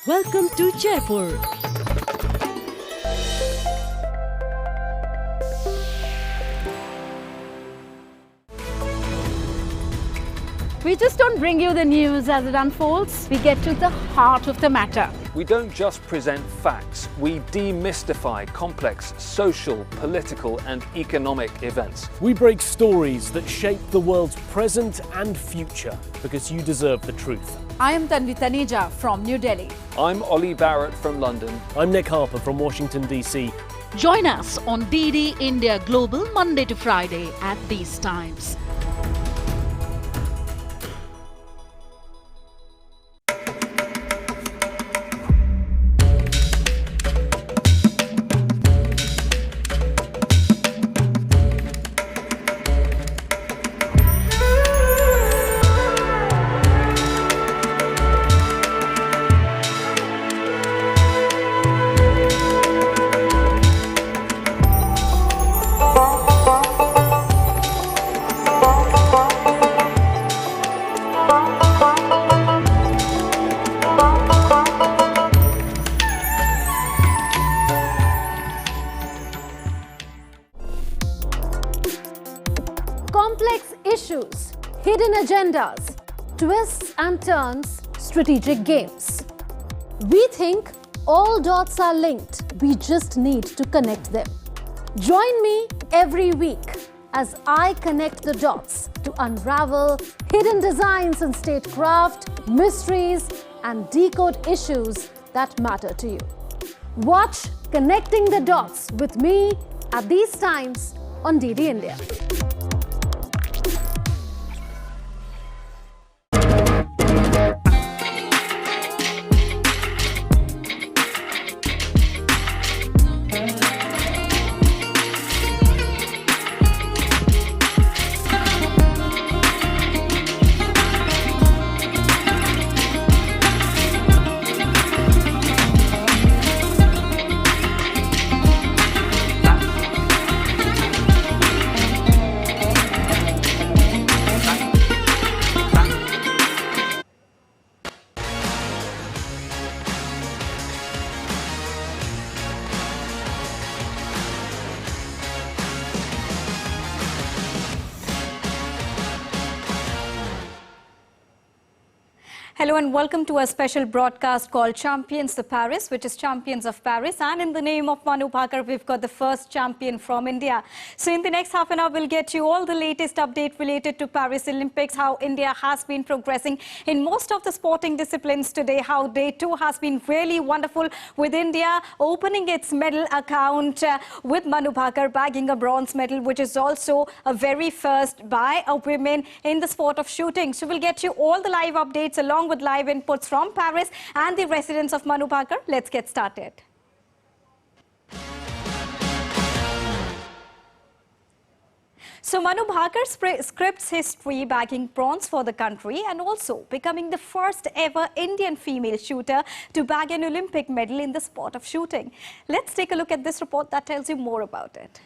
Welcome to Jaipur. We just don't bring you the news as it unfolds. We get to the heart of the matter. We don't just present facts, we demystify complex social, political and economic events. We break stories that shape the world's present and future because you deserve the truth. I am Tanvi Taneja from New Delhi. I'm Ollie Barrett from London. I'm Nick Harper from Washington, DC. Join us on DD India Global Monday to Friday at these times. Complex issues, hidden agendas, twists and turns, strategic games. We think all dots are linked, we just need to connect them. Join me every week as I connect the dots to unravel hidden designs in statecraft, mysteries, and decode issues that matter to you. Watch Connecting the Dots with me at these times on DD India. Hello and welcome to a special broadcast called Champions of Paris, which is Champions of Paris. And in the name of Manu Bhaker, we've got the first champion from India. So in the next half an hour, we'll get you all the latest update related to Paris Olympics, how India has been progressing in most of the sporting disciplines today, how day 2 has been really wonderful with India opening its medal account with Manu Bhaker bagging a bronze medal, which is also a very first by a woman in the sport of shooting. So we'll get you all the live updates along with live inputs from Paris and the residents of Manu Bhaker. Let's get started. So Manu Bhaker scripts history bagging bronze for the country and also becoming the first ever Indian female shooter to bag an Olympic medal in the sport of shooting. Let's take a look at this report that tells you more about it.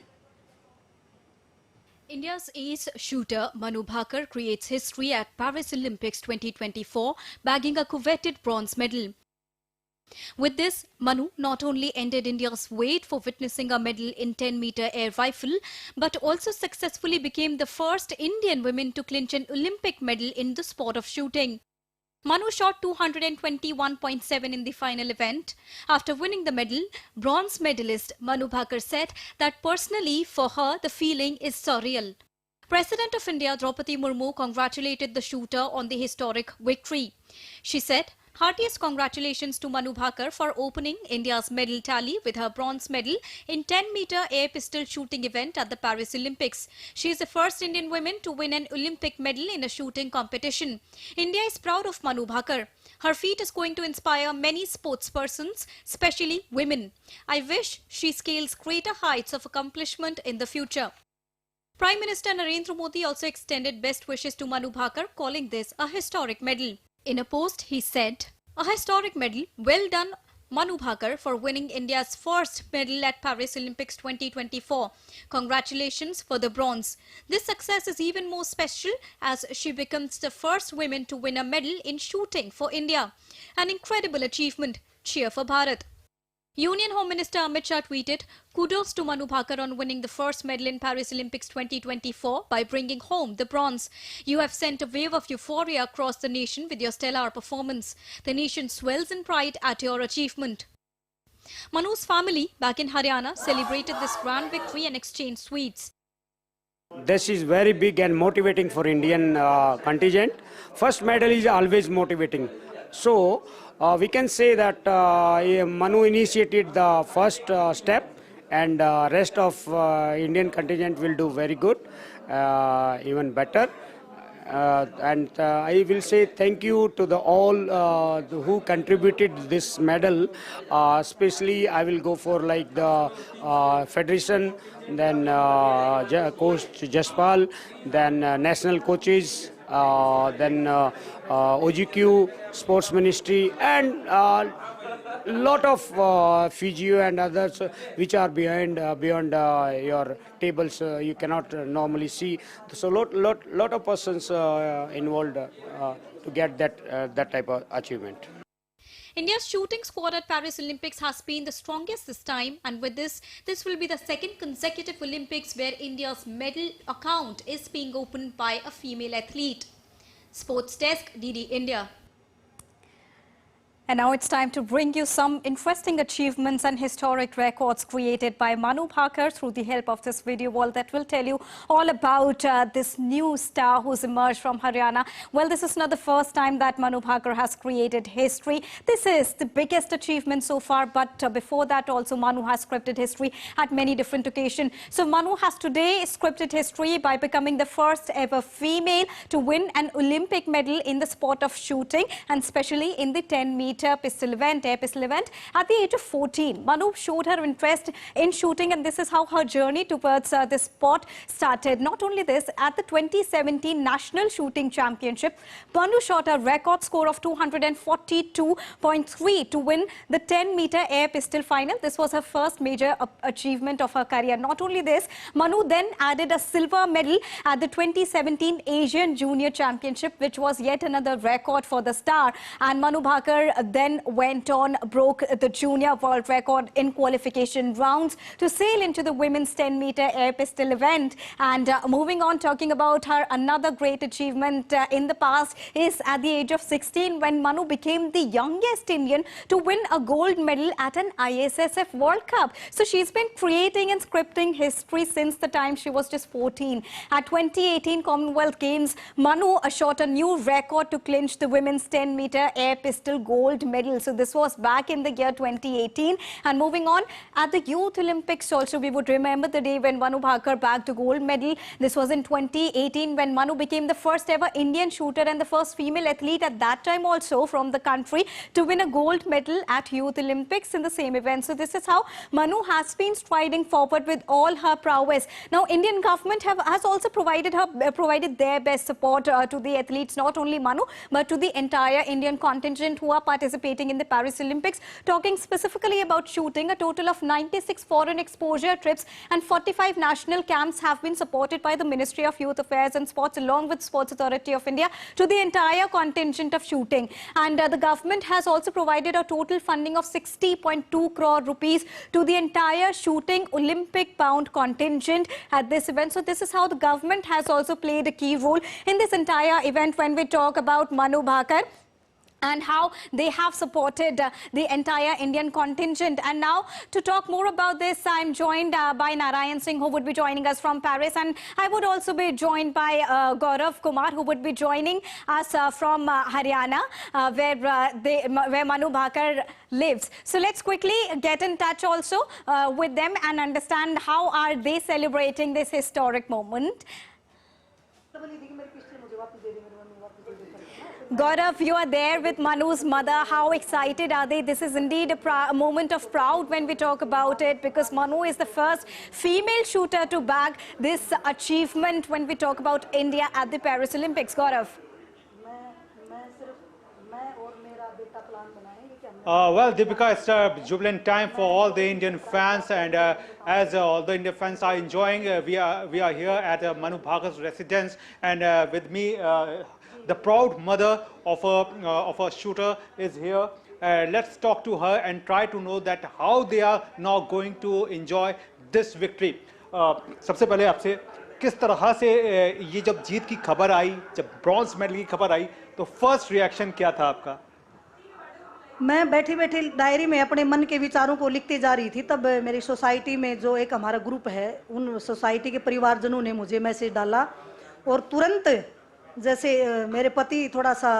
India's ace shooter Manu Bhaker creates history at Paris Olympics 2024, bagging a coveted bronze medal. With this, Manu not only ended India's wait for witnessing a medal in 10-meter air rifle, but also successfully became the first Indian woman to clinch an Olympic medal in the sport of shooting. Manu shot 221.7 in the final event. After winning the medal, bronze medalist Manu Bhaker said that personally for her the feeling is surreal. President of India Draupadi Murmu congratulated the shooter on the historic victory. She said, "Heartiest congratulations to Manu Bhaker for opening India's medal tally with her bronze medal in 10-meter air pistol shooting event at the Paris Olympics. She is the first Indian woman to win an Olympic medal in a shooting competition. India is proud of Manu Bhaker. Her feat is going to inspire many sportspersons, especially women. I wish she scales greater heights of accomplishment in the future." Prime Minister Narendra Modi also extended best wishes to Manu Bhaker, calling this a historic medal. In a post, he said, "A historic medal, well done Manu Bhaker for winning India's first medal at Paris Olympics 2024. Congratulations for the bronze. This success is even more special as she becomes the first woman to win a medal in shooting for India. An incredible achievement. Cheer for Bharat." Union Home Minister Amit Shah tweeted, "Kudos to Manu Bhaker on winning the first medal in Paris Olympics 2024 by bringing home the bronze. You have sent a wave of euphoria across the nation with your stellar performance. The nation swells in pride at your achievement." Manu's family back in Haryana celebrated this grand victory and exchanged sweets. This is very big and motivating for Indian contingent. First medal is always motivating. So we can say that Manu initiated the first step, and rest of Indian contingent will do very good, even better. And I will say thank you to the all who contributed this medal. Especially I will go for like the federation, then coach Jaspal, then national coaches, then OGQ, Sports Ministry, and lot of physio and others which are beyond your tables you cannot normally see. So lot of persons involved to get that type of achievement. India's shooting squad at Paris Olympics has been the strongest this time, and with this will be the second consecutive Olympics where India's medal account is being opened by a female athlete. Sports Desk, DD India. And now it's time to bring you some interesting achievements and historic records created by Manu Bhaker through the help of this video wall that will tell you all about this new star who's emerged from Haryana. Well, this is not the first time that Manu Bhaker has created history. This is the biggest achievement so far, but before that also Manu has scripted history at many different occasions. So Manu has today scripted history by becoming the first ever female to win an Olympic medal in the sport of shooting, and especially in the 10-meter air pistol event. At the age of 14, Manu showed her interest in shooting, and this is how her journey towards this sport started. Not only this, at the 2017 National Shooting Championship, Manu shot a record score of 242.3 to win the 10-meter air pistol final. This was her first major achievement of her career. Not only this, Manu then added a silver medal at the 2017 Asian Junior Championship, which was yet another record for the star. And Manu Bhaker then went on, broke the junior world record in qualification rounds to sail into the women's 10-meter air pistol event. And moving on, talking about her another great achievement in the past is at the age of 16 when Manu became the youngest Indian to win a gold medal at an ISSF World Cup. So she's been creating and scripting history since the time she was just 14. At 2018 Commonwealth Games, Manu shot a new record to clinch the women's 10-meter air pistol gold medal. So this was back in the year 2018. And moving on, at the Youth Olympics also, we would remember the day when Manu Bhaker bagged a gold medal. This was in 2018 when Manu became the first ever Indian shooter and the first female athlete at that time also from the country to win a gold medal at Youth Olympics in the same event. So this is how Manu has been striding forward with all her prowess. Now, Indian government has also provided their best support to the athletes, not only Manu, but to the entire Indian contingent who are participating in the Paris Olympics. Talking specifically about shooting, a total of 96 foreign exposure trips and 45 national camps have been supported by the Ministry of Youth Affairs and Sports along with Sports Authority of India to the entire contingent of shooting. And the government has also provided a total funding of 60.2 crore rupees to the entire shooting Olympic-bound contingent at this event. So this is how the government has also played a key role in this entire event when we talk about Manu Bhaker and how they have supported the entire Indian contingent. And now to talk more about this, I'm joined by Narayan Singh, who would be joining us from Paris, and I would also be joined by Gaurav Kumar, who would be joining us from Haryana, where Manu Bhaker lives. So let's quickly get in touch also with them and understand how are they celebrating this historic moment. Gaurav, you are there with Manu's mother. How excited are they? This is indeed a moment of pride when we talk about it, because Manu is the first female shooter to bag this achievement when we talk about India at the Paris Olympics. Gaurav. Well, Deepika, it's a jubilant time for all the Indian fans, and as all the Indian fans are enjoying, we are here at Manu Bhaker's residence, and with me, the proud mother of a shooter is here. Let's talk to her and try to know that how they are now going to enjoy this victory. सबसे पहले आपसे किस तरह से ये जब जीत की खबर आई, जब ब्रॉन्ज मेडल की खबर आई, तो फर्स्ट रिएक्शन क्या था आपका? मैं बैठी बैठी डायरी में अपने मन के विचारों को लिखती जा रही थी, तब मेरी सोसाइटी में जो एक हमारा ग्रुप है, उन सोसाइटी के परिवारजनों ने मुझे मैसेज डाला, और तुरंत जैसे मेरे पति थोड़ा सा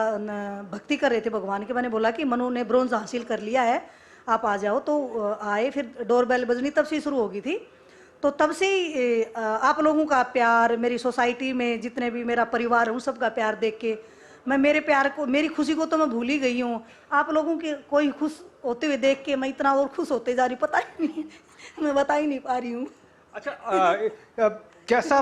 भक्ति कर रहे थे भगवान के, मैंने बोला कि मनु ने ब्रोंज हासिल कर लिया है, आप आ जाओ। तो आए, फिर डोरबेल बजनी तब से शुरू हो गई थी। तो तब से आप लोगों का प्यार, मेरी सोसाइटी में जितने भी मेरा परिवार है, उन सब का प्यार देख के मैं मेरे प्यार को, मेरी खुशी को तो मैं भूल ही गई हूँ। आप लोगों के कोई खुश होते हुए देख के मैं इतना और खुश होते जा रही, पता ही नहीं, मैं बता ही नहीं पा रही हूँ। अच्छा, कैसा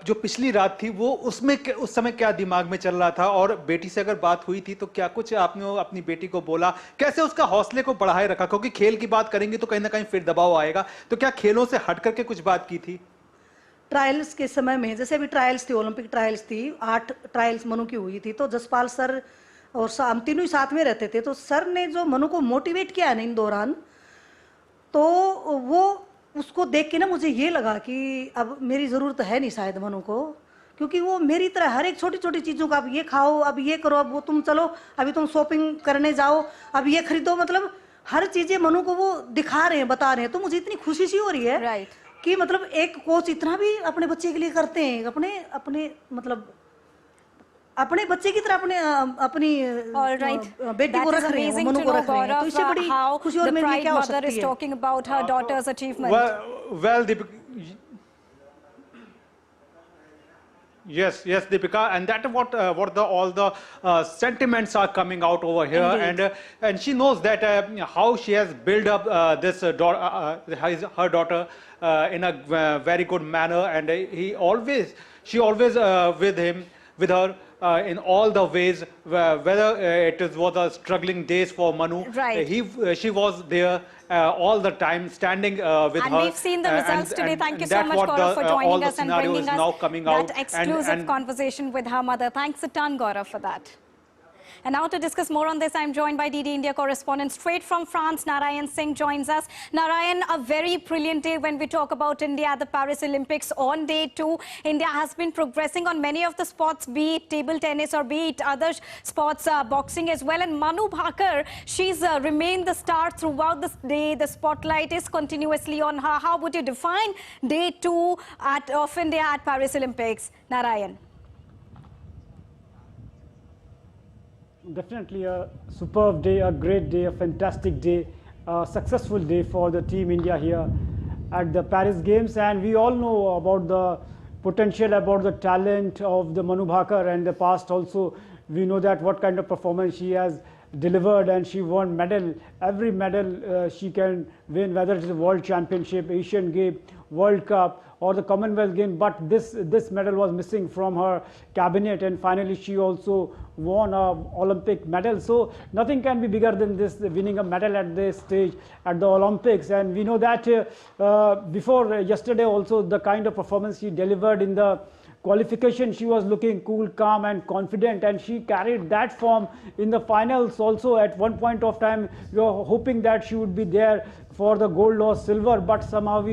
जो पिछली रात थी वो उसमें उस समय क्या दिमाग में चल रहा था, और बेटी से अगर बात हुई थी तो क्या कुछ आपने अपनी बेटी को बोला, कैसे उसका हौसले को बढ़ाए रखा? क्योंकि खेल की बात करेंगे तो कहीं ना कहीं फिर दबाव आएगा, तो क्या खेलों से हट करके कुछ बात की थी? ट्रायल्स के समय में, जैसे अभी ट्रायल्स थी, ओलंपिक ट्रायल्स थी, 8 ट्रायल्स मनु की हुई थी, तो जसपाल सर और हम तीनों ही साथ में रहते थे, तो सर ने जो मनु को मोटिवेट किया है ना इन दौरान, तो वो उसको देख के ना मुझे ये लगा कि अब मेरी ज़रूरत है नहीं शायद मनु को, क्योंकि वो मेरी तरह हर एक छोटी छोटी चीज़ों का, अब ये खाओ, अब ये करो, अब वो तुम चलो, अभी तुम शॉपिंग करने जाओ, अब ये खरीदो, मतलब हर चीज़ें मनु को वो दिखा रहे हैं, बता रहे हैं। तो मुझे इतनी खुशी सी हो रही है कि मतलब एक कोच इतना भी अपने बच्चे के लिए करते हैं, अपने मतलब अपने बच्चे की तरह अपनी बेटी को रख रहे हैं, मनु को रख रहे हैं, तो इससे बड़ी खुशी और मेरे लिए क्या हो सकती है? Talking about her daughter's achievement. Well, yes, Deepika, and that what all the sentiments are coming out over here, and she knows that how she has built up her daughter in a very good manner, and she always with her in all the ways, whether was a struggling days for Manu, she was there all the time, standing with her. And we've seen the results today. Thank you so much, Gaurav, for joining us and bringing us that exclusive conversation with her mother. Thanks a ton, Gaurav, for that. And now to discuss more on this, I'm joined by DD India correspondent straight from France, Narayan Singh joins us. Narayan, a very brilliant day when we talk about India at the Paris Olympics. On day 2, India has been progressing on many of the sports, be it table tennis or be it other sports, boxing as well. And Manu Bhaker, she's remained the star throughout the day. The spotlight is continuously on her. How would you define day 2 of India at Paris Olympics, Narayan? Definitely a superb day, a great day, a fantastic day, a successful day for the Team India here at the Paris Games. And we all know about the potential, about the talent of the Manu Bhaker, and the past also. We know that what kind of performance she has delivered, and she won medal. Every medal she can win, whether it's a World Championship, Asian Game, World Cup, or the Commonwealth Game, but this medal was missing from her cabinet, and finally she also won an Olympic medal. So nothing can be bigger than this, winning a medal at this stage at the Olympics. And we know that before yesterday also, the kind of performance she delivered in the qualification, she was looking cool, calm and confident, and she carried that form in the finals also. At one point of time, we were hoping that she would be there for the gold or silver, but somehow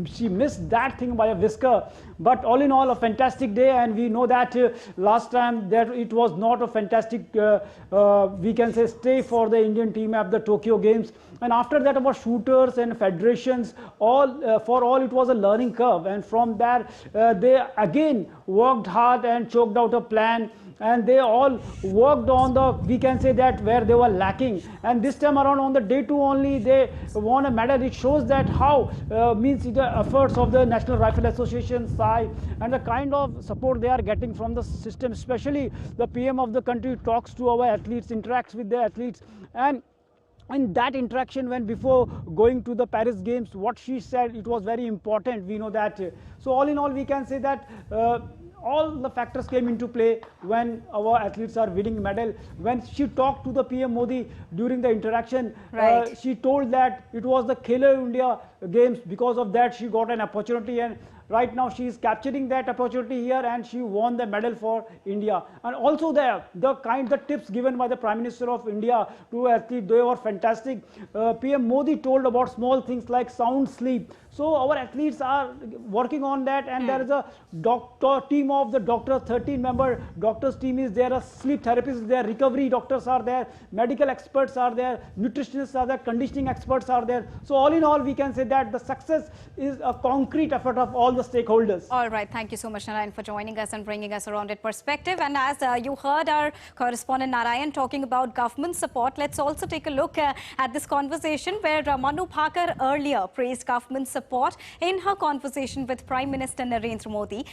she missed that thing by a whisker. But all in all, a fantastic day, and we know that last time that it was not a fantastic, we can say, stay for the Indian team at the Tokyo Games. And after that, our shooters and federations, for all it was a learning curve. And from there, they again worked hard and choked out a plan. And they all worked on the, we can say that, where they were lacking. And this time around on the day 2 only, they won a medal. It shows that how, means the efforts of the National Rifle Association side and the kind of support they are getting from the system, especially the PM of the country talks to our athletes, interacts with the athletes. And in that interaction, when before going to the Paris Games, what she said, it was very important. We know that. So all in all, we can say that all the factors came into play when our athletes are winning medal. When she talked to the PM Modi during the interaction, right, she told that it was the Khelo India Games. Because of that, she got an opportunity, and right now she is capturing that opportunity here, and she won the medal for India. And also the tips given by the Prime Minister of India to athletes, they were fantastic. PM Modi told about small things like sound sleep. So our athletes are working on that, and there is a team of the doctors, 13-member doctors team is there, a sleep therapist is there, recovery doctors are there, medical experts are there, nutritionists are there, conditioning experts are there. So all in all, we can say that the success is a concrete effort of all the stakeholders. All right, thank you so much, Narayan, for joining us and bringing us a rounded perspective. And as you heard our correspondent Narayan talking about government support, let's also take a look at this conversation where Manu Bhaker earlier praised government support in her conversation with Prime Minister Narendra Modi.